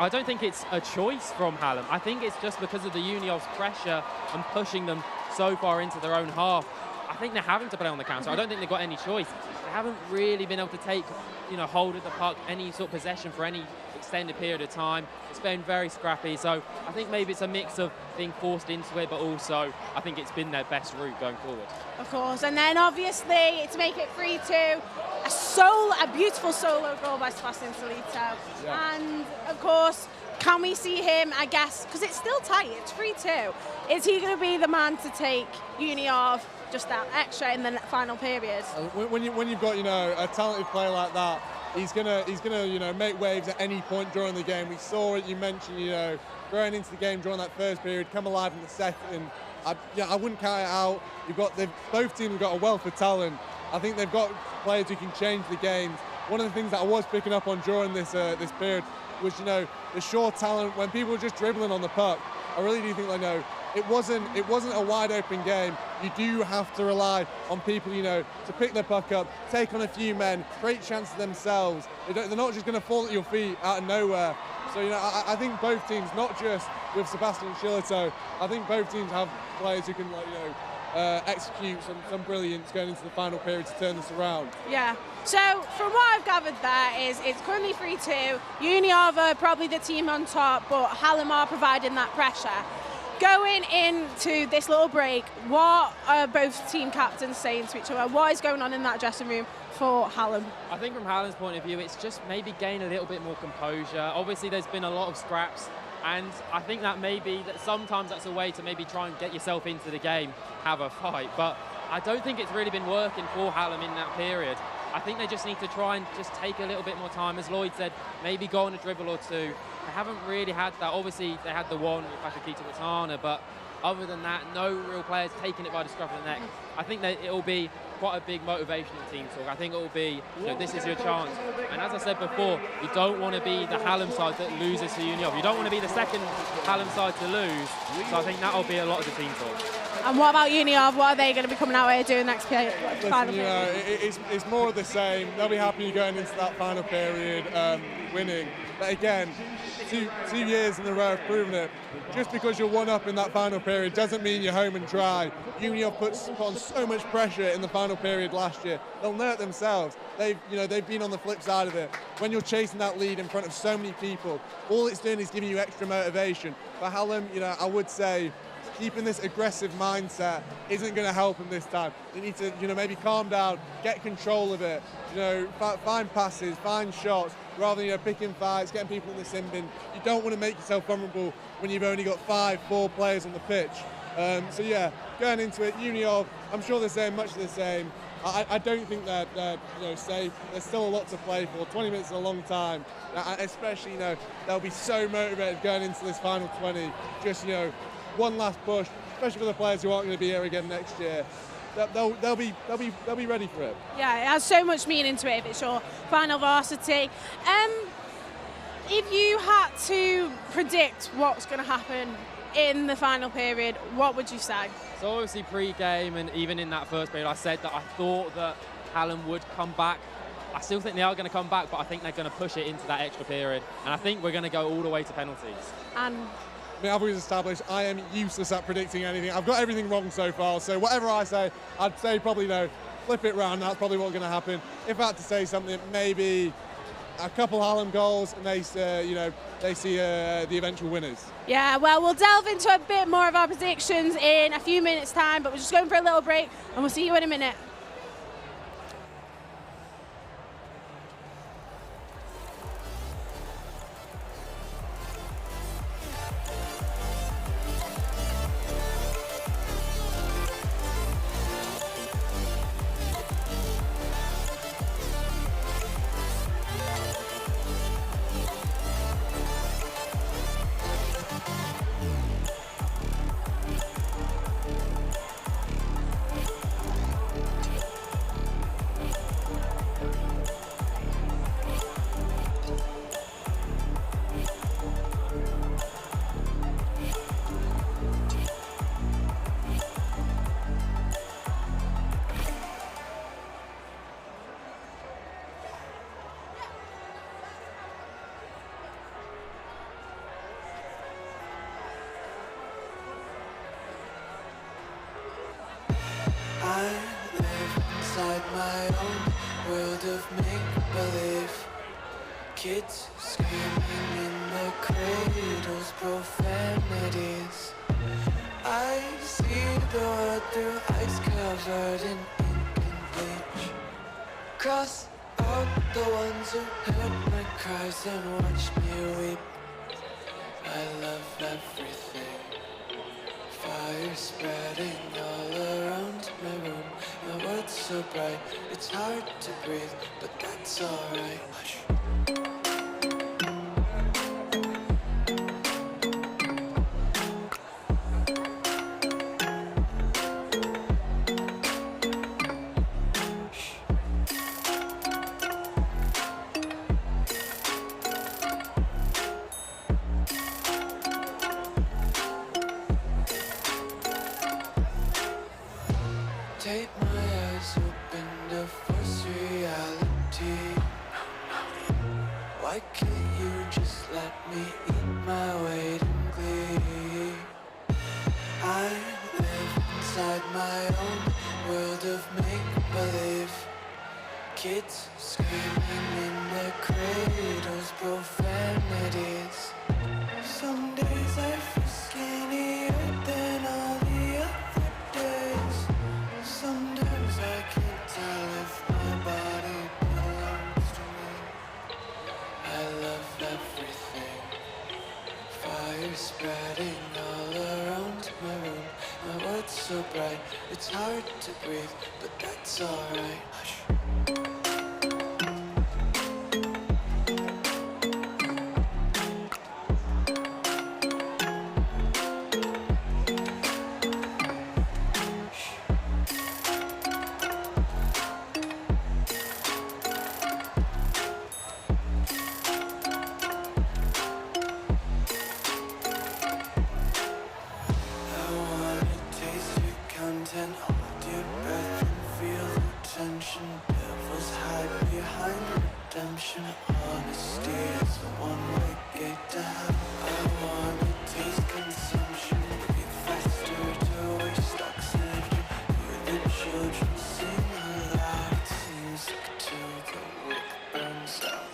don't think it's a choice from Hallam. I think it's just because of the Uniov's pressure and pushing them so far into their own half. I think they're having to play on the counter. I don't think they've got any choice. They haven't really been able to take, hold of the puck, any sort of possession for any extended period of time. It's been very scrappy. So I think maybe it's a mix of being forced into it, but also I think it's been their best route going forward. Of course, and then obviously to make it 3-2, a beautiful solo goal by Sebastian Solito. Yeah. And of course, can we see him, I guess, because it's still tight, it's 3-2. Is he going to be the man to take Uniov just that extra in the final period? When you've got a talented player like that, he's gonna make waves at any point during the game. We saw it. You mentioned going into the game during that first period, come alive in the second. I wouldn't count it out. Both teams have got a wealth of talent. I think they've got players who can change the games. One of the things that I was picking up on during this period was the short talent when people were just dribbling on the puck. I really do think it wasn't a wide open game. You do have to rely on people, to pick their puck up, take on a few men, create chances themselves. They're not just going to fall at your feet out of nowhere. So, I think both teams, not just with Sebastian Solito, I think both teams have players who can, execute some brilliance going into the final period to turn this around. Yeah. So, from what I've gathered there is it's currently 3-2. Uniov are probably the team on top, but Hallam are providing that pressure. Going into this little break, what are both team captains saying to each other? What is going on in that dressing room for Hallam? I think from Hallam's point of view, it's just maybe gain a little bit more composure. Obviously, there's been a lot of scraps, and I think that maybe sometimes that's a way to maybe try and get yourself into the game, have a fight. But I don't think it's really been working for Hallam in that period. I think they just need to try and just take a little bit more time. As Lloyd said, maybe go on a dribble or two. They haven't really had that. Obviously, they had the one with Patrick Witana, but other than that, no real players taking it by the scruff of the neck. I think that it will be quite a big motivational team talk. I think it will be, this is your chance. And as I said before, you don't want to be the Hallam side that loses to Uniov. You don't want to be the second Hallam side to lose. So I think that will be a lot of the team talk. And what about Uniov? What are they going to be coming out here doing next final period? It's more of the same. They'll be happy going into that final period winning. But again, two years in a row of proving it. Just because you're one up in that final period doesn't mean you're home and dry. Uniov put on so much pressure in the final period last year. They'll know it themselves. They've been on the flip side of it. When you're chasing that lead in front of so many people, all it's doing is giving you extra motivation. For Hallam, I would say keeping this aggressive mindset isn't going to help them this time. They need to, maybe calm down, get control of it, find passes, find shots, rather than, picking fights, getting people in the sin bin. You don't want to make yourself vulnerable when you've only got 4 players on the pitch. So yeah, going into it, Uniov, I'm sure they're saying much the same. I don't think they're safe. There's still a lot to play for. 20 minutes is a long time. Especially, they'll be so motivated going into this final 20. Just, one last push, especially for the players who aren't going to be here again next year. They'll be ready for it. Yeah, it has so much meaning to it if it's your final varsity. If you had to predict what's going to happen in the final period, what would you say? So obviously pre-game and even in that first period, I said that I thought that Hallam would come back. I still think they are going to come back, but I think they're going to push it into that extra period. And I think we're going to go all the way to penalties. And I mean, I've always established I am useless at predicting anything. I've got everything wrong so far, so whatever I say, I'd say probably flip it round. That's probably what's going to happen. If I had to say something, maybe a couple Hallam goals, and they see the eventual winners. yeah, well, we'll delve into a bit more of our predictions in a few minutes' time, but we're just going for a little break, and we'll see you in a minute. I live inside my own world of make-believe. Kids screaming in their cradles, profanities. I see the world through ice covered in ink and bleach. Cross out the ones who heard my cries and watched me weep. I love everything. Fire spreading all around my room. My world's so bright, it's hard to breathe, but that's alright. Hush. Take my eyes open to force reality. Why can't you just let me eat my weight in glee? I live inside my own world of make-believe. Kids screaming in their cradles, profanities. Some days I feel skinnier than all the other days. Sometimes I can't tell if my body belongs to me. I love everything. Fire spreading all around my room. My world's so bright, it's hard to breathe, but that's alright. Hush. Hold your breath and feel the tension. Devils hide behind redemption. Honesty is a one-way gate to hell. I wanna taste consumption. Breathe faster to waste oxygen. Hear the children sing aloud. It seems like till the wick burns out.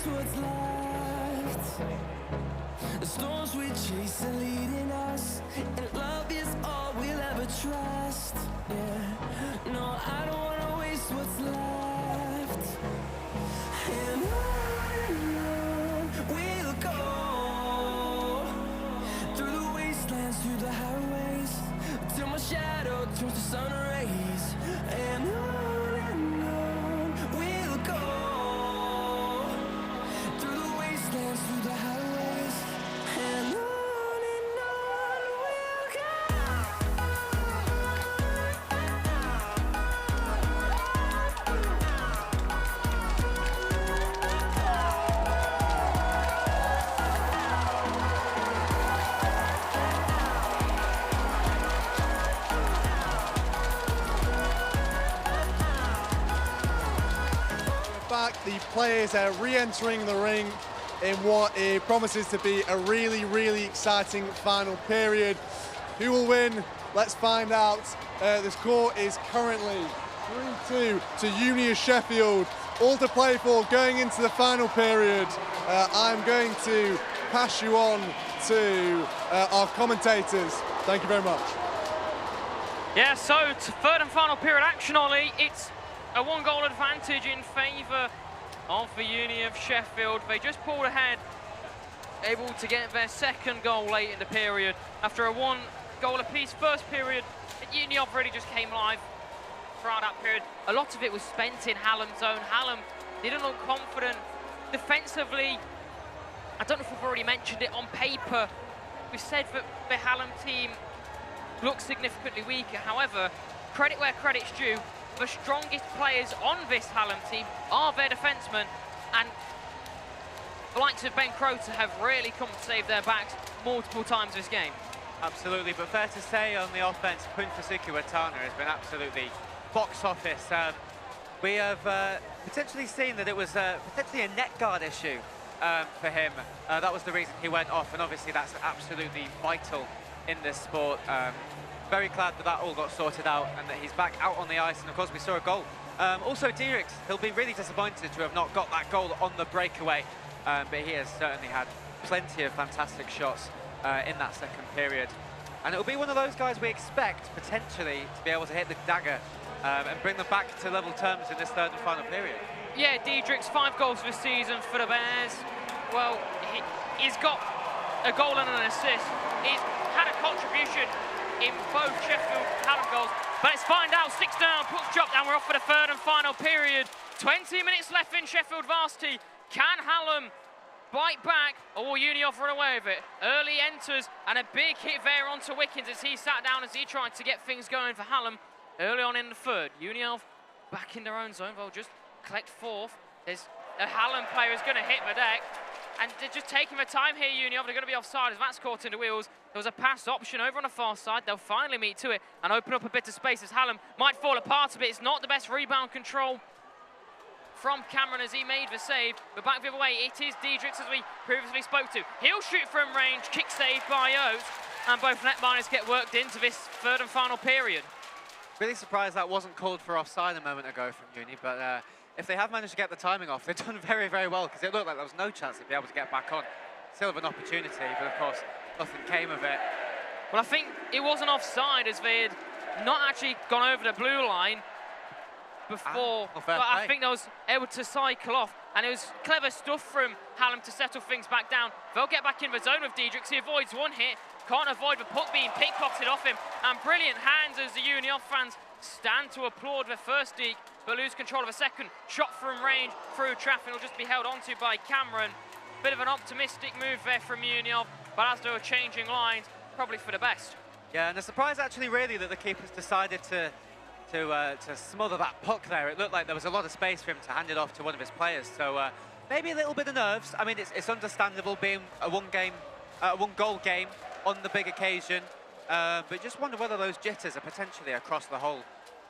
waste what's left. The storms we chase are leading us, and love is all we'll ever trust. Yeah, no, I don't wanna waste what's left. And on we'll go, through the wastelands, through the highways, till my shadow turns to sun rays. And on we'll go, through the wastelands, through the highways, and on we'll go. Back, the players are re-entering the ring in what promises to be a really, really exciting final period. Who will win? Let's find out. The score is currently 3-2 to Uni of Sheffield. All to play for going into the final period. I'm going to pass you on to our commentators. Thank you very much. Yeah, so to third and final period action, Ollie. It's a one-goal advantage in favour of the Uni of Sheffield. They just pulled ahead, able to get their second goal late in the period after a one-goal apiece first period. Uni of really just came alive throughout that period. A lot of it was spent in Hallam's zone. Hallam didn't look confident defensively. I don't know if we've already mentioned it on paper. We've said that the Hallam team looks significantly weaker. However, credit where credit's due. The strongest players on this Hallam team are their defensemen, and the likes of Ben Croter have really come to save their backs multiple times this game. Absolutely, but fair to say on the offense, Punfasuku Watana has been absolutely box office. We have potentially seen that it was potentially a net guard issue for him. That was the reason he went off, and obviously that's absolutely vital in this sport. Very glad that that all got sorted out and that he's back out on the ice, and of course we saw a goal. Also Dierix, he'll be really disappointed to have not got that goal on the breakaway, but he has certainly had plenty of fantastic shots in that second period. And it'll be one of those guys we expect potentially to be able to hit the dagger and bring them back to level terms in this third and final period. Yeah, Diedrich's 5 goals this season for the Bears. Well, he's got a goal and an assist. He's had a contribution in both Sheffield and Hallam goals. But let's find out. 6 down, puts drop down. We're off for the third and final period. 20 minutes left in Sheffield Varsity. Can Hallam bite back, or will Unioff run away with it? Early enters, and a big hit there onto Wickens as he sat down as he tried to get things going for Hallam early on in the third. Unioff back in their own zone. They'll just collect fourth. There's a Hallam player who's going to hit the deck. And they're just taking their time here, Unioff. They're going to be offside as that's caught in the wheels. There was a pass option over on the far side. They'll finally meet to it and open up a bit of space as Hallam might fall apart a bit. It's not the best rebound control from Cameron as he made the save. But back the other way, it is Diedrichs as we previously spoke to. He'll shoot from range, kick saved by Oates. And both netminers get worked into this third and final period. Really surprised that wasn't called for offside a moment ago from Uni, but if they have managed to get the timing off, they've done very, very well, because it looked like there was no chance they'd be able to get back on. Still have an opportunity, but of course, nothing came of it. Well, I think it wasn't offside as they had not actually gone over the blue line before, but I think they was able to cycle off, and it was clever stuff from Hallam to settle things back down. They'll get back in the zone with Diedrichs. He avoids one hit, can't avoid the puck being pickpocketed off him, and brilliant hands as the Unioff fans stand to applaud their first deke, but lose control of a second. Shot from range through traffic will just be held onto by Cameron. Bit of an optimistic move there from Unioff, but as they were changing lines, probably for the best. Yeah, and the surprise actually really that the keepers decided to smother that puck there. It looked like there was a lot of space for him to hand it off to one of his players, so maybe a little bit of nerves. I mean, it's understandable being a one-goal game on the big occasion, but just wonder whether those jitters are potentially across the whole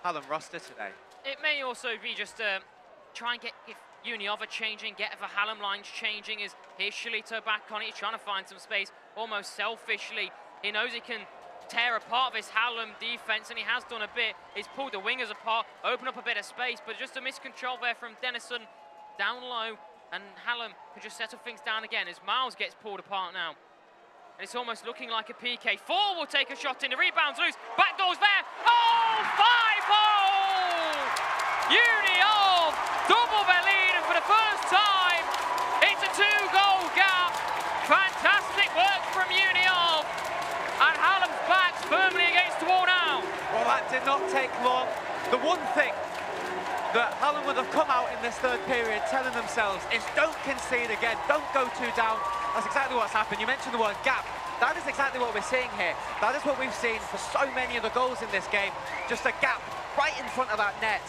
Hallam roster today. It may also be just try and get Unioff changing, get the Hallam lines changing. As here's Shalito back on it, he's trying to find some space, almost selfishly. He knows he can tear apart this Hallam defense, and he has done a bit. He's pulled the wingers apart, opened up a bit of space, but just a miscontrol there from Dennison down low. And Hallam can just settle things down again as Miles gets pulled apart now. And it's almost looking like a PK. 4 will take a shot in, the rebound's loose, back door's there. Oh, 5-0! Uni of double their lead, and for the first time, it's a 2-goal gap. Fantastic work from Uni of. And Hallam's back's firmly against the wall now. Well, that did not take long. The one thing that Hallam would have come out in this third period telling themselves is don't concede again, don't go 2 down. That's exactly what's happened. You mentioned the word gap. That is exactly what we're seeing here. That is what we've seen for so many of the goals in this game. Just a gap right in front of that net.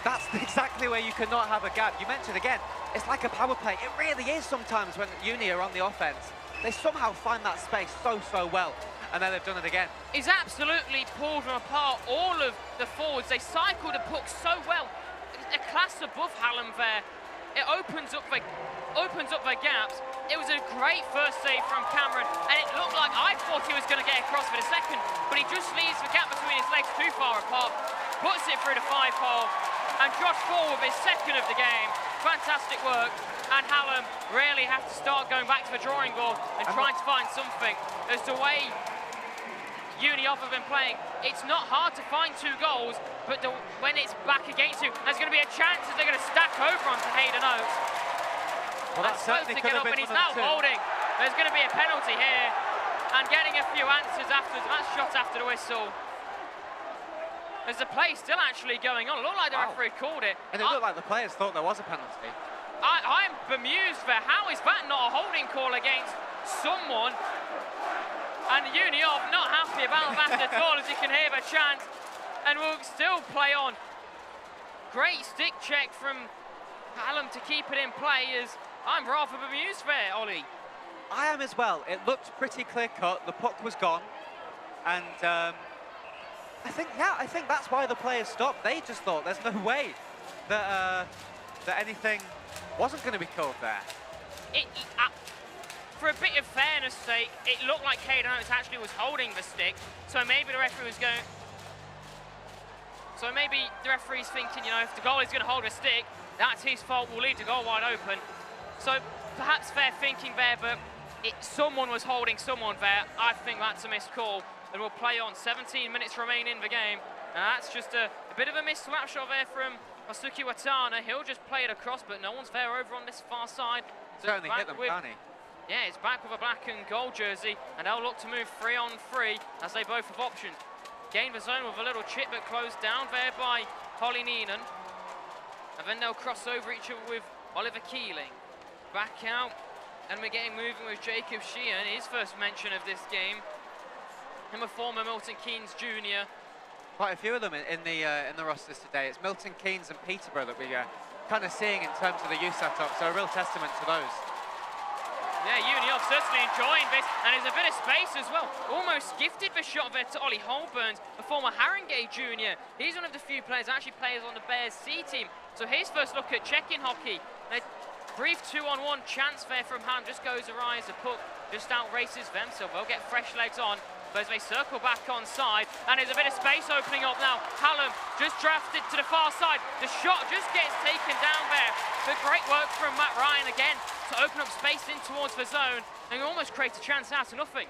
That's exactly where you cannot have a gap. You mentioned again, it's like a power play. It really is sometimes when Uni are on the offense. They somehow find that space so well. And then they've done it again. He's absolutely pulled them apart, all of the forwards. They cycled the puck so well. A class above Hallam there. It opens up the gaps. It was a great first save from Cameron, and it looked like I thought he was going to get across for the second, but he just leaves the gap between his legs too far apart, puts it through the 5-hole, and Josh Fall with his second of the game. Fantastic work, and Hallam really have to start going back to the drawing board and trying to find something. As the way Uni have been playing, it's not hard to find 2 goals, but when it's back against you, there's going to be a chance that they're going to stack over onto Hayden Oates. Well, that's supposed to get up, and he's now holding. There's going to be a penalty here, and getting a few answers afterwards. That's shot after the whistle. There's the play still actually going on. It looked like the referee called it. And it looked like the players thought there was a penalty. I'm bemused there. How is that not a holding call against someone? And Union not happy about that at all, as you can hear the chant. And we'll still play on. Great stick check from Hallam to keep it in play. As I'm rather bemused there, Ollie. I am as well. It looked pretty clear-cut. The puck was gone. And I think that's why the players stopped. They just thought there's no way that that anything wasn't going to be called there. For a bit of fairness sake, it looked like Hayden Oates actually was holding the stick, so maybe the referee was going... So maybe the referee's thinking, you know, if the goalie's going to hold a stick, that's his fault, we'll leave the goal wide open. So perhaps fair thinking there, but someone was holding someone there. I think that's a missed call, and we'll play on. 17 minutes remain in the game, and that's just a bit of a missed slapshot there from Masuki Watana. He'll just play it across, but no one's there over on this far side. So certainly hit them, can't he? Yeah, it's back with a black and gold jersey, and they'll look to move 3-on-3 as they both have options. Gain the zone with a little chip, but closed down there by Holly Neenan. And then they'll cross over each other with Oliver Keeling. Back out, and we're getting moving with Jacob Sheehan, his first mention of this game. Him a former Milton Keynes junior. Quite a few of them in the rosters today. It's Milton Keynes and Peterborough that we're kind of seeing in terms of the youth setup, so a real testament to those. Yeah, Union certainly enjoying this, and there's a bit of space as well. Almost gifted the shot there to Ollie Holburns, a former Haringey junior. He's one of the few players that actually plays on the Bears C team. So his first look at check-in hockey. A brief 2-on-1 chance there from Ham, just goes awry as the puck just out races them, so they'll get fresh legs on. But as they circle back on side, and there's a bit of space opening up now. Hallam just drafted to the far side. The shot just gets taken down there. But great work from Matt Ryan again to open up space in towards the zone and almost create a chance out of nothing.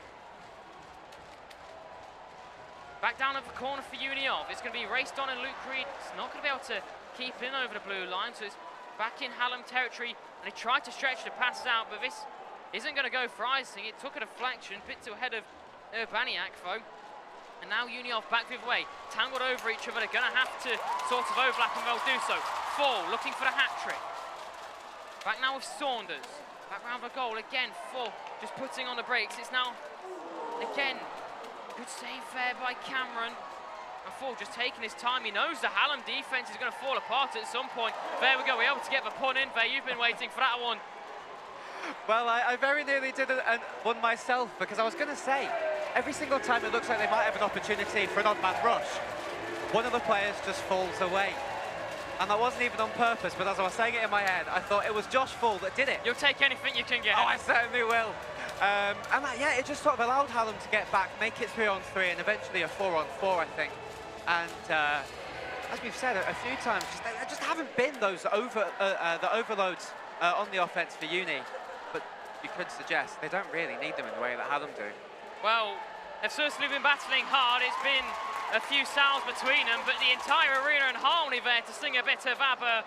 Back down at the corner for Union. It's going to be raced on, and Luke Reed is not going to be able to keep in over the blue line, so it's back in Hallam territory, and they tried to stretch the pass out, but this isn't going to go for icing. It took a deflection, bit to ahead of Urbaniak though, and now Union back the other way, tangled over each other. They're going to have to sort of overlap, and they'll do so. Fall looking for the hat-trick. Back now with Saunders, back round the goal again. Fall just putting on the brakes. It's now again good save there by Cameron, and Fall just taking his time. He knows the Hallam defense is going to fall apart at some point. There we go, we're able to get the pun in there. You've been waiting for that one. Well, I very nearly did one myself, because I was going to say, every single time it looks like they might have an opportunity for an odd man rush, one of the players just falls away. And that wasn't even on purpose, but as I was saying it in my head, I thought it was Josh Fall that did it. You'll take anything you can get. Oh, I certainly will. And yeah, it just sort of allowed Hallam to get back, make it 3-on-3, and eventually a 4-on-4, I think. And as we've said a few times, there just haven't been those overloads on the offence for Uni, but you could suggest they don't really need them in the way that Hallam do. Well, they've certainly been battling hard. It's been a few sounds between them, but the entire arena in harmony there to sing a bit of ABBA.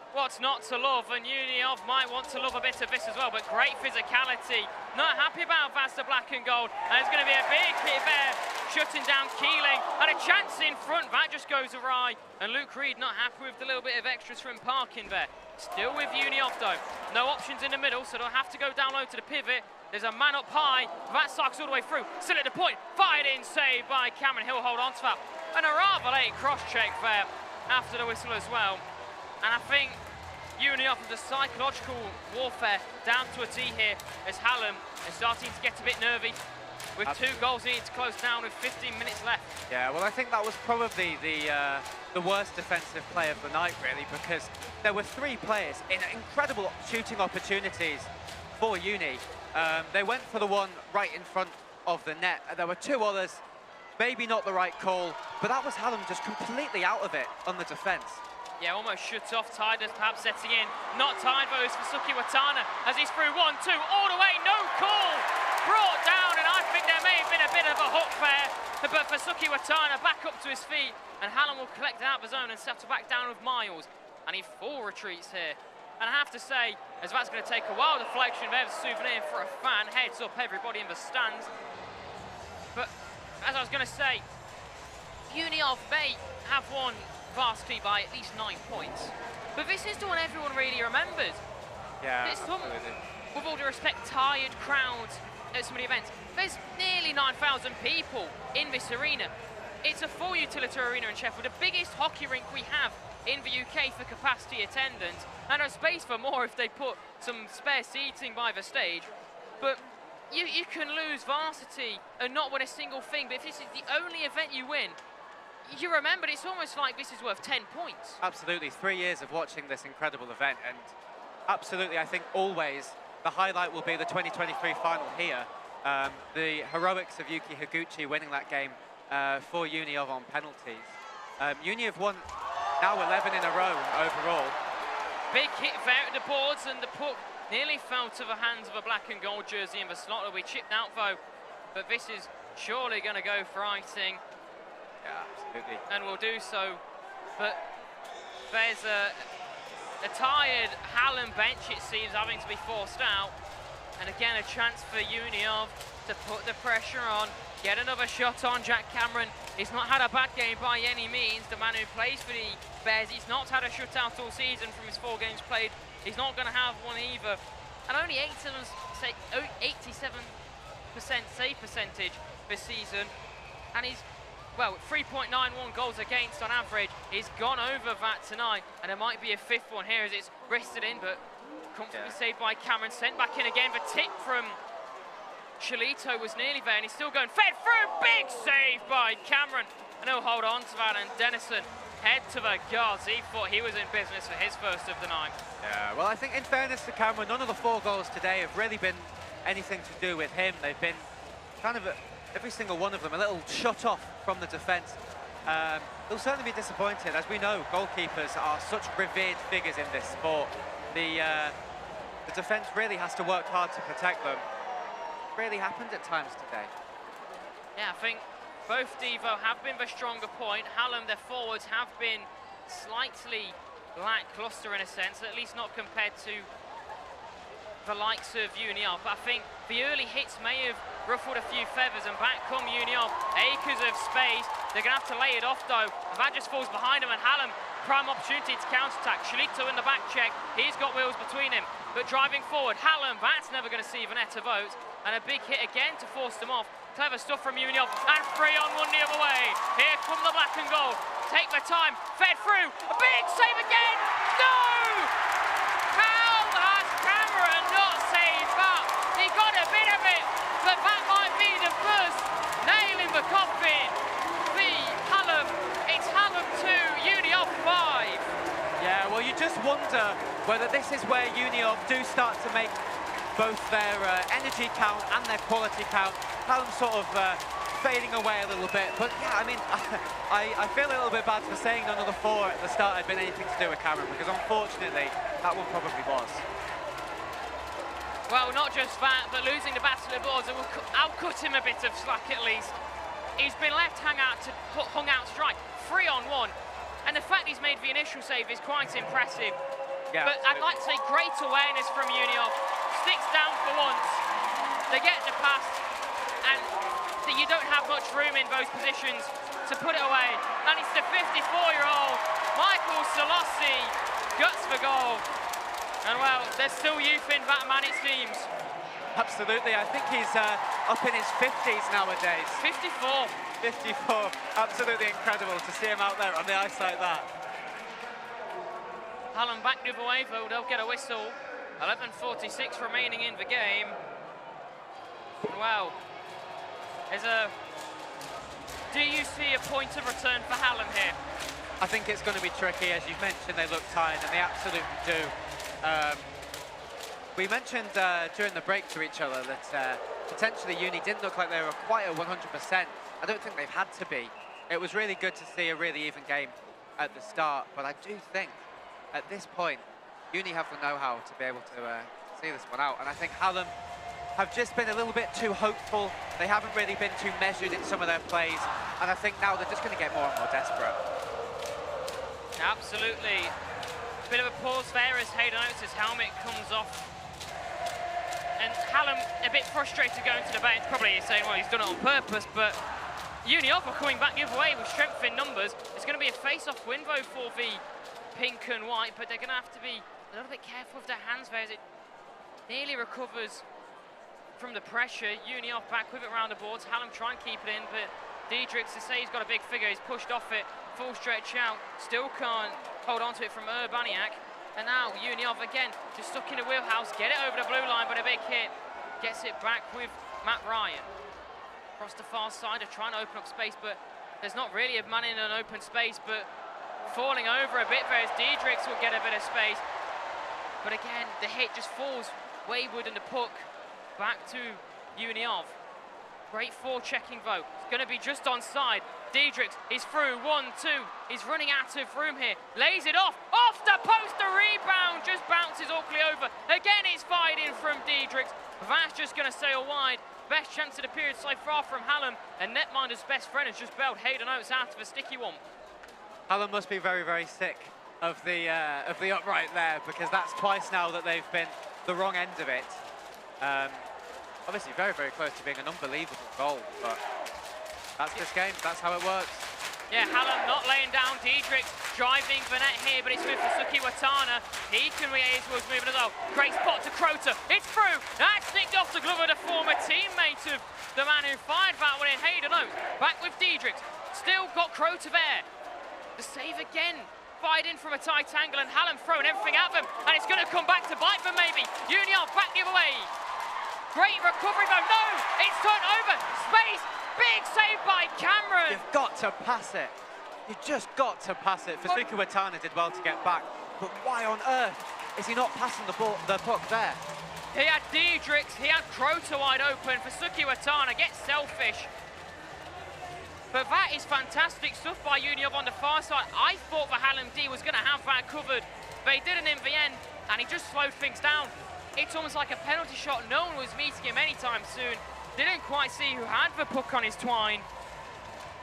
What's not to love, and Uni of might want to love a bit of this as well, but great physicality. Not happy about Vasta Black and Gold, and there's going to be a big hit there, shutting down Keeling, and a chance in front, that just goes awry, and Luke Reed not happy with the little bit of extras from parking there. Still with Uni of though, no options in the middle, so they'll have to go down low to the pivot. There's a man up high, that cycles all the way through, still at the point, fired in, saved by Cameron, he'll hold on to that. And a rather late cross-check there after the whistle as well. And I think Uni off of the psychological warfare down to a T here as Hallam is starting to get a bit nervy with 2 goals needed to close down with 15 minutes left. Yeah, well, I think that was probably the worst defensive play of the night, really, because there were 3 players in incredible shooting opportunities for Uni. They went for the one right in front of the net. There were 2 others, maybe not the right call, but that was Hallam just completely out of it on the defence. Yeah, almost shuts off. Tiders perhaps setting in. Not tied those for Suki Watana as he's through 1-2 all the way. No call. Brought down, and I think there may have been a bit of a hook there. But for Suki Watana, back up to his feet, and Hallam will collect out of the zone and settle back down with Miles. And he full retreats here. And I have to say, as that's going to take a while, deflection there's a souvenir for a fan. Heads up, everybody in the stands. But as I was going to say, Uni of may have won Varsity by at least 9 points. But this is the one everyone really remembers. Yeah, it's absolutely. With all due respect, tired crowds at some of the events. There's nearly 9,000 people in this arena. It's a full utility arena in Sheffield, the biggest hockey rink we have in the UK for capacity attendance, and there's space for more if they put some spare seating by the stage. But you can lose Varsity and not win a single thing, but if this is the only event you win, you remember, it's almost like this is worth 10 points. Absolutely, 3 years of watching this incredible event, and absolutely, I think always the highlight will be the 2023 final here. The heroics of Yuki Higuchi winning that game for Uni of on penalties. Uni have won now 11 in a row overall. Big hit there at the boards, and the puck nearly fell to the hands of a black and gold jersey in the slot. Will be chipped out though, but this is surely going to go for icing. Yeah, absolutely. And will do so, but there's a tired Hallam bench, it seems, having to be forced out. And again, a chance for Uni of to put the pressure on, get another shot on Jack Cameron. He's not had a bad game by any means, the man who plays for the Bears. He's not had a shutout all season from his 4 games played. He's not going to have one either. And only 87% save percentage this season. And he's, well, 3.91 goals against on average. He's gone over that tonight, and there might be a 5th one here as it's wristed in, but comfortably saved by Cameron. Sent back in again. The tip from Shalito was nearly there, and he's still going. Fed through. Big save by Cameron, and he'll hold on to that. And Dennison head to the guards. He thought he was in business for his first of the night. Yeah, well, I think in fairness to Cameron, none of the 4 goals today have really been anything to do with him. They've been kind of every single one of them a little shut off from the defence. They'll certainly be disappointed. As we know, goalkeepers are such revered figures in this sport. The defence really has to work hard to protect them. It really happened at times today. Yeah, I think both Devo have been the stronger point. Hallam, their forwards, have been slightly lackluster in a sense, at least not compared to the likes of Uni of. But I think the early hits may have ruffled a few feathers, and back come Uni of. Acres of space. They're going to have to lay it off though. That just falls behind them, and Hallam, prime opportunity to counter-attack. Shalito in the back check. He's got wheels between him. But driving forward, Hallam, that's never going to see Vanetta vote. And a big hit again to force them off. Clever stuff from Uni of. And 3-on-1 the other way. Here come the black and gold. Take their time. Fed through. A big save again. No! How has Cameron not saved that? He got a bit of it, but that might be the first nail in the coffin. Hallam, it's Hallam 2, Uni of 5. Yeah, well, you just wonder whether this is where Uni of do start to make both their energy count and their quality count. Hallam sort of fading away a little bit. But yeah, I mean, I feel a little bit bad for saying none of the 4 at the start had been anything to do with Cameron, because unfortunately, that one probably was. Well, not just that, but losing the battle of boards, it will outcut him a bit of slack at least. He's been left hung out strike, 3-on-1, and the fact he's made the initial save is quite impressive. Yeah, but I'd like to say great awareness from Union. Sticks down for once, they get the pass, and you don't have much room in those positions to put it away. And it's the 54-year-old Michael Solossi, guts for goal. And well, there's still youth in that man, it seems. Absolutely, I think he's up in his 50s nowadays. 54. 54, absolutely incredible to see him out there on the ice like that. Hallam back the other way, though they'll get a whistle. 11:46 remaining in the game. Well, do you see a point of return for Hallam here? I think it's going to be tricky, as you've mentioned. They look tired, and they absolutely do. We mentioned during the break to each other that potentially Uni didn't look like they were quite at 100%. I don't think they've had to be. It was really good to see a really even game at the start, but I do think at this point Uni have the know-how to be able to see this one out, and I think Hallam have just been a little bit too hopeful. They haven't really been too measured in some of their plays, and I think now they're just going to get more and more desperate. Absolutely. Bit of a pause there as Hayden Oates' helmet comes off. And Hallam a bit frustrated going to the bench, probably saying, well, he's done it on purpose, but Union are coming back the other way with strength in numbers. It's going to be a face-off win, though, for the pink and white, but they're going to have to be a little bit careful with their hands there as it nearly recovers from the pressure. Union back with it around the boards. Hallam try and keep it in, but Diedrichs, to say he's got a big figure, he's pushed off it, full stretch out, still can't hold on to it from Urbaniak. And now Union again, just stuck in the wheelhouse, get it over the blue line, but a big hit. Gets it back with Matt Ryan. Across the far side, they're trying to open up space, but there's not really a man in an open space, but falling over a bit there as Diedrichs will get a bit of space. But again, the hit just falls wayward and the puck back to Union. Great forechecking though. It's going to be just onside. Diedrichs is through, 1-2. He's running out of room here. Lays it off the post, the rebound just bounces ugly over. Again, it's fired in from Diedrichs. That's just going to sail wide. Best chance of the period so far from Hallam, and netminder's best friend has just bailed Hayden Oates out of a sticky one. Hallam must be very, very sick of the upright there, because that's twice now that they've been the wrong end of it. Obviously very, very close to being an unbelievable goal, but that's this game, that's how it works. Yeah, Hallam not laying down. Diedrichs driving the net here, but it's with Fusuki Watana. He can react towards moving as well. Great spot to Crota. It's through. That's nicked off the glove of the former teammate of the man who fired that one in, Hayden Oates. Back with Diedrichs. Still got Crota there. The save again. Fired in from a tight angle, and Hallam throwing everything at them. And it's going to come back to bite them, maybe. Union back the other way. Great recovery, though. No! It's turned over. Space. Big save by Cameron. You've got to pass it. You've just got to pass it. Fusuki Watana did well to get back, but why on earth is he not passing the puck there? He had Diedrichs, he had Crota wide open. Fusuki Watana gets selfish. But that is fantastic stuff by Union on the far side. I thought the Hallam D was going to have that covered. They didn't in the end, and he just slowed things down. It's almost like a penalty shot. No one was meeting him anytime soon. Didn't quite see who had the puck on his twine.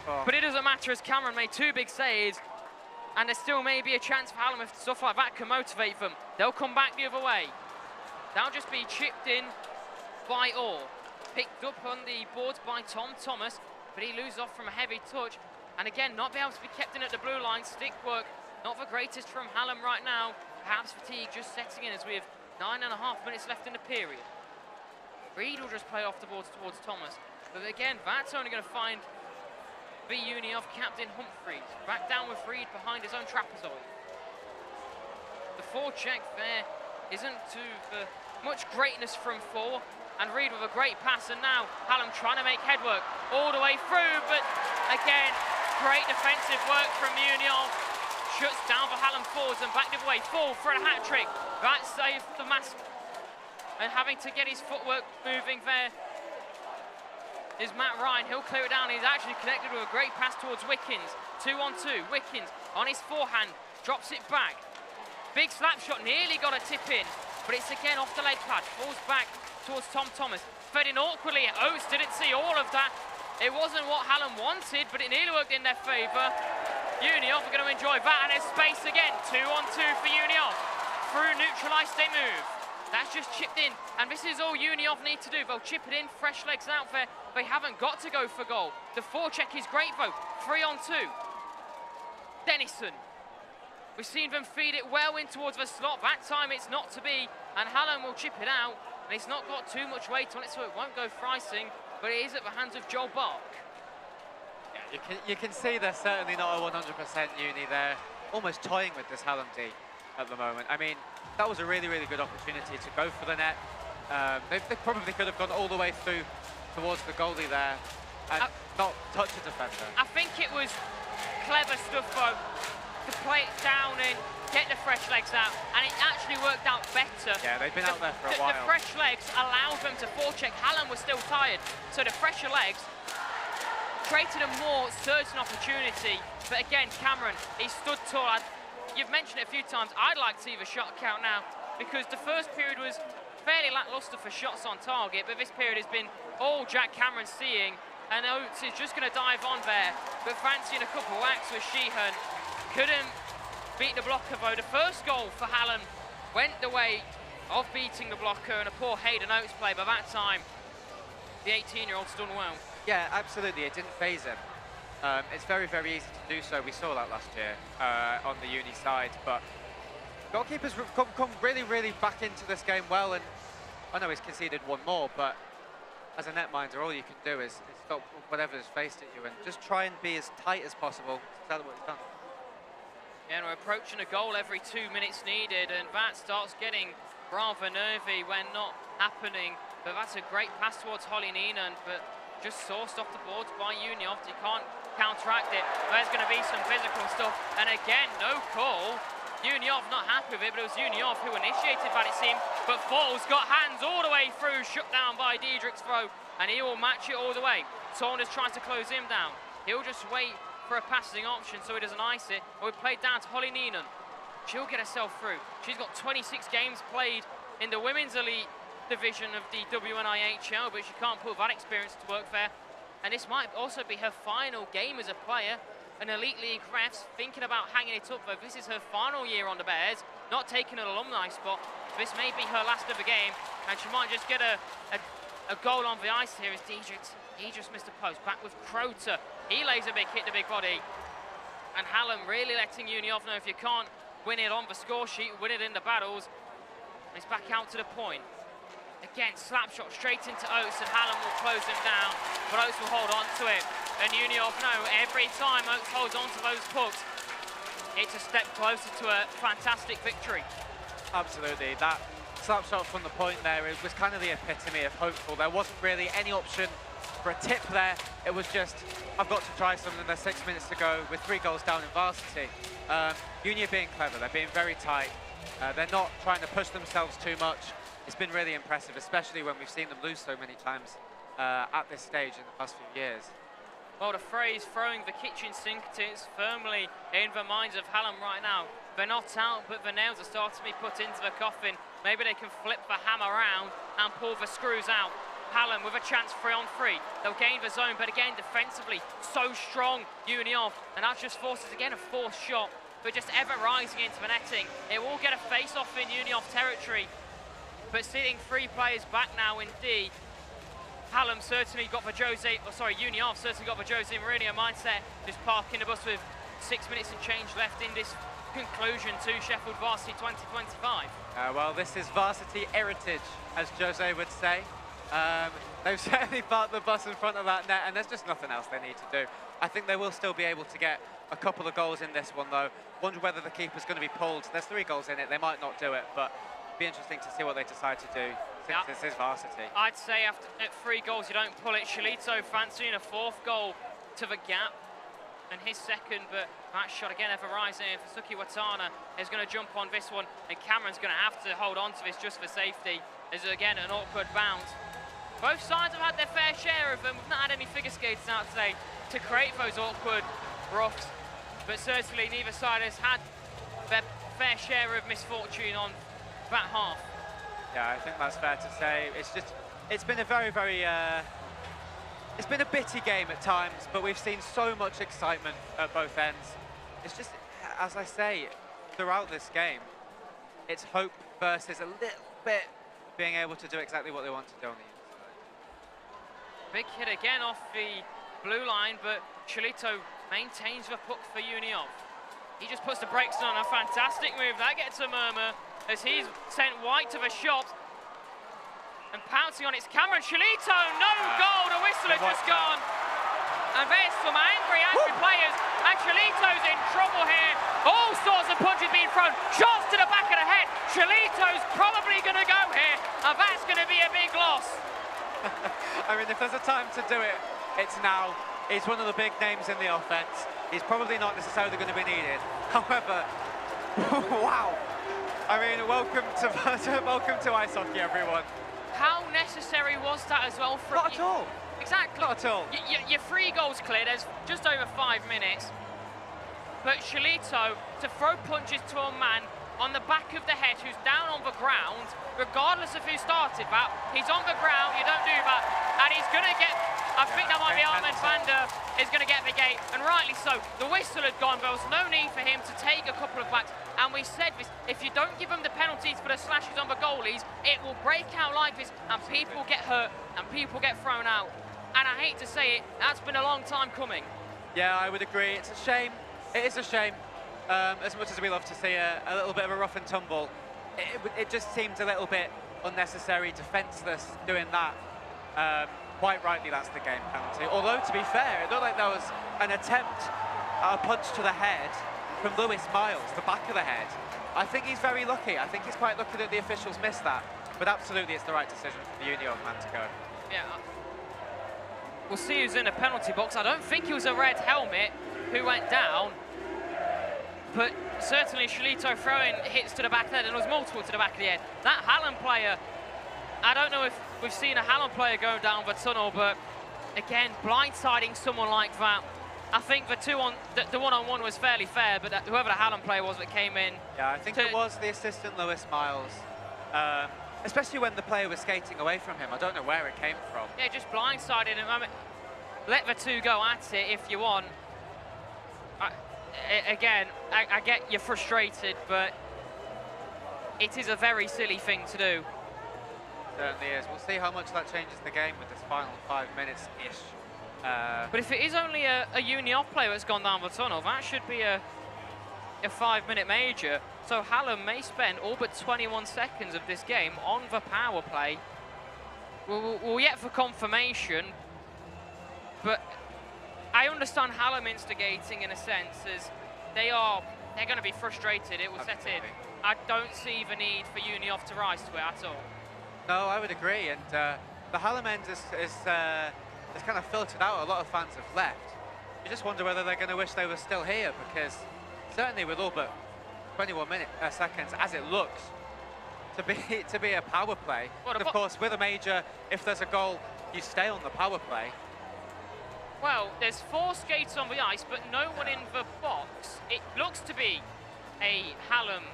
Oh. But it doesn't matter as Cameron made 2 big saves, and there still may be a chance for Hallam if stuff like that can motivate them. They'll come back the other way. That'll just be chipped in by Orr. Picked up on the boards by Tom Thomas, but he loses off from a heavy touch. And again, not be able to be kept in at the blue line. Stick work, not the greatest from Hallam right now. Perhaps fatigue just setting in as we have 9.5 minutes left in the period. Reed will just play off the boards towards Thomas. But again, that's only going to find the Union of Captain Humphreys. Back down with Reed behind his own trapezoid. The forecheck there isn't to much greatness from 4. And Reed with a great pass, and now Hallam trying to make headwork all the way through, but again, great defensive work from Union. Shuts down for Hallam forwards and back the other way. Full for a hat-trick. That saved the mask. And having to get his footwork moving there. is Matt Ryan. He'll clear it down. He's actually connected with a great pass towards Wickens. 2-on-2. Wickens on his forehand, drops it back. Big slap shot, nearly got a tip in, but it's again off the leg pad. Falls back towards Tom Thomas. Fed in awkwardly. Oates didn't see all of that. It wasn't what Hallam wanted, but it nearly worked in their favour. Unioff are going to enjoy that, and there's space again. 2-on-2 for Unioff. Through neutralised they move. That's just chipped in, and this is all Unioff need to do. They'll chip it in, fresh legs out there. They haven't got to go for goal. The forecheck is great though. 3-on-2. Dennison. We've seen them feed it well in towards the slot. That time it's not to be, and Hallam will chip it out. And it's not got too much weight on it, so it won't go Freising, but it is at the hands of Joel Bark. Yeah, you can see they're certainly not a 100% Uni. They're almost toying with this Hallam D at the moment. I mean, that was a really, really good opportunity to go for the net. They probably could have gone all the way through towards the goalie there and not touch a defender. I think it was clever stuff, though, to play it down and get the fresh legs out, and it actually worked out better. Yeah, they've been out there for a while. The fresh legs allowed them to forecheck. Hallam was still tired, so the fresher legs created a more certain opportunity. But again, Cameron, he stood tall. You've mentioned it a few times. I'd like to see the shot count now, because the first period was fairly lacklustre for shots on target, but this period has been all Jack Cameron seeing, and Oates is just going to dive on there, but fancying a couple whacks with Sheehan. Couldn't beat the blocker though. The first goal for Hallam went the way of beating the blocker, and a poor Hayden Oates play, but that time the 18-year-old's done well. Yeah, absolutely, it didn't faze him. It's very, very easy to do so. We saw that last year on the Uni side, but goalkeepers come really, really back into this game well, and I know he's conceded one more, but as a netminder, all you can do is stop whatever's faced at you and just try and be as tight as possible. That's what he's done. Yeah, and we're approaching a goal every 2 minutes needed, and that starts getting rather nervy when not happening. But that's a great pass towards Holly Neenan, but just sourced off the boards by Unioff. You can't counteract it. There's going to be some physical stuff, and again, no call. Unioff not happy with it, but it was Unioff who initiated that, it seemed. But Falls got hands all the way through, shut down by Diedrich's throw, and he will match it all the way. Saunders tries to close him down. He'll just wait for a passing option so he doesn't ice it. And we played down to Holly Neenan. She'll get herself through. She's got 26 games played in the women's elite division of the WNIHL, but she can't put that experience to work there. And this might also be her final game as a player. An elite league refs thinking about hanging it up, though. This is her final year on the Bears, not taking an alumni spot. This may be her last of the game, and she might just get a goal on the ice here as he just missed a post. Back with Croter. He lays a big hit, the big body. And Hallam really letting Unioff know if you can't win it on the score sheet, win it in the battles. It's back out to the point. Again, slap shot straight into Oates, and Hallam will close him down, but Oates will hold on to it. And Unioff know every time Oates holds on to those pucks, it's a step closer to a fantastic victory. Absolutely, that slap shot from the point there, it was kind of the epitome of hopeful. There wasn't really any option for a tip there. It was just, I've got to try something. There's 6 minutes to go with 3 goals down in varsity. Uni are being clever, they're being very tight. They're not trying to push themselves too much. It's been really impressive, especially when we've seen them lose so many times at this stage in the past few years. Well, the phrase throwing the kitchen sink is firmly in the minds of Hallam right now. They're not out, but the nails are starting to be put into the coffin. Maybe they can flip the hammer around and pull the screws out. Hallam with a chance 3-on-3. They'll gain the zone, but again, defensively, so strong, Unioff. And that just forces, again, a forced shot, but just ever rising into the netting. It will get a face-off in Unioff territory, but sitting 3 players back now in D. Hallam certainly got the Unioff certainly got the Jose Mourinho mindset, just parking the bus with 6 minutes and change left in this conclusion to Sheffield Varsity 2025. Well, this is varsity heritage, as Jose would say. They've certainly parked the bus in front of that net, and there's just nothing else they need to do. I think they will still be able to get a couple of goals in this one, though. Wonder whether the keeper's going to be pulled. There's 3 goals in it. They might not do it, but it'll be interesting to see what they decide to do, since this is varsity. I'd say at 3 goals, you don't pull it. Shalito fancying a 4th goal to the gap, and his second, but that shot again ever rising. Fasuki Watana is going to jump on this one, and Cameron's going to have to hold on to this just for safety. There's again an awkward bounce. Both sides have had their fair share of them. We've not had any figure skaters out today to create those awkward roughs, but certainly neither side has had their fair share of misfortune on that half. Yeah, I think that's fair to say. It's been a very, it's been a bitty game at times, but we've seen so much excitement at both ends. It's just, as I say, throughout this game, it's hope versus a little bit being able to do exactly what they want to do on the inside. Big hit again off the blue line, but Cholito maintains the puck for Uniov. He just puts the brakes on, a fantastic move. That gets a murmur as he's sent wide to the shot. And pouncing on its camera, Cholito, no goal, the whistle has just gone. And there's some angry players, and Cholito's in trouble here. All sorts of punches being thrown, shots to the back of the head. Cholito's probably going to go here, and that's going to be a big loss. I mean, if there's a time to do it, it's now. He's one of the big names in the offense. He's probably not necessarily going to be needed. However, wow. I mean, welcome to ice hockey, everyone. How necessary was that as well? Not at all. Exactly. Not at all. Your 3 goals clear, there's just over 5 minutes. But Cholito to throw punches to a man on the back of the head who's down on the ground, regardless of who started that, he's on the ground, you don't do that, and he's going to get, I think that might be Armand Vander is going to get the gate, and rightly so. The whistle had gone, but there was no need for him to take a couple of backs, and we said this, if you don't give them the penalties for the slashes on the goalies, it will break out like this, and people get hurt, and people get thrown out. And I hate to say it, that's been a long time coming. Yeah, I would agree. It's a shame. It is a shame. As much as we love to see a little bit of a rough and tumble, it just seems a little bit unnecessary, defenceless, doing that. Quite rightly, that's the game penalty. Although, to be fair, it looked like there was an attempt at a punch to the head from Lewis Miles, the back of the head. I think he's very lucky. I think he's quite lucky that the officials missed that. But absolutely, it's the right decision for the Union man to go. Yeah. We'll see who's in the penalty box. I don't think it was a red helmet who went down, but certainly Cholito throwing hits to the back of the head, and there was multiple to the back of the head. That Hallam player, I don't know if we've seen a Hallam player go down the tunnel, but again, blindsiding someone like that. I think the one-on-one was fairly fair, but whoever the Hallam player was that came in. Yeah, I think it was the assistant Lewis Miles. Especially when the player was skating away from him. I don't know where it came from. Yeah, just blindsided him. I mean, let the two go at it if you want. Again, I get you're frustrated, but it is a very silly thing to do. Certainly is. We'll see how much that changes the game with this final 5 minutes-ish. But if it is only a Union player that's gone down the tunnel, that should be a 5-minute major. So Hallam may spend all but 21 seconds of this game on the power play. We'll yet for confirmation, but I understand Hallam instigating in a sense, as they're going to be frustrated. It will set in. I don't see the need for Union to rise to it at all. No, I would agree. And the Hallam end is kind of filtered out. A lot of fans have left. You just wonder whether they're going to wish they were still here, because certainly with all but 21 seconds, as it looks, to be a power play. And of course, with a major, if there's a goal, you stay on the power play. Well, there's 4 skates on the ice, but no one in the box. It looks to be a Hallam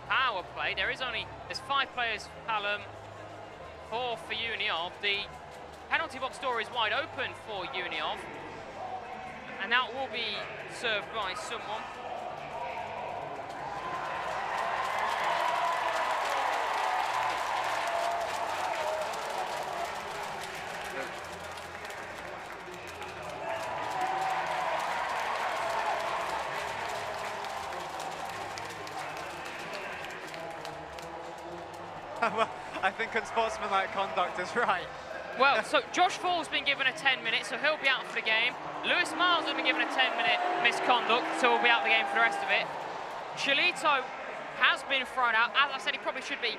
power play. There's 5 players for Hallam, 4 for Union. The penalty box door is wide open for Union, and that will be served by someone. Well, I think unsportsmanlike conduct is right. Well, so Josh Fall's been given a 10 minutes, so he'll be out for the game. Lewis Miles has been given a 10-minute misconduct, so he'll be out of the game for the rest of it. Cholito has been thrown out. As I said, he probably should be.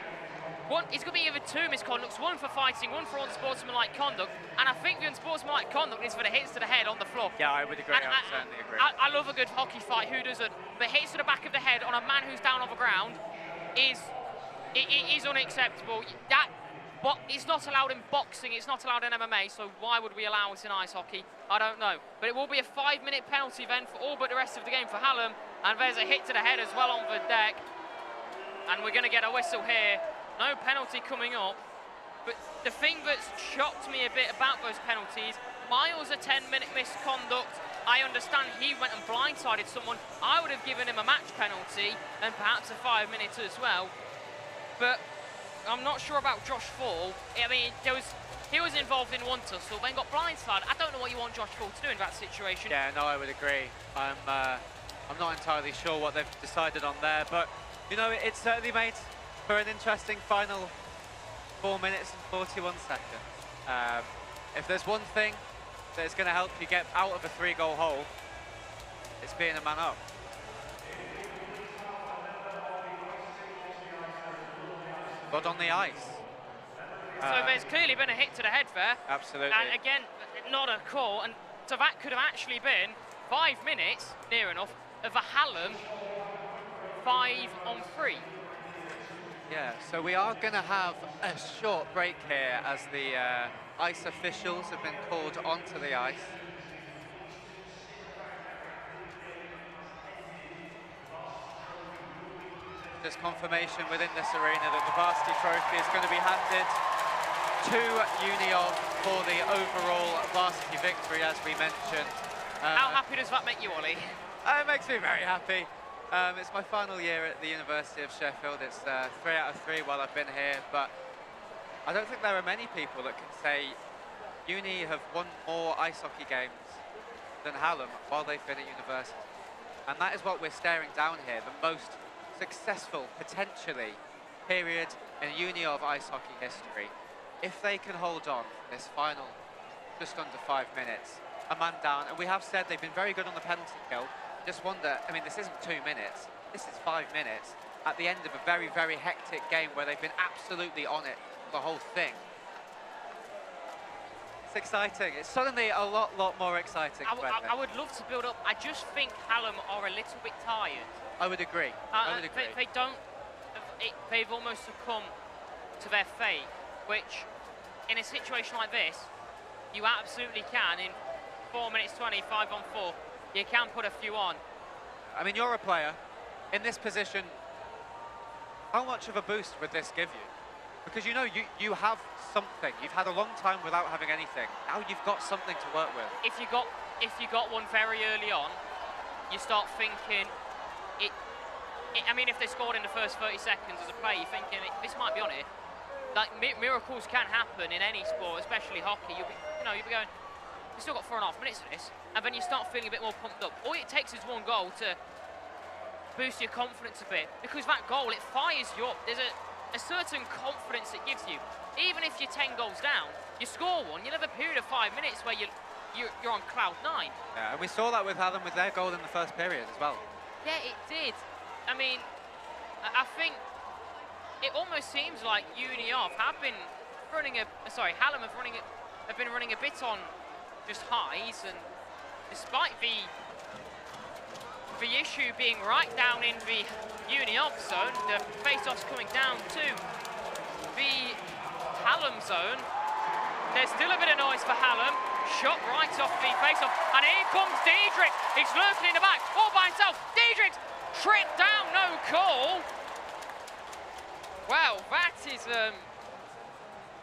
It's going to be either 2 misconducts, 1 for fighting, 1 for unsportsmanlike conduct. And I think the unsportsmanlike conduct is for the hits to the head on the floor. Yeah, I would agree. I would certainly agree. I love a good hockey fight. Who doesn't? The hits to the back of the head on a man who's down on the ground is unacceptable. it's not allowed in boxing, it's not allowed in MMA, so why would we allow it in ice hockey? I don't know. But it will be a 5-minute penalty then for all but the rest of the game for Hallam. And there's a hit to the head as well on the deck. And we're going to get a whistle here. No penalty coming up. But the thing that's shocked me a bit about those penalties, Miles a 10-minute misconduct. I understand he went and blindsided someone. I would have given him a match penalty and perhaps a 5-minute as well. But I'm not sure about Josh Fall. I mean, he was involved in one tussle, then got blindsided. I don't know what you want Josh Fall to do in that situation. Yeah, no, I would agree. I'm not entirely sure what they've decided on there, but you know, it certainly made for an interesting final 4 minutes and 41 seconds. If there's one thing that is going to help you get out of a 3-goal hole, it's being a man up. Blood on the ice. So there's clearly been a hit to the head there. Absolutely. And again, not a call, and so that could have actually been 5 minutes, near enough, of a Hallam 5-on-3. Yeah, so we are going to have a short break here as the ice officials have been called onto the ice. There's confirmation within this arena that the Varsity Trophy is going to be handed to Union for the overall Varsity victory, as we mentioned. How happy does that make you, Ollie? It makes me very happy. It's my final year at the University of Sheffield. It's 3 out of 3 while I've been here, but I don't think there are many people that can say Uni have won more ice hockey games than Hallam while they've been at university. And that is what we're staring down here, the most successful, potentially, period in Uni of ice hockey history. If they can hold on this final just under 5 minutes, a man down, and we have said they've been very good on the penalty kill. Just wonder, I mean, this isn't 2 minutes, this is 5 minutes at the end of a very, very hectic game where they've been absolutely on it the whole thing. It's exciting. It's suddenly a lot more exciting. I would love to build up. I just think Hallam are a little bit tired. I would agree. I would agree. They don't. They've almost succumbed to their fate, which, in a situation like this, you absolutely can. In 4 minutes 20, 5-on-4, you can put a few on. I mean, you're a player in this position. How much of a boost would this give you? Because you know you have something. You've had a long time without having anything. Now you've got something to work with. If you got one very early on, you start thinking I mean, if they scored in the first 30 seconds as a player, you're thinking this might be on it. Like miracles can happen in any sport, especially hockey. You'll be going. You've still got 4.5 minutes for this, and then you start feeling a bit more pumped up. All it takes is one goal to boost your confidence a bit, because that goal, it fires you up. There's a certain confidence it gives you. Even if you're 10 goals down, you score one, you'll have a period of 5 minutes where you're on cloud 9. Yeah, and we saw that with Hallam with their goal in the first period as well. Yeah, it did. I mean, I think it almost seems like Hallam have been running a bit on just highs, and despite the issue being right down in the Uni-Off zone, the face-offs coming down to the Hallam zone. There's still a bit of noise for Hallam. Shot right off the face-off, and here comes Diedrich. He's lurking in the back, all by himself. Diedrich tripped down, no call. Well, that is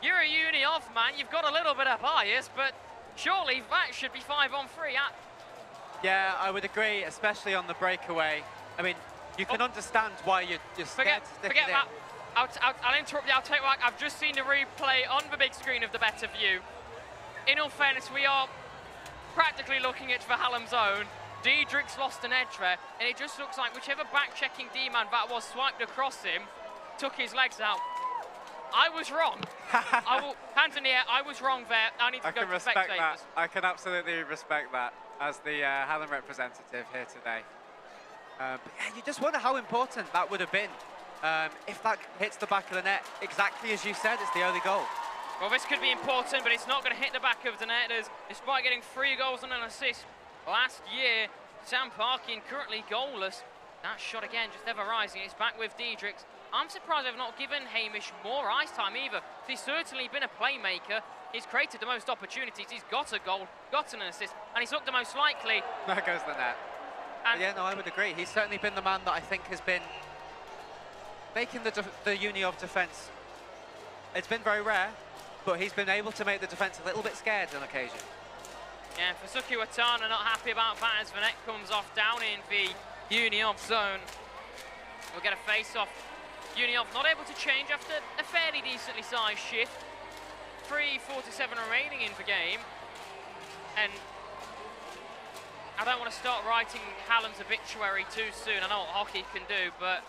you're a Uni-Off man. You've got a little bit of bias, but surely that should be 5-on-3. Yeah, I would agree, especially on the breakaway. I mean, you can understand why you're scared to stick forget it that. I'll interrupt you. I'll take it back. I've just seen the replay on the big screen of the better view. In all fairness, we are practically looking at the Hallam zone. Diedrich's lost an edge there, and it just looks like whichever back-checking D-man that was swiped across him, took his legs out. I was wrong. Hands in the air, I was wrong there. I need to go to spectators. That. I can absolutely respect that as the Hallam representative here today. But yeah, you just wonder how important that would have been. If that hits the back of the net, exactly as you said, it's the early goal. Well, this could be important, but it's not going to hit the back of the net. Despite getting 3 goals and an assist last year, Sam Parkin currently goalless. That shot again, just ever rising. It's back with Diedrich. I'm surprised they've not given Hamish more ice time either. He's certainly been a playmaker. He's created the most opportunities. He's got a goal, got an assist, and he's looked the most likely. There goes the net. And yeah, no, I would agree. He's certainly been the man that I think has been making the Uniov defence. It's been very rare, but he's been able to make the defence a little bit scared on occasion. yeah, Fasuki Watana not happy about that as the net comes off down in the Uniov zone. We'll get a face-off. Uniov not able to change after a fairly decently sized shift. 3:47 remaining in the game. And I don't want to start writing Hallam's obituary too soon. I know what hockey can do, but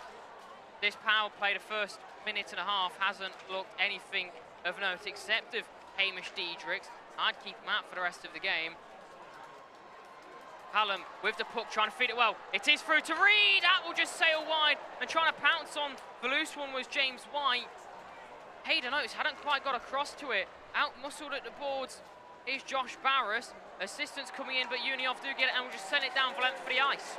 this power play, the first minute and a half, hasn't looked anything of note except of Hamish Diedrichs. I'd keep him out for the rest of the game. Hallam with the puck, trying to feed it well. It is through to Reed. That will just sail wide, and trying to pounce on the loose one was James White. Hayden Oates hadn't quite got across to it. Out-muscled at the boards is Josh Barras. Assistants coming in, but Uniov do get it and will just send it down for length for the ice.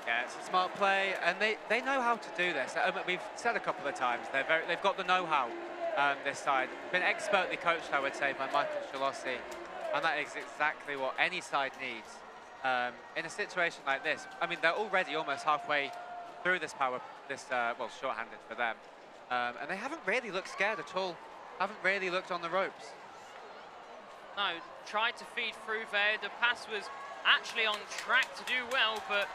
Yeah, it's a smart play, and they know how to do this. We've said a couple of times, they've got the know-how, this side. Been expertly coached, I would say, by Michael Shalossi, and that is exactly what any side needs. In a situation like this, I mean, they're already almost halfway through this well, shorthanded for them. And they haven't really looked scared at all. Haven't really looked on the ropes. No, tried to feed through there. The pass was actually on track to do well, but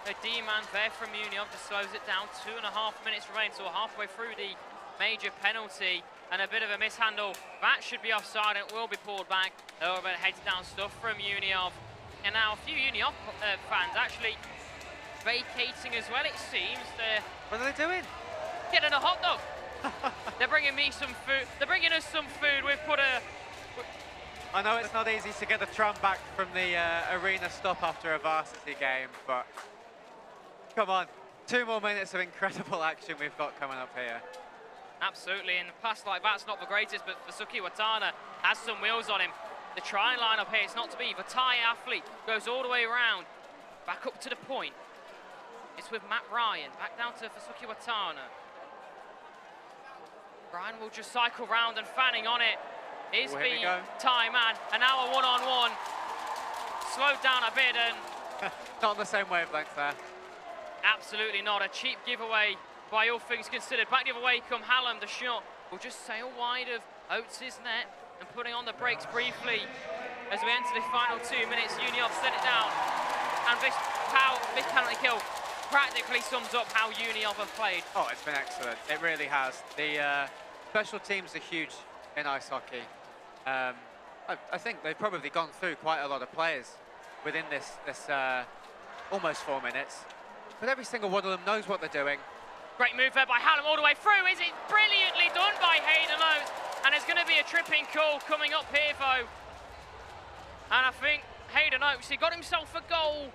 a D-man there from Uniov just slows it down. 2.5 minutes remain, so we're halfway through the major penalty, and a bit of a mishandle. That should be offside, and it will be pulled back. A little bit of heads down stuff from Uniov. And now a few Uniov fans actually vacating as well, it seems. What are they doing? Getting a hot dog. They're bringing me some food. They're bringing us some food. We've put a... I know it's not easy to get the tram back from the arena stop after a varsity game, but come on. 2 more minutes of incredible action we've got coming up here. Absolutely, and a pass like that's not the greatest, but Fasuki Watana has some wheels on him. The try line up here, it's not to be. The Thai athlete goes all the way around, back up to the point. It's with Matt Ryan, back down to Fasuki Watana. Ryan will just cycle round, and fanning on it is the Thai man, and now a one-on-one. Slowed down a bit, and... Not on the same wavelength there. Absolutely not, a cheap giveaway by all things considered. Back the other way come Hallam, the shot will just sail wide of Oates' net, and putting on the brakes briefly as we enter the final 2 minutes. Uniov set it down, and this penalty kill practically sums up how Uniov have played. Oh, it's been excellent. It really has. The special teams are huge in ice hockey. I think they've probably gone through quite a lot of players within this almost 4 minutes. But every single one of them knows what they're doing. Great move there by Hallam all the way through. Is it brilliantly done by Hayden Oates? And there's going to be a tripping call coming up here, though. And I think Hayden Oates, he got himself a goal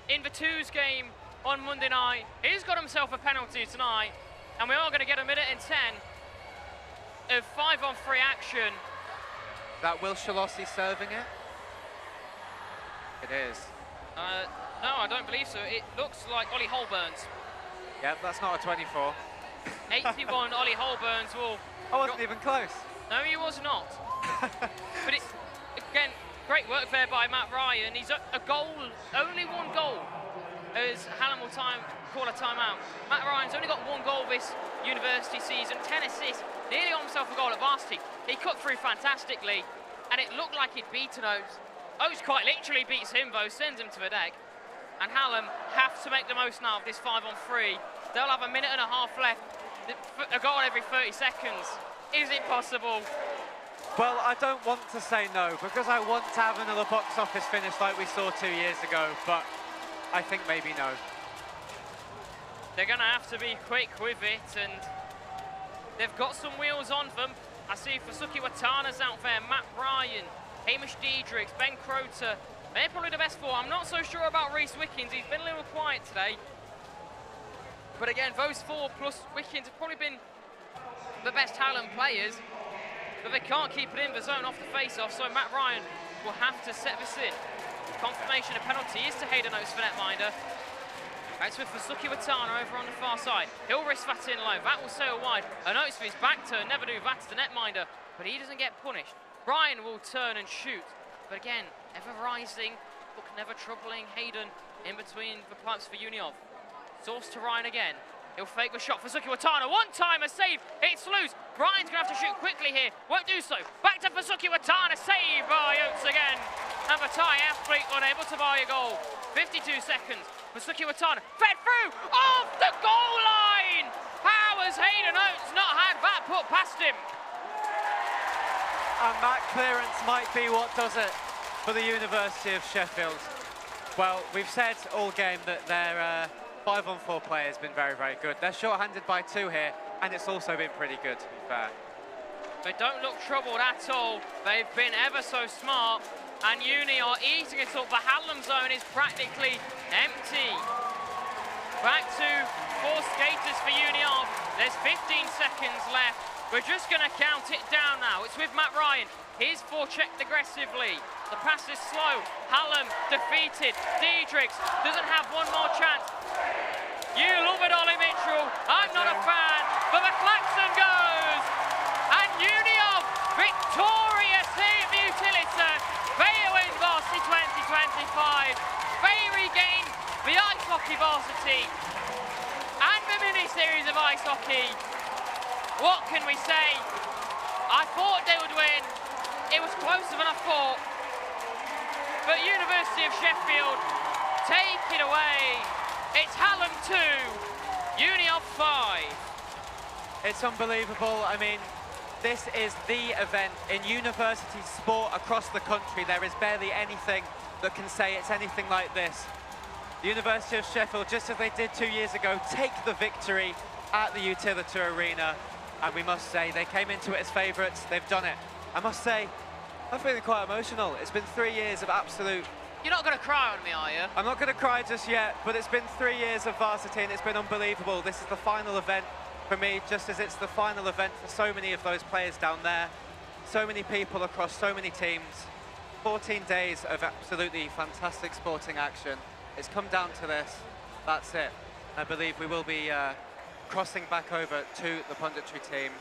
in the twos game on Monday night. He's got himself a penalty tonight. And we are going to get 1 minute and 10 of 5-on-3 action. Is that Will Shalossi serving it? It is. No, I don't believe so. It looks like Ollie Holburns. Yep, that's not a 24. 81, Ollie Holburns will... I wasn't even close. No, he was not. But it's, again, great work there by Matt Ryan. He's a goal, only 1 goal, as Hallam will call a timeout. Matt Ryan's only got 1 goal this university season, 10 assists, nearly got himself a goal at varsity. He cut through fantastically, and it looked like he'd beaten Oates. Oates quite literally beats him, though, sends him to the deck. And Hallam have to make the most now of this 5-on-3. They'll have 1.5 minutes left. A goal every 30 seconds. Is it possible? Well, I don't want to say no, because I want to have another box office finish like we saw 2 years ago, but I think maybe no. They're going to have to be quick with it, and they've got some wheels on them. I see Fasuki Watana's out there, Matt Ryan, Hamish Diedrichs, Ben Croter. They're probably the best 4. I'm not so sure about Reese Wickens. He's been a little quiet today. But again, those 4 plus Wickens have probably been the best Hallam players. But they can't keep it in the zone off the face-off, so Matt Ryan will have to set this in. Confirmation of penalty is to Hayden Oates for netminder. That's with Fasuki Watana over on the far side. He'll risk that in low. That will sail wide. A notice for his back turn. Never do that to the netminder, but he doesn't get punished. Ryan will turn and shoot. But again, ever rising, but never troubling Hayden in between the pipes for Uniov. Source to Ryan again. He'll fake the shot for Fasuki Watana. One time, a save. It's loose. Ryan's going to have to shoot quickly here. Won't do so. Back to Fasuki Watana. Save by Oates again. And the Thai athlete unable to buy a goal. 52 seconds. Fasuki Watana fed through off the goal line. How has Hayden Oates not had that put past him? And that clearance might be what does it for the University of Sheffield. Well, we've said all game that their 5-on-4 play has been very, very good. They're short-handed by 2 here, and it's also been pretty good, to be fair. They don't look troubled at all. They've been ever so smart, and Uni are eating it up. The Hallam zone is practically empty. Back to 4 skaters for Uni off. There's 15 seconds left. We're just going to count it down now. It's with Matt Ryan. He's forechecked aggressively. The pass is slow. Hallam defeated. Diedrichs doesn't have one more chance. You love it, Ollie Mitchell. I'm not a fan, but the klaxon goes. And Union victorious here at the Utilita. They win Varsity 2025. They regain the ice hockey varsity and the mini-series of ice hockey. What can we say? I thought they would win. It was closer than I thought. But University of Sheffield take it away. It's Hallam 2, Union 5. It's unbelievable. I mean, this is the event in university sport across the country. There is barely anything that can say it's anything like this. The University of Sheffield, just as they did 2 years ago, take the victory at the Utilita Arena. And we must say, they came into it as favourites. They've done it. I must say, I'm feeling quite emotional. It's been 3 years of absolute... You're not going to cry on me, are you? I'm not going to cry just yet, but it's been 3 years of varsity and it's been unbelievable. This is the final event for me, just as it's the final event for so many of those players down there. So many people across so many teams. 14 days of absolutely fantastic sporting action. It's come down to this. That's it. I believe we will be crossing back over to the punditry team.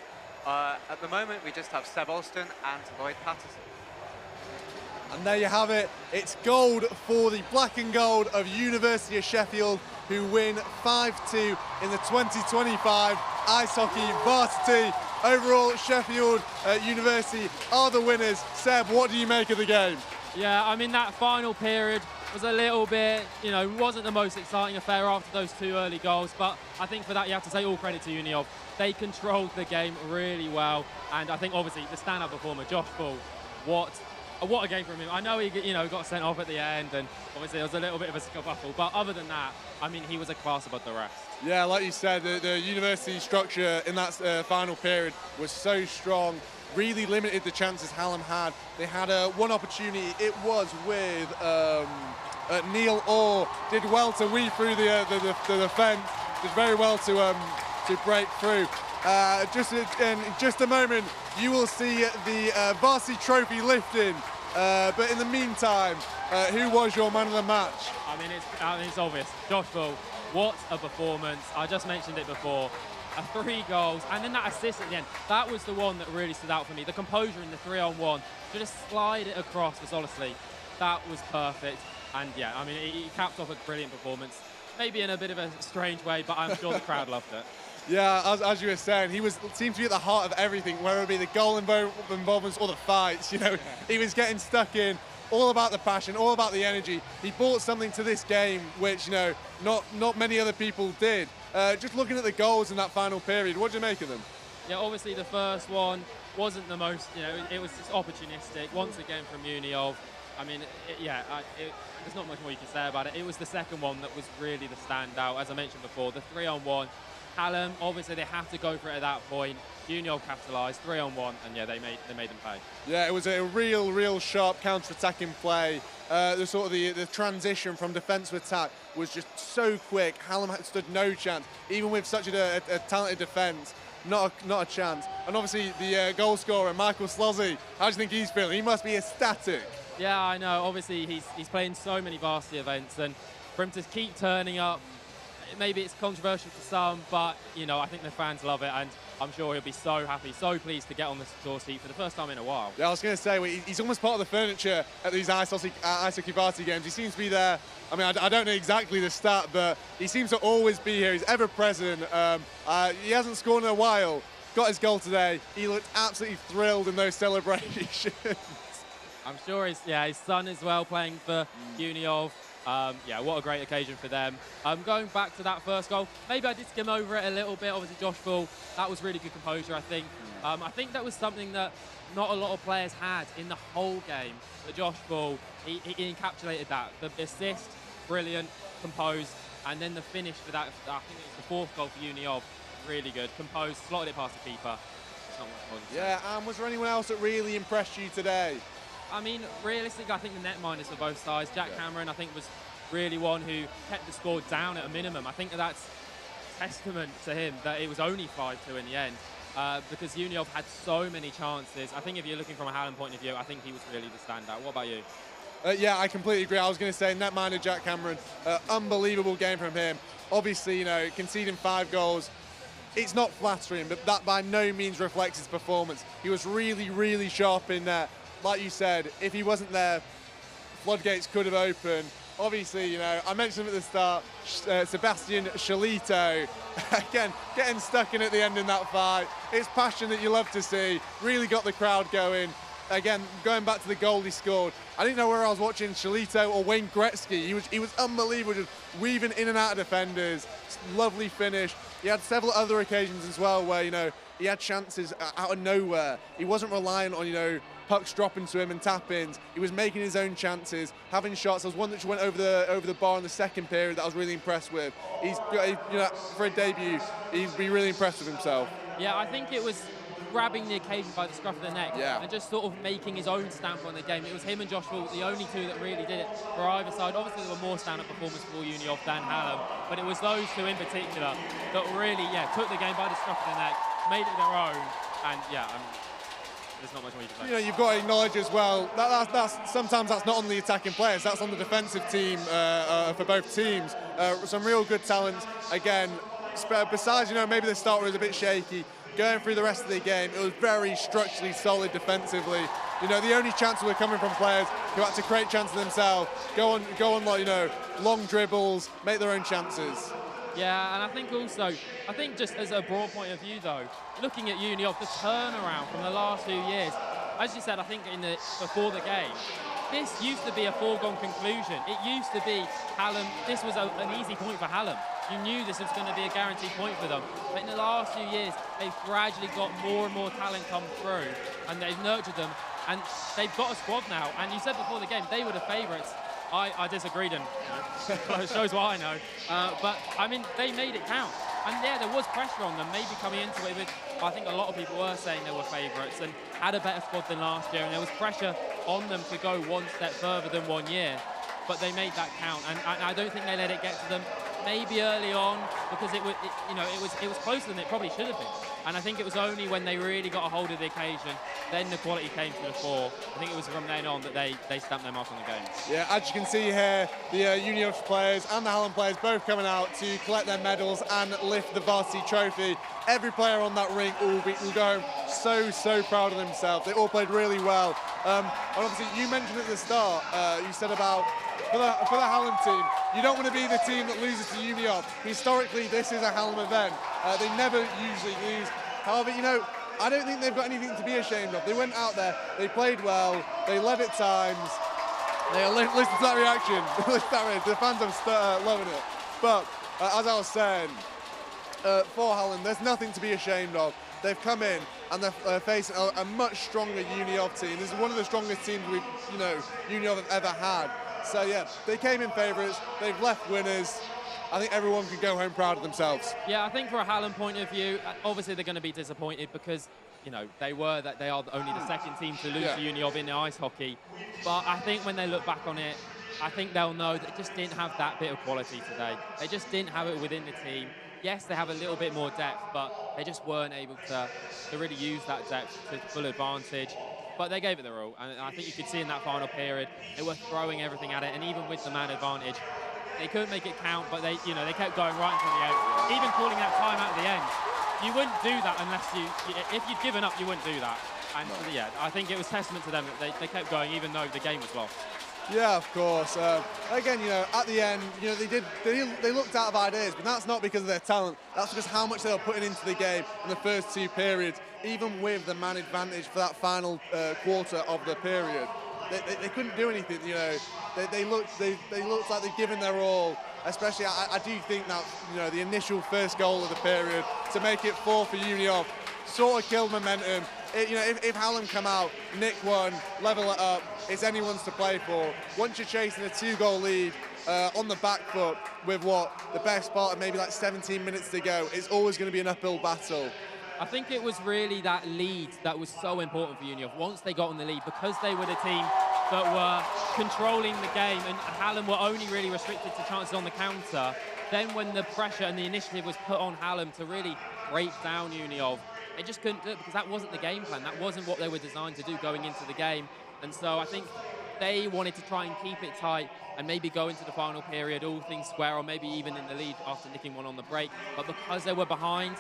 At the moment, we just have Seb Alston and Lloyd Patterson. And there you have it. It's gold for the black and gold of University of Sheffield, who win 5-2 in the 2025 Ice Hockey Varsity. Overall, Sheffield University are the winners. Seb, what do you make of the game? Yeah, I mean, that final period was a little bit, you know, wasn't the most exciting affair after those 2 early goals, but I think for that you have to say all credit to Uniov. They controlled the game really well, and I think obviously the stand-up performer, Josh Bull, what a game from him. I know he, got sent off at the end, and obviously there was a little bit of a scuffle, but other than that, I mean, he was a class above the rest. Yeah, like you said, the university structure in that final period was so strong, really limited the chances Hallam had. They had one opportunity, it was with Neil Orr, did well to weave through the defence, did very well to break through. In just a moment, you will see the varsity trophy lifting. But in the meantime, who was your man of the match? I mean, it's obvious. Josh Bull, what a performance. I just mentioned it before. 3 goals, and then that assist at the end. That was the one that really stood out for me. The composure in the 3-on-1, to just slide it across for Solosly. That was perfect. And yeah, I mean, he capped off a brilliant performance. Maybe in a bit of a strange way, but I'm sure the crowd loved it. Yeah, as you were saying, he seemed to be at the heart of everything, whether it be the goal involvements or the fights. He was getting stuck in, all about the passion, all about the energy. He brought something to this game which not many other people did. Just looking at the goals in that final period, what do you make of them? Yeah, obviously the first one wasn't the most, it was just opportunistic. Once again from Uniov. I mean, there's not much more you can say about it. It was the second one that was really the standout. As I mentioned before, the 3-on-1. Hallam, obviously they have to go for it at that point. Union capitalised, 3-on-1, and yeah, they made them pay. Yeah, it was a real sharp counter-attacking play. The transition from defence to attack was just so quick. Hallam had stood no chance, even with such a talented defence. Not a chance. And obviously the goal scorer, Michael Slozzy, how do you think he's feeling? He must be ecstatic. Yeah, I know. Obviously he's playing so many varsity events, and for him to keep turning up, maybe it's controversial to some, but you know, I think the fans love it, and I'm sure he'll be so happy, so pleased to get on the door seat for the first time in a while. Yeah, I was going to say, he's almost part of the furniture at these ice hockey varsity games. He seems to be there. I mean, I don't know exactly the stat, but he seems to always be here. He's ever present. He hasn't scored in a while. Got his goal today. He looked absolutely thrilled in those celebrations. I'm sure his son as well playing for Uniov. Yeah, what a great occasion for them. Going back to that first goal, maybe I did skim over it a little bit. Obviously, Josh Bull, that was really good composure, I think. I think that was something that not a lot of players had in the whole game. But Josh Bull, he encapsulated that. The assist, brilliant, composed, and then the finish for that, I think it was the fourth goal for Uniov, really good. Composed, slotted it past the keeper. It's not much more than that. Yeah, and was there anyone else that really impressed you today? I mean, realistically, I think the netminders for both sides. Jack Cameron, I think, was really one who kept the score down at a minimum. I think that's testament to him that it was only 5-2 in the end, because Uniov had so many chances. I think if you're looking from a Hallam point of view, I think he was really the standout. What about you? Yeah, I completely agree. I was going to say netminder Jack Cameron, unbelievable game from him. Obviously, you know, conceding 5 goals, it's not flattering, but that by no means reflects his performance. He was really, really sharp in there. Like you said, if he wasn't there, floodgates could have opened. Obviously, you know, I mentioned him at the start, Sebastian Shalito, again, getting stuck in at the end in that fight. It's passion that you love to see, really got the crowd going. Again, going back to the goal he scored, I didn't know where I was watching Shalito or Wayne Gretzky. He was unbelievable, just weaving in and out of defenders. Lovely finish. He had several other occasions as well where, you know, he had chances out of nowhere. He wasn't reliant on, you know, pucks dropping to him and tap-ins. He was making his own chances, having shots. There was one that just went over the bar in the second period that I was really impressed with. He's, you know, for a debut, he'd be really impressed with himself. Yeah, I think it was grabbing the occasion by the scruff of the neck and just sort of making his own stamp on the game. It was him and Josh Bull, the only two that really did it for either side. Obviously, there were more stand-up performers for Uniov than Hallam, but it was those two in particular that really, took the game by the scruff of the neck, made it their own, and there's not much more you can say. You know, you've got to acknowledge as well that's sometimes that's not on the attacking players, that's on the defensive team for both teams. Some real good talents. Again, besides, you know, maybe the start was a bit shaky. Going through the rest of the game, it was very structurally solid defensively. You know, the only chances were coming from players who had to create chances themselves, go on like, you know, long dribbles, make their own chances. Yeah, and I think just as a broad point of view though, looking at Uniov, the turnaround from the last few years, as you said, I think before the game, this used to be a foregone conclusion. It used to be Hallam, this was an easy point for Hallam. You knew this was going to be a guaranteed point for them. But in the last few years, they've gradually got more and more talent come through, and they've nurtured them, and they've got a squad now. And you said before the game, they were the favourites. I disagreed, and it shows what I know. But, I mean, they made it count. And, yeah, there was pressure on them, maybe coming into it with, I think a lot of people were saying they were favourites and had a better squad than last year, and there was pressure on them to go one step further than 1 year. But they made that count, and I don't think they let it get to them. Maybe early on, because it was closer than it probably should have been. And I think it was only when they really got a hold of the occasion, then the quality came to the fore. I think it was from then on that they stamped their mark on the game. Yeah, as you can see here, the Uniov players and the Hallam players both coming out to collect their medals and lift the varsity trophy. Every player on that rink will go home so proud of themselves. They all played really well. And obviously, you mentioned at the start, you said about for the Hallam team, you don't want to be the team that loses to Uniov. Historically, this is a Hallam event. They never usually lose. However, you know, I don't think they've got anything to be ashamed of. They went out there, they played well, they led at times. Listen to that reaction. The fans are loving it. But as I was saying, for Hallam, there's nothing to be ashamed of. They've come in and they're facing a much stronger Uniov team. This is one of the strongest teams Uniov have ever had. So yeah, they came in favourites, they've left winners. I think everyone can go home proud of themselves. Yeah, I think for a Hallam point of view, obviously they're going to be disappointed because, you know, they are only the second team to lose to Uniov in the ice hockey. But I think when they look back on it, I think they'll know that they just didn't have that bit of quality today. They just didn't have it within the team. Yes, they have a little bit more depth, but they just weren't able to really use that depth to full advantage. But they gave it their all, and I think you could see in that final period, they were throwing everything at it, and even with the man advantage, they couldn't make it count, but they kept going right until the end. Even calling that time at the end, you wouldn't do that unless if you'd given up, you wouldn't do that. And yeah, I think it was testament to them that they kept going even though the game was lost. Yeah, of course. Again, at the end, they looked out of ideas, but that's not because of their talent. That's because how much they were putting into the game in the first 2 periods, even with the man advantage for that final quarter of the period. They couldn't do anything. They looked like they'd given their all. Especially, I do think that the initial first goal of the period to make it 4 for Union sort of killed momentum. If Hallam come out, nick one, level it up, it's anyone's to play for. Once you're chasing a 2-goal lead on the back foot with the best part of maybe like 17 minutes to go, it's always going to be an uphill battle. I think it was really that lead that was so important for Union. Once they got on the lead, because they were the team that were controlling the game and Hallam were only really restricted to chances on the counter, then when the pressure and the initiative was put on Hallam to really break down Union, they just couldn't do it because that wasn't the game plan. That wasn't what they were designed to do going into the game. And so I think they wanted to try and keep it tight and maybe go into the final period, all things square, or maybe even in the lead after nicking one on the break. But because they were behind,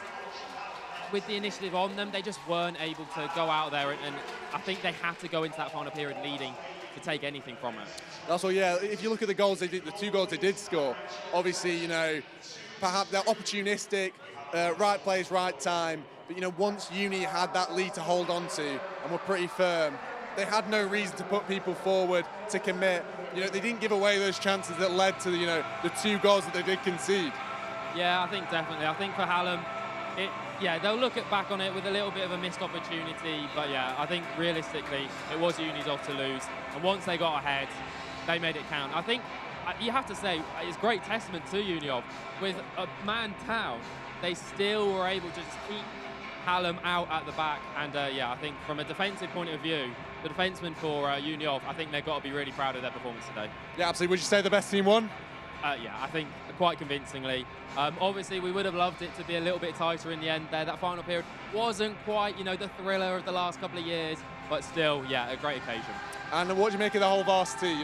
with the initiative on them, they just weren't able to go out there. And I think they had to go into that final period leading to take anything from it. That's all, yeah. If you look at the goals the 2 goals they did score, obviously, perhaps they're opportunistic, right place, right time. But, once Uni had that lead to hold on to and were pretty firm, they had no reason to put people forward, to commit. They didn't give away those chances that led to, the 2 goals that they did concede. Yeah, I think definitely. I think for Hallam, they'll look back on it with a little bit of a missed opportunity. But, yeah, I think realistically, it was Uni's off to lose. And once they got ahead, they made it count. I think you have to say it's great testament to Union. With a man down, they still were able to just keep Hallam out at the back. And, I think from a defensive point of view, the defensemen for Union, I think they've got to be really proud of their performance today. Yeah, absolutely. Would you say the best team won? I think quite convincingly. Obviously, we would have loved it to be a little bit tighter in the end there. That final period wasn't quite, the thriller of the last couple of years, but still, a great occasion. And what do you make of the whole varsity,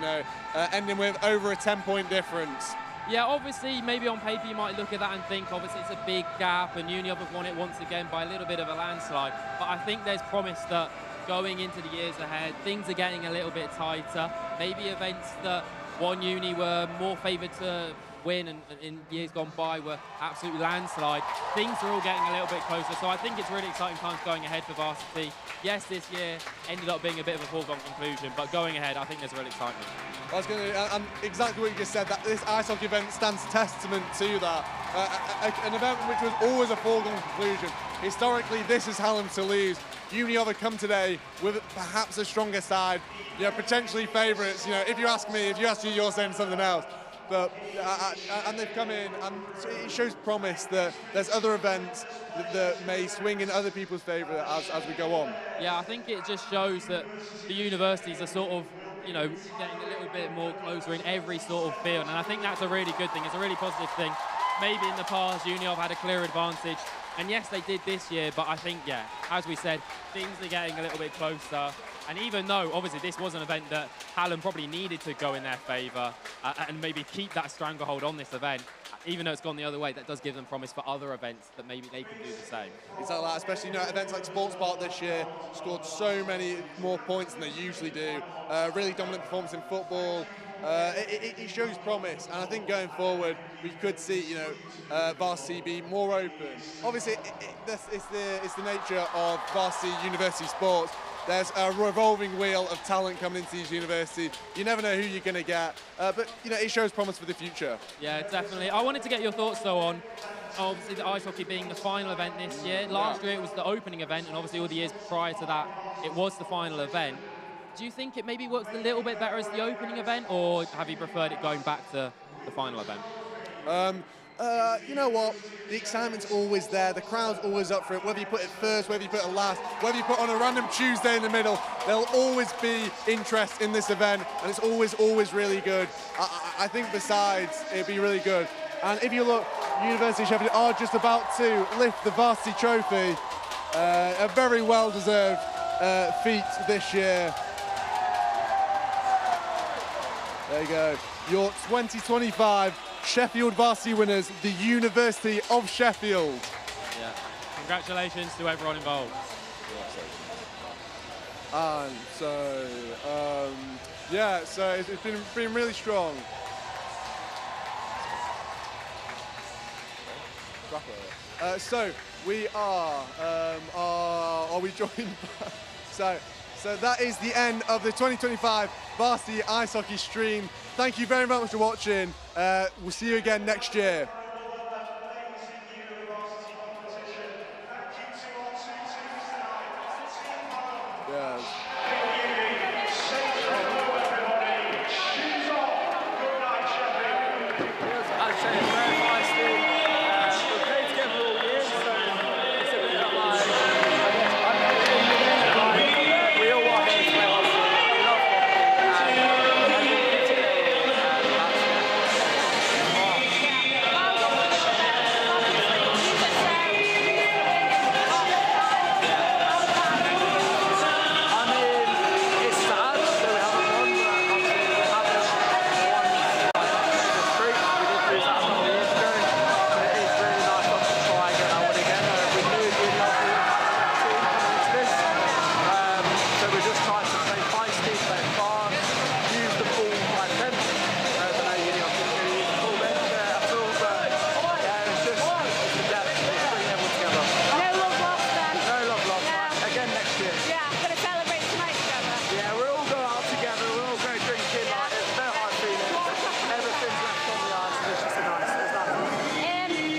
ending with over a 10-point difference? Yeah, obviously, maybe on paper you might look at that and think, obviously, it's a big gap, and Union have won it once again by a little bit of a landslide. But I think there's promise that going into the years ahead, things are getting a little bit tighter. Maybe events that one Uni were more favoured to win and in years gone by were absolute landslide. Things are all getting a little bit closer, so I think it's really exciting times going ahead for varsity. Yes, this year ended up being a bit of a foregone conclusion, but going ahead, I think there's real excitement. I was going to, and exactly what you just said, that this ice hockey event stands testament to that. An event which was always a foregone conclusion. Historically, this is Hallam to lose. Union have come today with perhaps a stronger side, potentially favourites. If you ask me, if you ask you, you're saying something else. But and they've come in, and it shows promise that there's other events that may swing in other people's favour as we go on. Yeah, I think it just shows that the universities are sort of, getting a little bit more closer in every sort of field, and I think that's a really good thing. It's a really positive thing. Maybe in the past, Union have had a clear advantage, and yes, they did this year, but I think, as we said, things are getting a little bit closer. And even though, obviously, this was an event that Hallam probably needed to go in their favour and maybe keep that stranglehold on this event, even though it's gone the other way, that does give them promise for other events that maybe they can do the same. Exactly that, especially events like Sports Park this year scored so many more points than they usually do. Really dominant performance in football. It shows promise, and I think going forward we could see varsity be more open. Obviously, it's the nature of varsity university sports. There's a revolving wheel of talent coming into these universities. You never know who you're going to get, but it shows promise for the future. Yeah, definitely. I wanted to get your thoughts though on obviously the ice hockey being the final event this year. Last year it was the opening event, and obviously all the years prior to that it was the final event. Do you think it maybe works a little bit better as the opening event, or have you preferred it going back to the final event? You know what? The excitement's always there. The crowd's always up for it. Whether you put it first, whether you put it last, whether you put on a random Tuesday in the middle, there'll always be interest in this event, and it's always really good. I think besides, it'd be really good. And if you look, University of Sheffield are just about to lift the varsity trophy. A very well-deserved feat this year. There you go. your 2025 Sheffield Varsity winners, the University of Sheffield. Yeah. Congratulations to everyone involved. And so, so it's been really strong. So we are we joined by, so that is the end of the 2025 Varsity Ice Hockey stream. Thank you very much for watching. We'll see you again next year. Yes. I'd say it's very feisty. We've played together all year, so it's a bit of like, we all want here to play hockey. We love hockey, and we get together, and I mean, it's sad that we haven't won, but obviously we haven't won the streak. We did lose that a couple of years ago, but it is really nice for us to try and get that one again. We knew we'd be able to win that team coming into this, so we just tried to play feisty, play fast, use the full like bench. I know you didn't use the full bench at all, but yeah, it's just the depth, it's bringing everyone together. No love lost then. No love lost, Yeah. right? Again next year. Yeah, gonna celebrate tonight together. Yeah, we'll all go out together, we'll all go drinking, like, there's no hard feelings, everything's left on the ice, it's just nice, it's nice.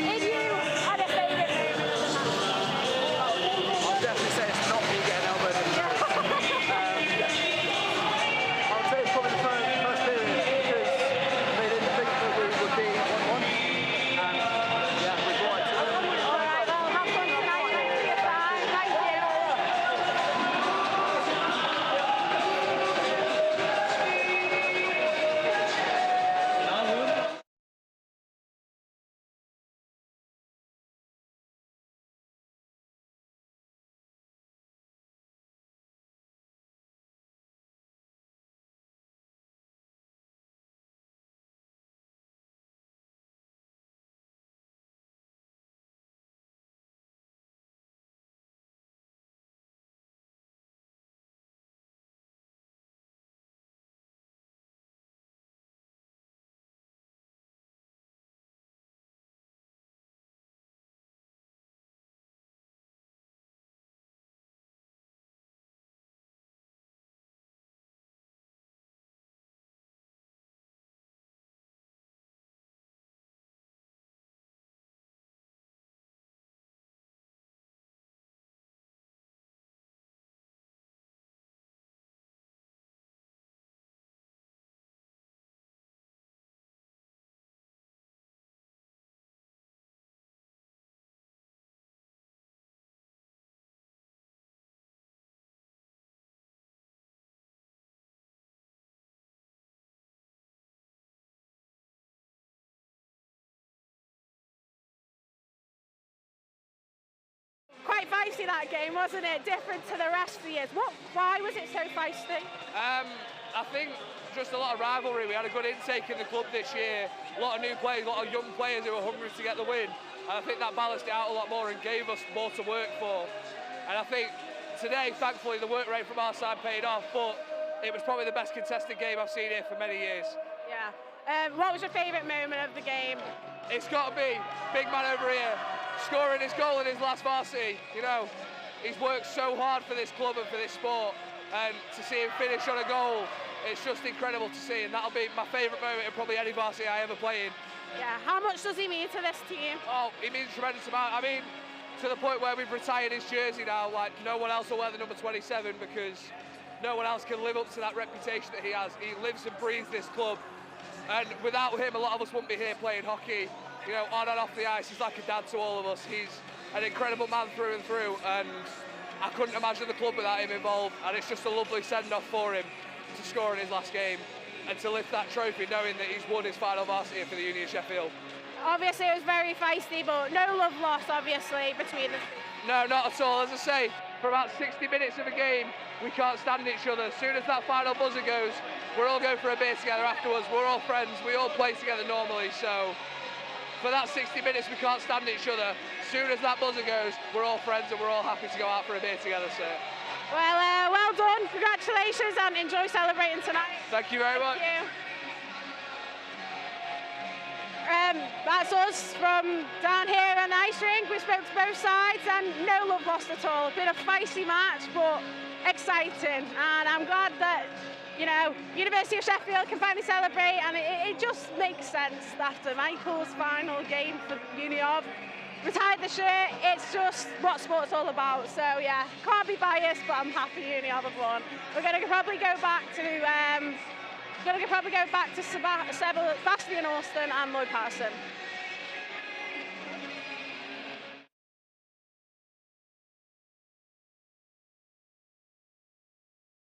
If you had a favourite moment of the match, I'll definitely say it's not me getting elbowed in the nose. I'll say it's probably the first period, because they didn't think that we would be 1-1, and yeah, we brought it to them. alright, well, have fun tonight, thanks for your time, thank you. Quite feisty that game, wasn't it? Different to the rest of the years. Why was it so feisty? I think just a lot of rivalry. We had a good intake in the club this year. A lot of new players, a lot of young players who were hungry to get the win. And I think that balanced it out a lot more and gave us more to work for. And I think today, thankfully, the work rate from our side paid off, but it was probably the best contested game I've seen here for many years. Yeah. What was your favourite moment of the game? It's got to be big man over here, scoring his goal in his last varsity. You know, he's worked so hard for this club and for this sport, and to see him finish on a goal, it's just incredible to see, and that'll be my favourite moment in probably any varsity I ever play in. Yeah, how much does he mean to this team? Oh, he means a tremendous amount. I mean, to the point where we've retired his jersey now, like no one else will wear the number 27 because no one else can live up to that reputation that he has. He lives and breathes this club, and without him, a lot of us wouldn't be here playing hockey. You know, on and off the ice, he's like a dad to all of us. He's an incredible man through and through, and I couldn't imagine the club without him involved, and it's just a lovely send-off for him to score in his last game and to lift that trophy knowing that he's won his final varsity for the Union Sheffield. Obviously it was very feisty, but no love lost obviously between the two. No, not at all. As I say, for about 60 minutes of a game, we can't stand each other. As soon as that final buzzer goes, we're all going for a beer together afterwards. We're all friends, we all play together normally, so for that 60 minutes we can't stand each other. As soon as that buzzer goes, we're all friends and we're all happy to go out for a beer together, so. Well, well done, congratulations, and enjoy celebrating tonight. Thank you very much. Thank you. That's us from down here on the ice rink. We spoke to both sides and no love lost at all. It's been a feisty match, but exciting. And I'm glad that, you know, University of Sheffield can finally celebrate, and it just makes sense after Michael's final game for Uni of. Retired the shirt, it's just what sport's all about. So yeah, can't be biased, but I'm happy Uni of have won. We're going to probably go back to Sebastian Austin and Lloyd Patterson.